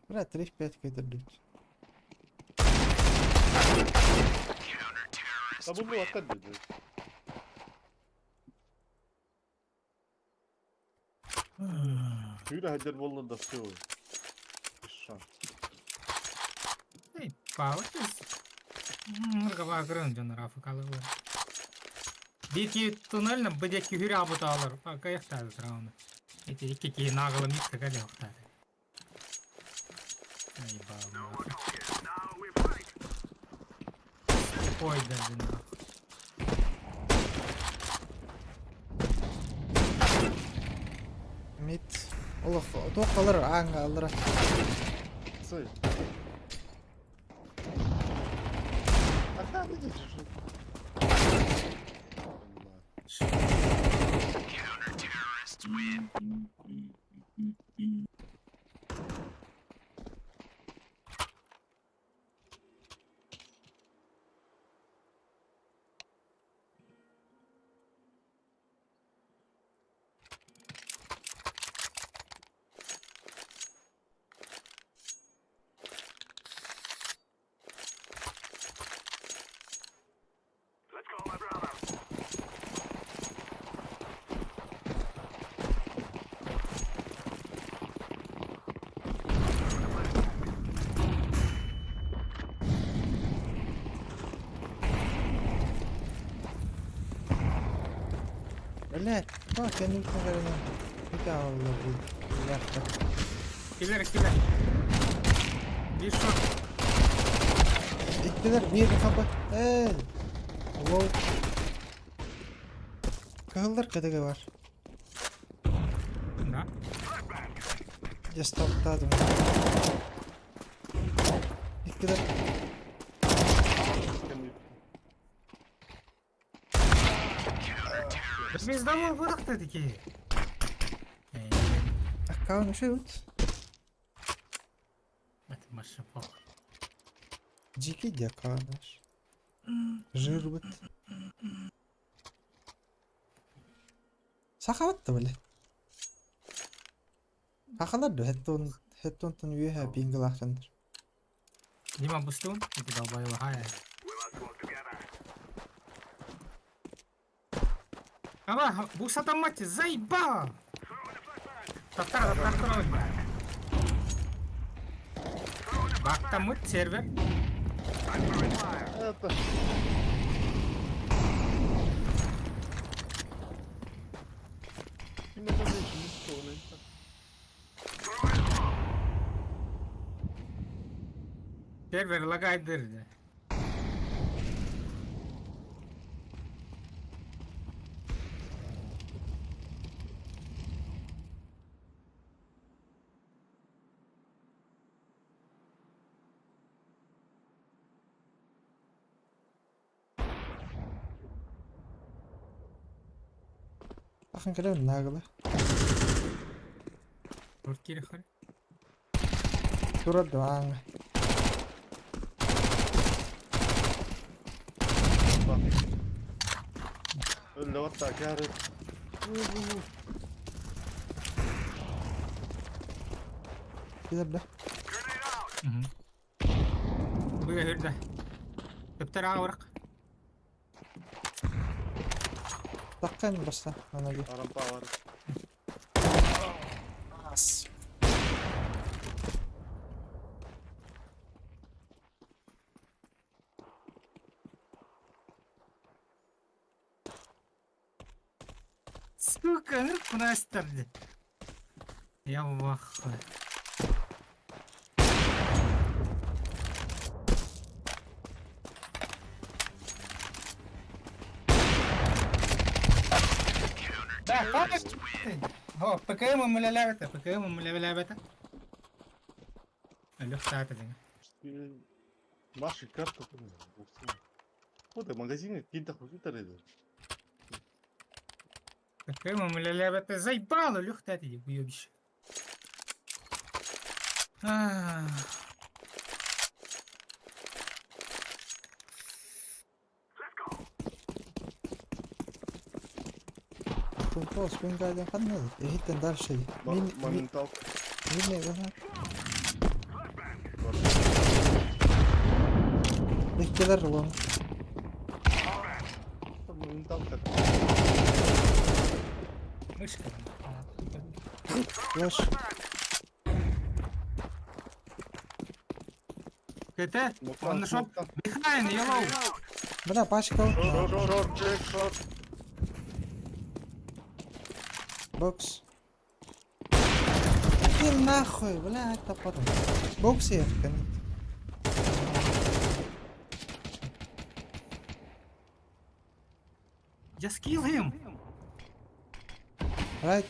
B: Bırak 3-5 getirdik.
A: Ya bunu atar dedi. Yürü Hacer Bol'la da şey oluyor. Şan.
D: Эй, паутис. Мургава грын жана рафыкалы бар. Беки туннельна бедеки хүрі абыта алыр. Каяқтады тұрауны. Эти екі нағылы митті кәлі ұқтады. Ай, балым.
E: Now we fight.
D: Ой, даже нахуй.
B: Mid. Олық, тоқ қалыр, аңға алыр.
A: Сый. Atar dedi.
B: Блядь, как я не наверное. Фига, блядь.
D: Киллер, киллер. Bir shot.
B: İktiler bir kapı. Wow. Kahıllar kadege var.
D: Да.
B: Just topladım. İktiler.
D: Biz de mi bırak dedi ki?
B: Akkaun şut.
D: Это маша пох.
B: Дикий дяканаш. Жир бит. Сахават да блядь. Хахалар да хэттон үеэ пинглахтандыр.
D: Дима бустун? Это долбоёб хая. Ага, бусата мать, заебал! Татар. Бакта муть сервер.
A: Это...
D: Сервер лагает дырды.
B: Ахын келе нагыла.
D: Руркири хары.
B: Турат дуанга.
A: Öyle var da kârı.
B: Gider bile.
D: Быга хырда. Көптер ага бырак.
B: Dakkan basta. Ana bir.
A: Arampa var.
B: As.
D: Сука, ну просто, блядь. Я в ахуе. Да, помнишь? О, ПКМ мы лявята. Лёгко это день.
A: Ваши карты. Вот в магазине какие-то хуйты.
D: ПКМ мы лявята. Заебало, лёгко это уёбище.
B: Kontrol springaydan qanday? Ehitten dar şey.
A: Моментал.
B: Minne bana. İktiler ulan.
A: Моментал как.
D: Мышка.
B: Flash.
D: КТ? Он нашел. Behind, yellow.
B: Bana başka.
A: Рор, чек, шот.
B: Бокс. Иди нахуй, блядь, топор. Бокс я, конечно.
D: Just kill him.
B: Right.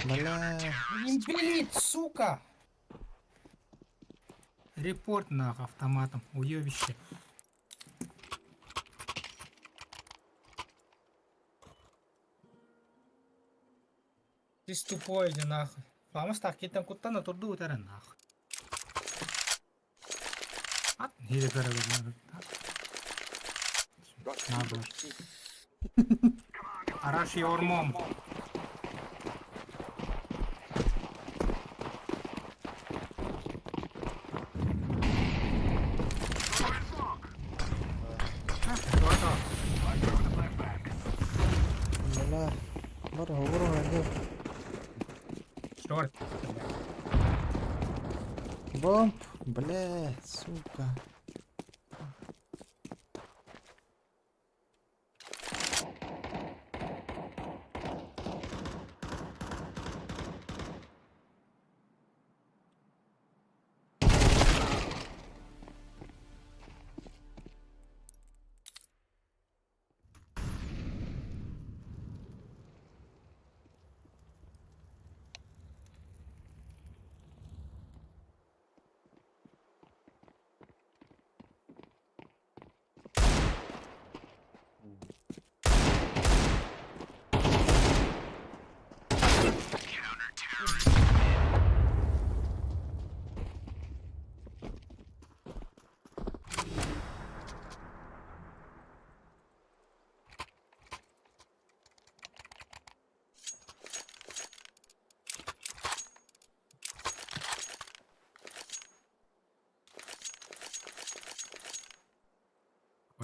B: Бля.
D: Блин, сука. Репорт нах автоматом, уёбище. Ты тупой, иди нахуй. Vamos так кетем кутта на турду утерен нахуй. At hile karagı. Ne yapıyor? Araş yormam.
B: Бля. Вора, иди.
D: Шорт.
B: Бомб. Бля, сука.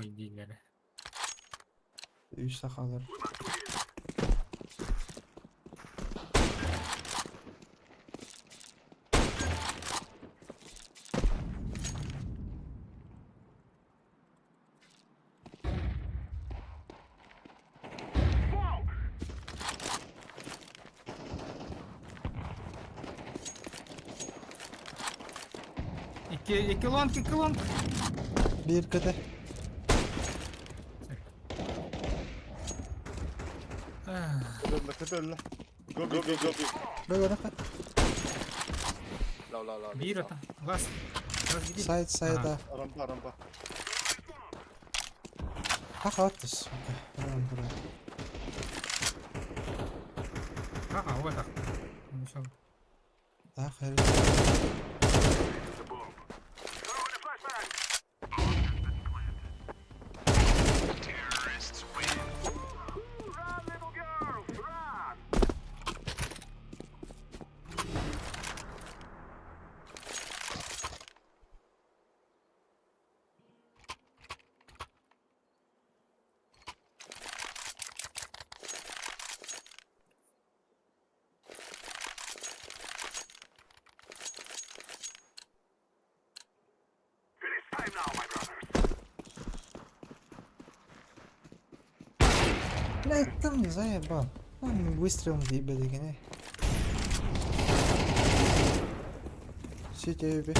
D: Ой дейлери.
B: Үй сақалар.
D: İki long.
B: Bir kıdı.
A: كتل جوبي جوبي
B: Böyle ne kadar?
D: Bir ata. Last gidiyor.
B: Sayda.
A: رمبا
B: Haka attız. Tamam buraya.
D: Ага, вот так. Ну, всё.
B: Daha hayır. Блядь, там заебал. Он выстрелом въебали, не? Сидя юби.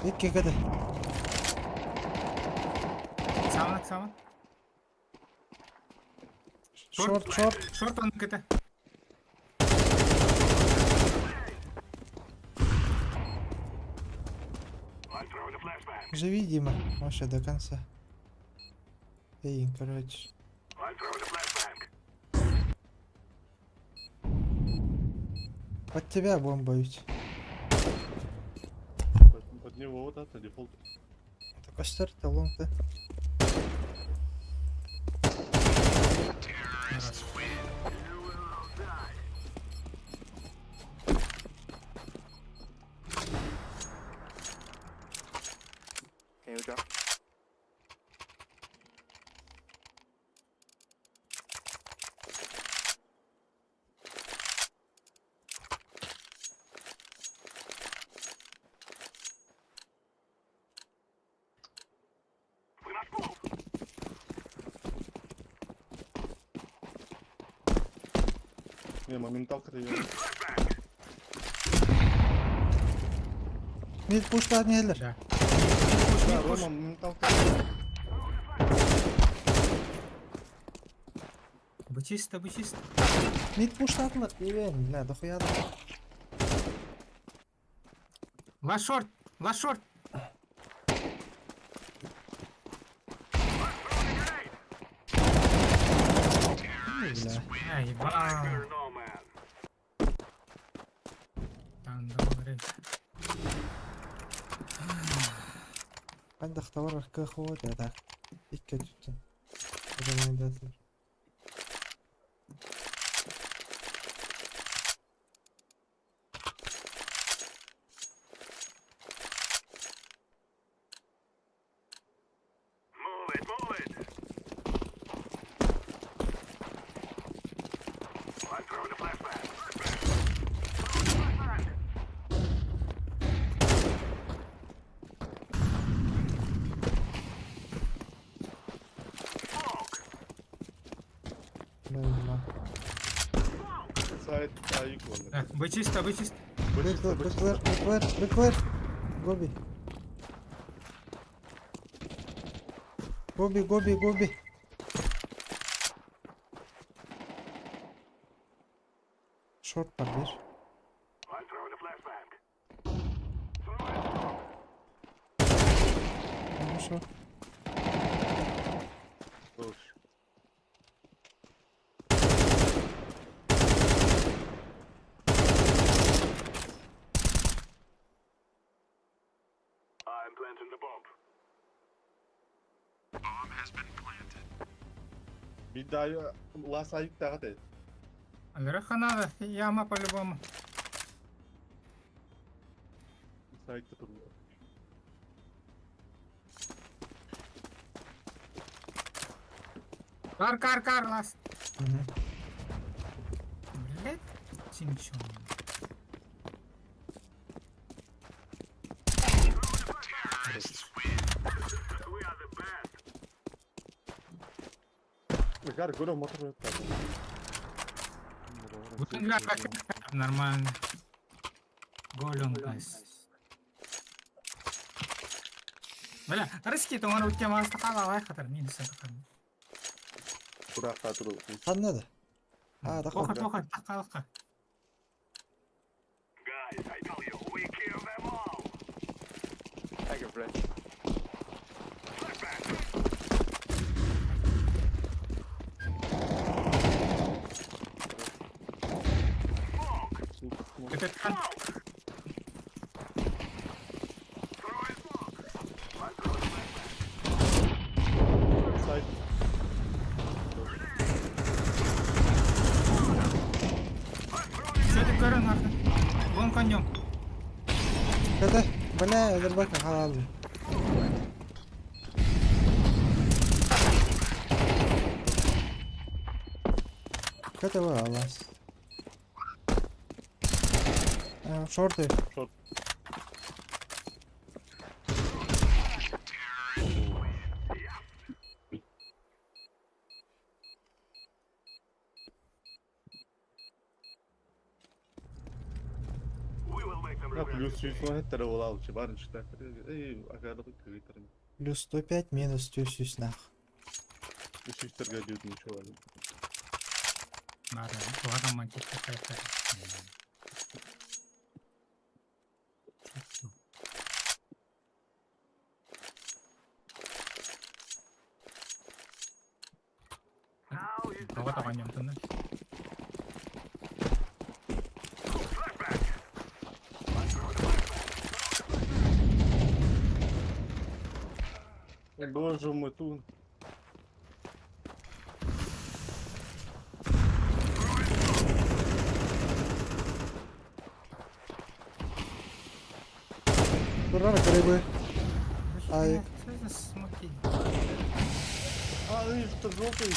B: İki kadar.
D: Сама.
B: Short.
D: Шорт он КТ.
B: Живи, Дима. Вообще до конца. Эй, короче. Под тебя бомба ведь.
A: под него вот это дефолт.
B: Так а что это лом-то?
H: Can you drop?
A: Не, моменталка-то я...
B: Mid pushlar neler?
D: Да.
A: Да, Рома, моменталка.
D: Бы чисто.
B: Mid pushladılar. Evet, la doxuya da.
D: Лast шорт.
B: Bile.
D: Ай, ба. Там говорит.
B: Anda var arka xovat ya da. İkke tutun. Bu da nedendir.
E: Move it. I'm throwing a flashbang.
B: Bilmem.
A: Сайт АИК вон.
D: Бы чисто.
B: Бэклэр. Гоби. Short var bir.
E: I'm throwing a flashbang.
B: Ama short.
A: Doğuş.
E: I'm planting the bomb.
A: Bir daha last АИК daha da.
I: Алераха надо, яма по-любому.
A: Site'de durmuyor.
I: Кар, лас.
B: Мгм.
I: Блять, чинчон.
A: Gari göre motor yok.
I: Bütün grafik нормально. Голем, Бля, рыски-то он у тебя мастахала, лай хатар, минус это.
A: Burak kadro.
B: Anladı. Ha da
I: Тоха, тахалка.
E: Guys, I tell you, we kill them all.
H: I can flash.
I: Это кан.
A: Site.
I: Что ты кара нахуй? Вон конем.
B: Kötü. Bana dur bakın halalım. Kötü var Allah. Short.
A: Short.
E: We will make them
A: Ya
E: regret
A: плюс чуть это револал, чебарин читает. Эй, ага, да критеры.
B: Плюс 105 минус 100 нах.
A: Еще торгадют ничего.
I: Надо, ладно, мантик какая-то. Кого-то конем ты, да?
A: Боже мой, тут.
B: Durana garibi. Ай.
I: Что за смоки?
A: А, что желтый.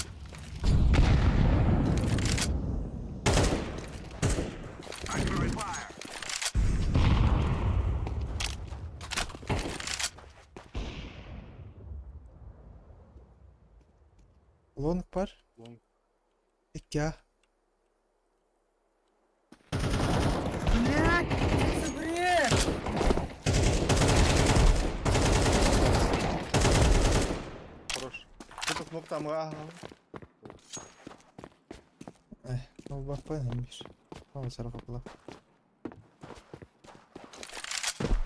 B: Long var.
A: Long.
B: İki.
I: Блять, это бред!
A: Хорош. Кто-то смог там, ага.
B: Ну bak neymiş. Ama sarı kapıla.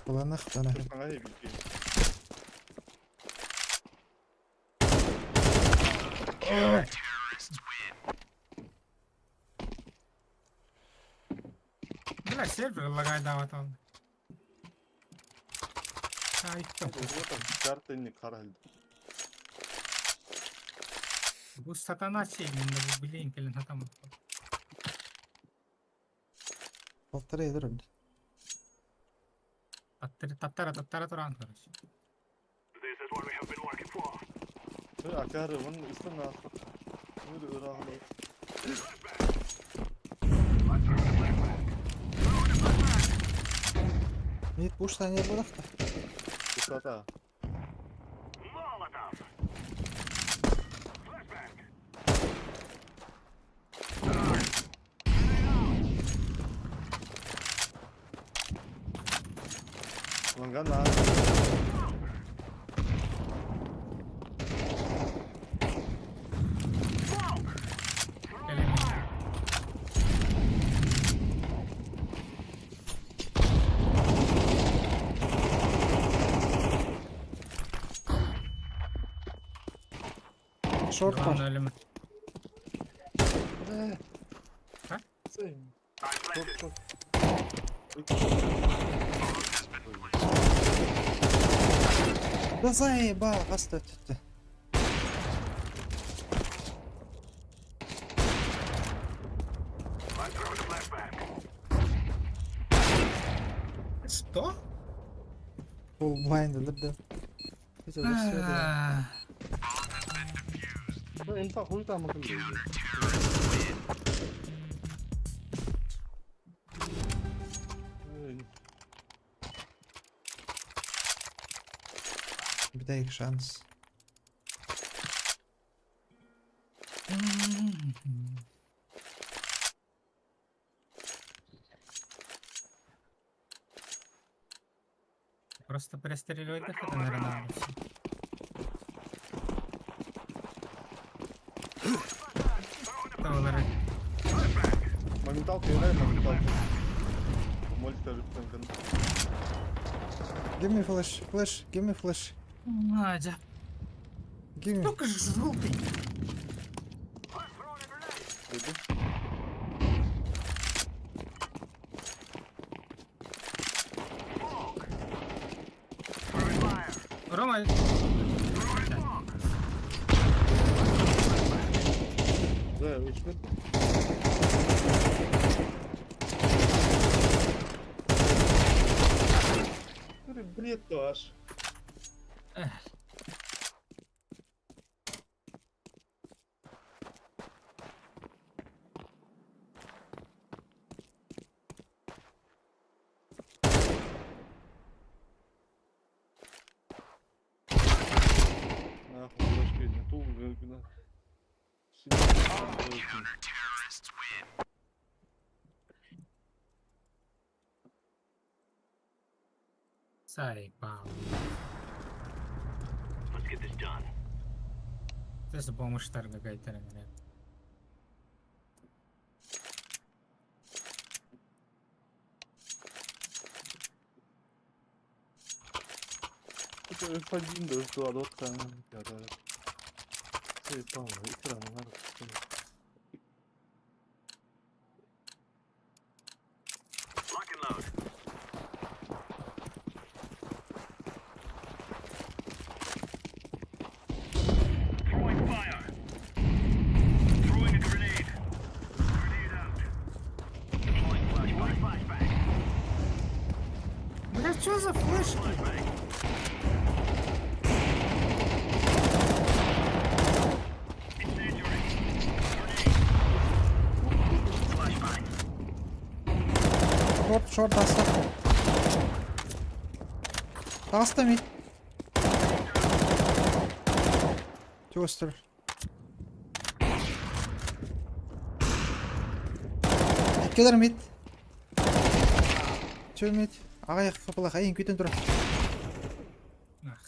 B: Kullanık bana.
A: Ага, и беги.
I: Бля, сервер лагает давать он. Ай,
A: Вот там карты не караль.
I: bu satana şey bu bileyim kelin hatam.
B: Полтора ядра.
I: Tattara turan karış.
E: This is what we have been working for.
A: Akarı, onun üstüne atmak. Böyle ırağını.
B: Mid push saniye bırak da.
A: Kısata.
E: Molotov.
A: Lan lan.
B: Short
I: Lan
B: var.
I: ölümü. Ha?
A: Çok çok.
B: Да заеба, оставь это.
I: Кто?
B: Блайндерлерді.
I: А,
A: Ну, инфа хуй там около.
B: Bir de ilk şans.
D: Просто перестрілювати так, наверное, всі. Та, Валерій.
A: Моменталка играет, моменталка. Мольстер рыбкан.
B: Give me flash, flash, give me flash.
D: Надя.
B: Give me.
I: только же желтый.
D: Рома,
A: Да, вышли. Бред аж. Нахуй, башки, не ту, на.
D: заебал.
E: Let's get this done.
D: Это бомж-штар какая-то, наверное.
A: Это F1 да, что адотка. Я да. Все, по-моему, экран надо.
E: Lock and load. Throwing fire. Throwing a grenade. Grenade out. Deploying flashbang.
I: Бля, что за флешки?
E: Flashbang. Incendiary. Grenade. Flashbang.
B: Short, hasta. Hasta mid. Toaster. İkiler mid. Two mid. Ағай қапылақ, әйін көтен тұра.
D: Ах.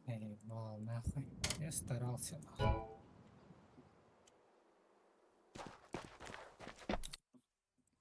D: Эй, нахуй. Я старался, нахуй.